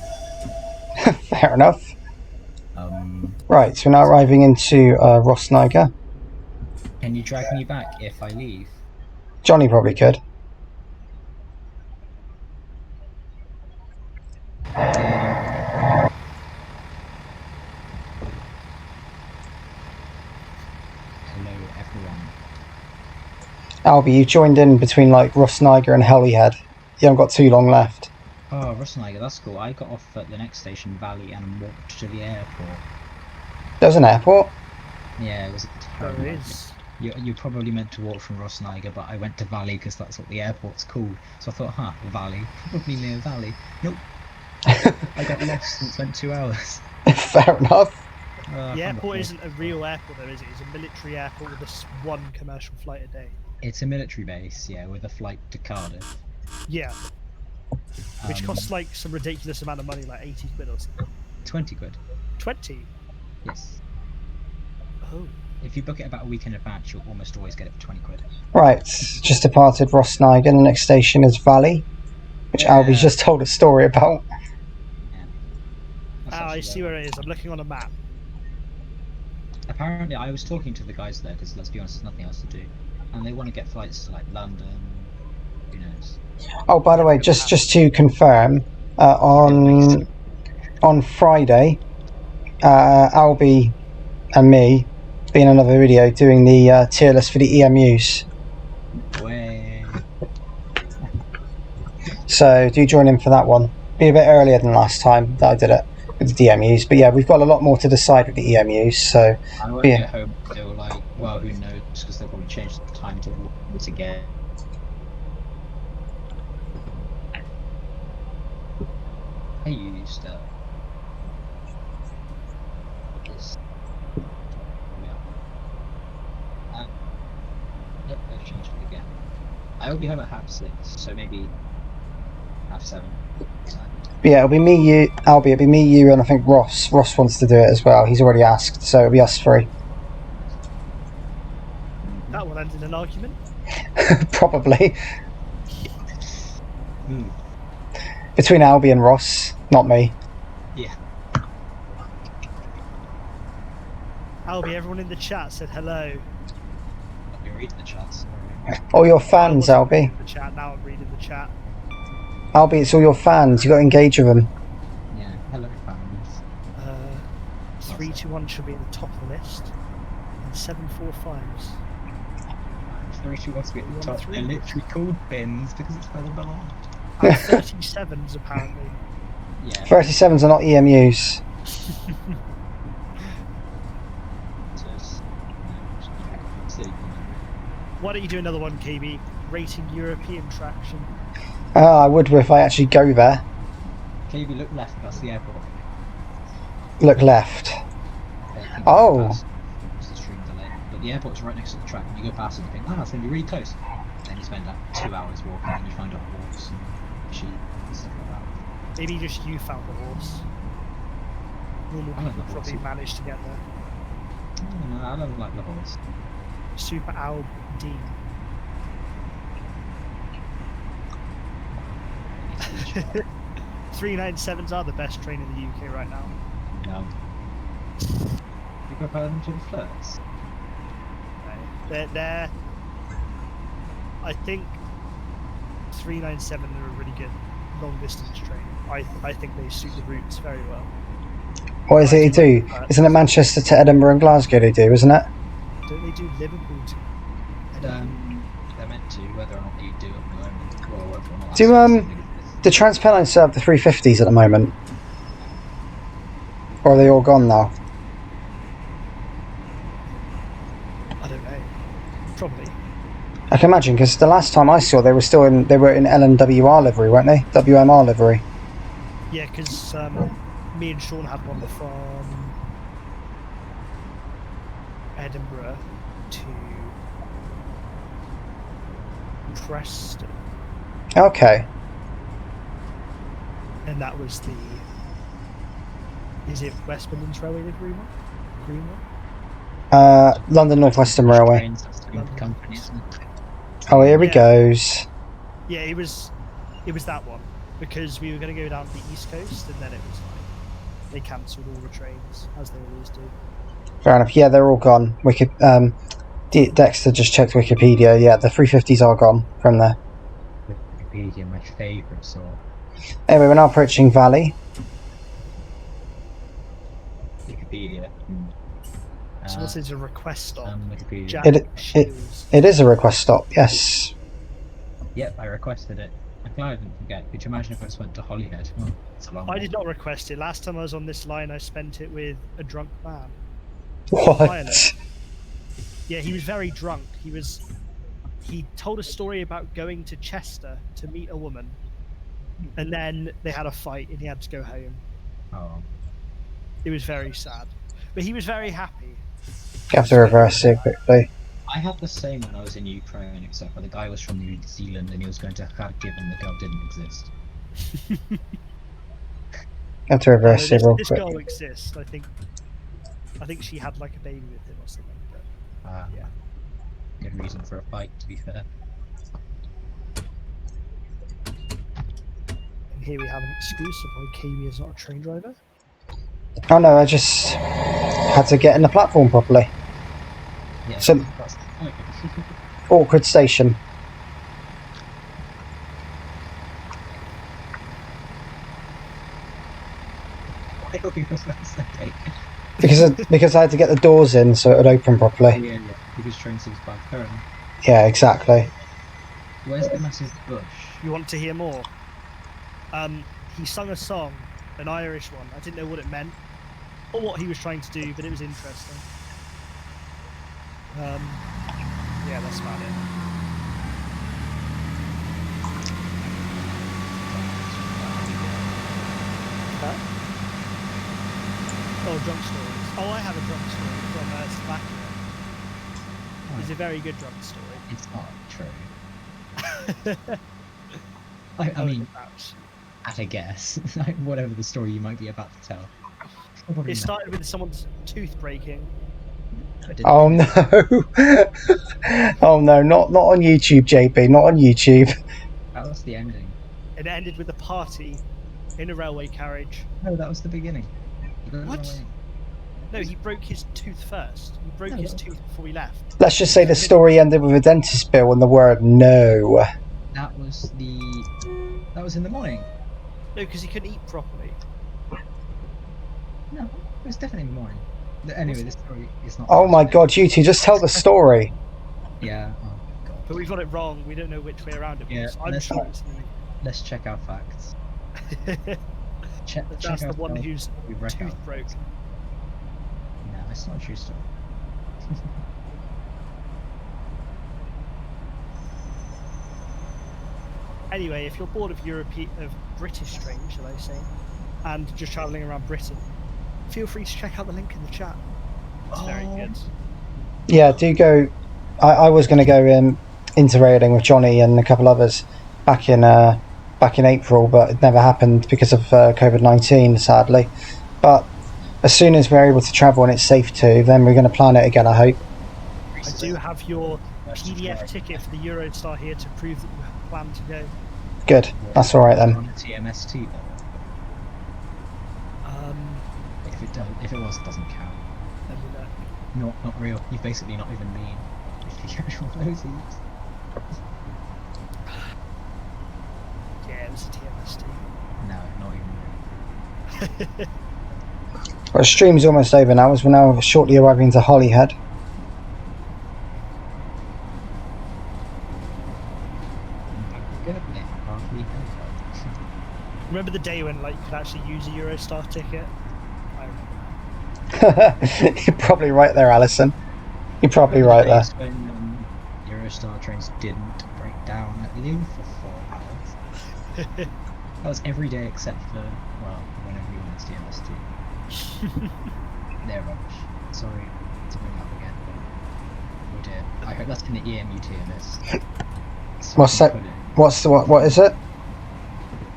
Fair enough. Um, Right, so we're now arriving into Rosniger. Can you drag me back if I leave? Johnny probably could. Hello, everyone. Albie, you joined in between like Rosniger and Holyhead. You haven't got too long left. Oh, Rosniger, that's cool. I got off at the next station, Valley, and walked to the airport. There's an airport. Yeah, it was terrible. There is. You probably meant to walk from Rosniger, but I went to Valley because that's what the airport's called. So I thought, Valley, probably near Valley. Nope. I got lost and spent 2 hours. Fair enough. The airport isn't a real airport, though, is it? It's a military airport with this one commercial flight a day. It's a military base, yeah, with a flight to Cardiff. Yeah. Which costs like some ridiculous amount of money, like 80 quid or something. 20 quid. 20? Yes. Oh. If you book it about a week in advance, you'll almost always get it for 20 quid. Right, just departed Rosniger. The next station is Valley, which Albie's just told a story about. Yeah. I see where it is. I'm looking on a map. apparently I was talking to the guys there because let's be honest, there's nothing else to do, and they want to get flights to like London. Who knows? Oh, by the way, just to confirm, on Friday, Albie and me be in another video doing the tier list for the EMUs. Way. So do join in for that one. Be a bit earlier than last time that I did it with the EMUs, but yeah, we've got a lot more to decide with the EMUs. So I won't yeah. get home until like, well, who knows? Because they'll probably change the time to get. I used this. Yep, they've changed it again. I will be home at 6:30, so maybe 7:30. Yeah, it'll be me, you, Albie, it'll be me, you, and I think Ross. Ross wants to do it as well. He's already asked, so it'll be us three. That will end in an argument. Probably. Hmm. Between Albie and Ross, not me. Yeah. Albie, everyone in the chat said hello. Let me read the chats. All your fans, I wasn't Albie. reading the chat, now I'm reading the chat. Albie, it's all your fans. You got to engage with them. Yeah. Hello, fans. 321 should be at the top of the list. And 745s. 3 wants to be at the top. They're literally called bins because it's where they belong. And 37s apparently. Yeah. 37s are not EMUs. Why don't you do another one, KB? Rating European traction. I would if I actually go there. KB, look left, that's the airport. Look left. Oh. It's the stream delay. But the airport's right next to the track, and you go past it and you think, it's going to be really close. Then you spend like 2 hours walking, and you find a horse and sheep and stuff like that. Maybe just you found the horse. Normal I like people the probably horse. managed to get there. No, I don't like the horse. Super Al D. 397s are the best train in the UK right now. No. You compare them to the flirts? They're I think 397 are a really good long distance train. I think they suit the routes very well. What is it they do? Isn't it Manchester to Edinburgh and Glasgow they do, isn't it? Don't they do Liverpool to They're meant to, whether or not they do at the moment. Or whether or not Do, that's something The Transpennine line serve the 350s at the moment? Or are they all gone now? I don't know. Probably. I can imagine, because the last time I saw they were still in, they were in LNWR livery, weren't they? WMR livery. Yeah, because me and Sean had one from Edinburgh to Preston, Okay. and that was the. Is it West Midlands Railway livery one? Green one? London North Western Railway. trains, that's the London. company, isn't it? Oh, here he Yeah. goes. Yeah, it was that one because we were going to go down to the East Coast, and then it was like they cancelled all the trains as they always do. Fair enough. Yeah, they're all gone. Dexter just checked Wikipedia. Yeah, the 350s are gone from there. Wikipedia, my favourite sort. Anyway, we're now approaching Valley. Wikipedia. So what is a request stop? Wikipedia. Jack Shields. It is a request stop, yes. Yep, I requested it. I'm glad I didn't forget. Could you imagine if I just went to Holyhead? Oh, it's a long I way. did not request it. Last time I was on this line, I spent it with a drunk man. What? Violet. Yeah, he was very drunk. He told a story about going to Chester to meet a woman, and then they had a fight and he had to go home. Oh. It was very sad, but he was very happy. You have to reverse it quickly. I had the same when I was in Ukraine, except for the guy was from New Zealand and he was going to Kharkiv and the girl didn't exist. You have to reverse it real This quick. girl exists. I think she had like a baby with him or something. But yeah. Good reason for a fight, to be fair. And here we have an exclusive why KB is not a train driver. Oh no, I just had to get in the platform properly. Yeah, So- that's the point. Awkward station. I hope he was okay. Because I had to get the doors in so it would open Oh, properly. yeah, yeah. Because train 65 currently. Yeah, exactly. Where's the massive bush? You want to hear more? He sung a song, an Irish one. I didn't know what it meant or what he was trying to do, but it was interesting. Yeah, that's about it. Huh? Oh, drunk stories. Oh, I have a drunk story from Slovakia. It's a very good drunk story. It's not true. I mean, perhaps. at a guess. Like, whatever the story you might be about to tell. Probably It not. started with someone's tooth breaking. I didn't Oh do no! Oh no! Not on YouTube, JP. Not on YouTube. That was the ending. And it ended with a party in a railway carriage. No, that was the beginning. What? No, he broke his tooth first. He broke his tooth before he left. Let's just say the story ended with a dentist bill and the word no. That was in the morning. No, because he couldn't eat properly. No, it was definitely in the morning. Anyway, this story is not. Oh my god, you two, just tell the story. Yeah. Oh god. But we got it wrong. We don't know which way around it was. Yeah, I'm let's sure not- it's Let's check our facts. the. Check That's the out one how whose we wreck tooth out. broke. No, it's not a true story. Anyway, if you're bored of British trains, shall I say, and just travelling around Britain, feel free to check out the link in the chat. It's very good. Yeah, do go. I was going to go interrailing with Johnny and a couple others back in April, but it never happened because of COVID-19, sadly. But as soon as we're able to travel and it's safe to, then we're going to plan it again, I hope. I do have your PDF ticket for the Eurostar here to prove that you have planned to go. Good, that's alright then. On a TMST though. If it was, it doesn't count. Let me look. Not real. You've basically not even been. If you actual those Yeah, it was a TMST. No, not even real. Well, the stream's almost over now, as we're now shortly arriving to Holyhead. Remember the day when like you could actually use a Eurostar ticket? I remember. You're probably right there, Alison. You're probably right there. When Eurostar trains didn't break down at Lille for 4 hours. That was every day except for, well, whenever you went to TMS2. They're rubbish. Sorry to bring up again, but oh dear. I hope that's in the EMU tier list. So What's we that? can put it. What is it?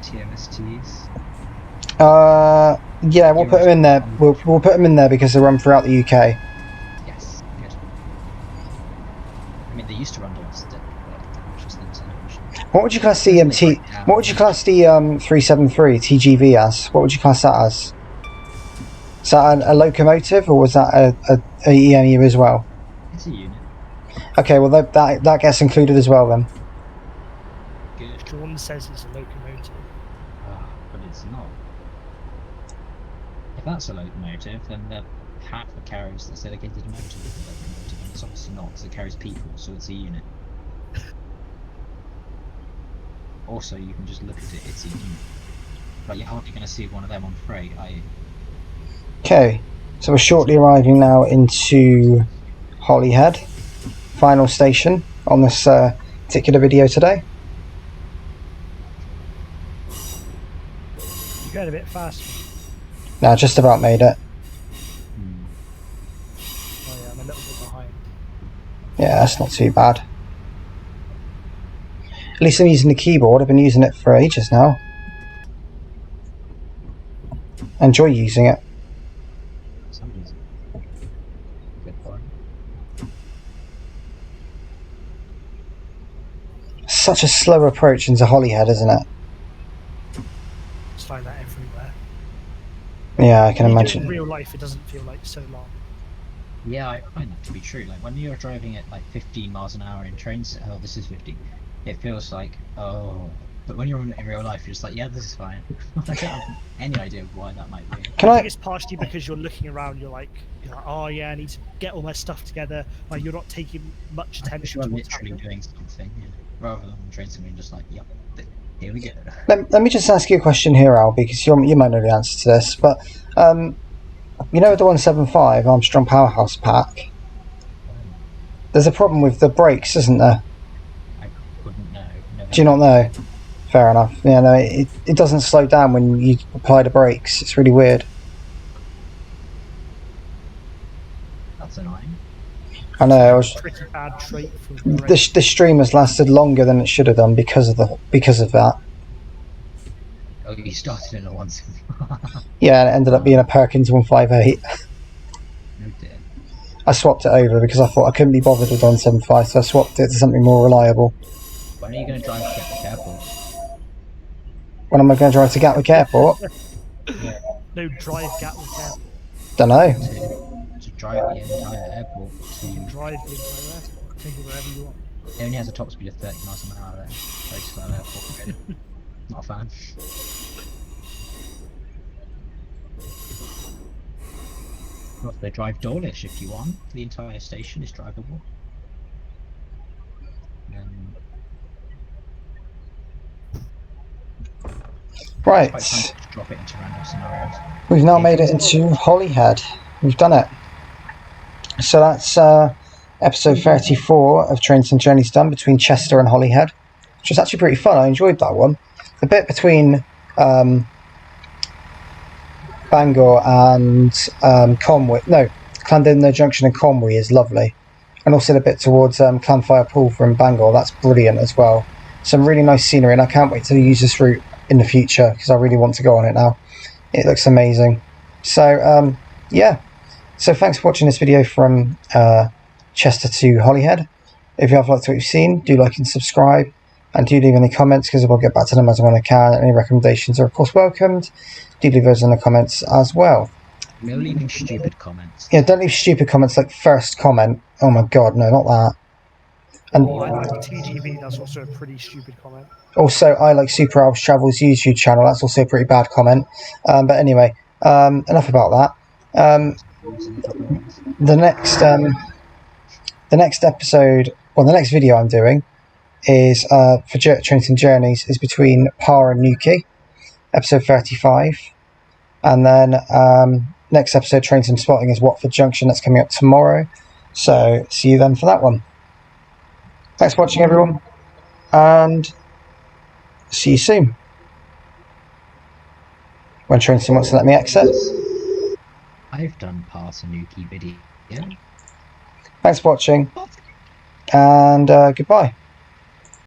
TMSTs. Yeah, we'll put them in there. We'll put them in there because they run throughout the UK. Yes, good. I mean, they used to run domestic, but that was just the international. What would you class the What would you class the 373 TGV as? What would you class that as? Is that a locomotive or was that a EMU as well? It's a unit. Okay, well that gets included as well then. Good. John says it's a locomotive. But it's not. If that's a locomotive, then the half it carries that's dedicated to motor is a locomotive, and it's obviously not because it carries people, so it's a unit. Also, you can just look at it, it's a unit. But you're hardly going to see one of them on freight, are you? Okay, so we're shortly arriving now into Holyhead, final station on this particular video today. You're going a bit fast. Now, just about made it. Oh yeah, I'm a little bit behind. Yeah, that's not too bad. At least I'm using the keyboard. I've been using it for ages now. Enjoy using it. Some reason. Good point. Such a slow approach into Holyhead, isn't it? It's like that everywhere. Yeah, I can When you do it imagine. in real life, it doesn't feel like so long. Yeah, I find that to be true. Like when you're driving at like 15 miles an hour in trains, oh, this is 50. It feels like, oh, but when you're in real life, you're just like, yeah, this is fine. I don't have any idea why that might be. Can I I? think it's partially because you're looking around. You're like, oh yeah, I need to get all my stuff together. Like you're not taking much Because attention you're to what's literally happening. doing something, yeah. Rather than train something just like, yep, here we go. Let me just ask you a question here, Al, because you might know the answer to this, but you know the 175 Armstrong Powerhouse pack. There's a problem with the brakes, isn't there? I wouldn't know. Never Do you not know? Fair enough. Yeah, no, it doesn't slow down when you apply the brakes. It's really weird. That's annoying. I know. I was, Pretty bad trait for the stream has lasted longer than it should have done because of that. Oh, you started in a 175. Yeah, and it ended up being a Perkins 158. No dear. I swapped it over because I thought I couldn't be bothered with 175, so I swapped it to something more reliable. When are you going to drive to Gatwick Airport? When am I going to drive to Gatwick Airport? Yeah, No, drive Gatwick Airport. Don't know. to drive the entire airport to. You can drive the entire airport. Take it wherever you want. It only has a top speed of 30 miles an hour there. Very slow airport, really. Not a fan. Well, they drive Dawlish if you want. The entire station is drivable. Right. Quite fun to drop it into random scenarios. We've now made it into Holyhead. We've done it. So that's episode 34 of Trains and Journeys done between Chester and Holyhead, which was actually pretty fun. I enjoyed that one. The bit between Bangor and Conway, no, Llandudno Junction and Conway is lovely. And also the bit towards Clanfire Pool from Bangor, that's brilliant as well. Some really nice scenery, and I can't wait to use this route in the future because I really want to go on it now. It looks amazing. So yeah, so thanks for watching this video from Chester to Holyhead. If you have liked what you've seen, do like and subscribe, and do leave any comments because I'll get back to them as and when I can. Any recommendations are of course welcomed. Do leave those in the comments as well. No leaving stupid comments. Yeah, don't leave stupid comments like first comment. Oh my god, no, not that. And I like TGV, that's also a pretty stupid comment. also, I like Super Alves Travels YouTube channel. That's also a pretty bad comment. But anyway, enough about that. The next episode, well, the next video I'm doing is for Trains and Journeys is between Par and Newquay, episode 35, and then next episode Trains and Spotting is Watford Junction. That's coming up tomorrow. So see you then for that one. Thanks for watching, everyone, and see you soon. When Trainson wants to let me exit. I've done Par to Newquay video. Thanks for watching, and goodbye.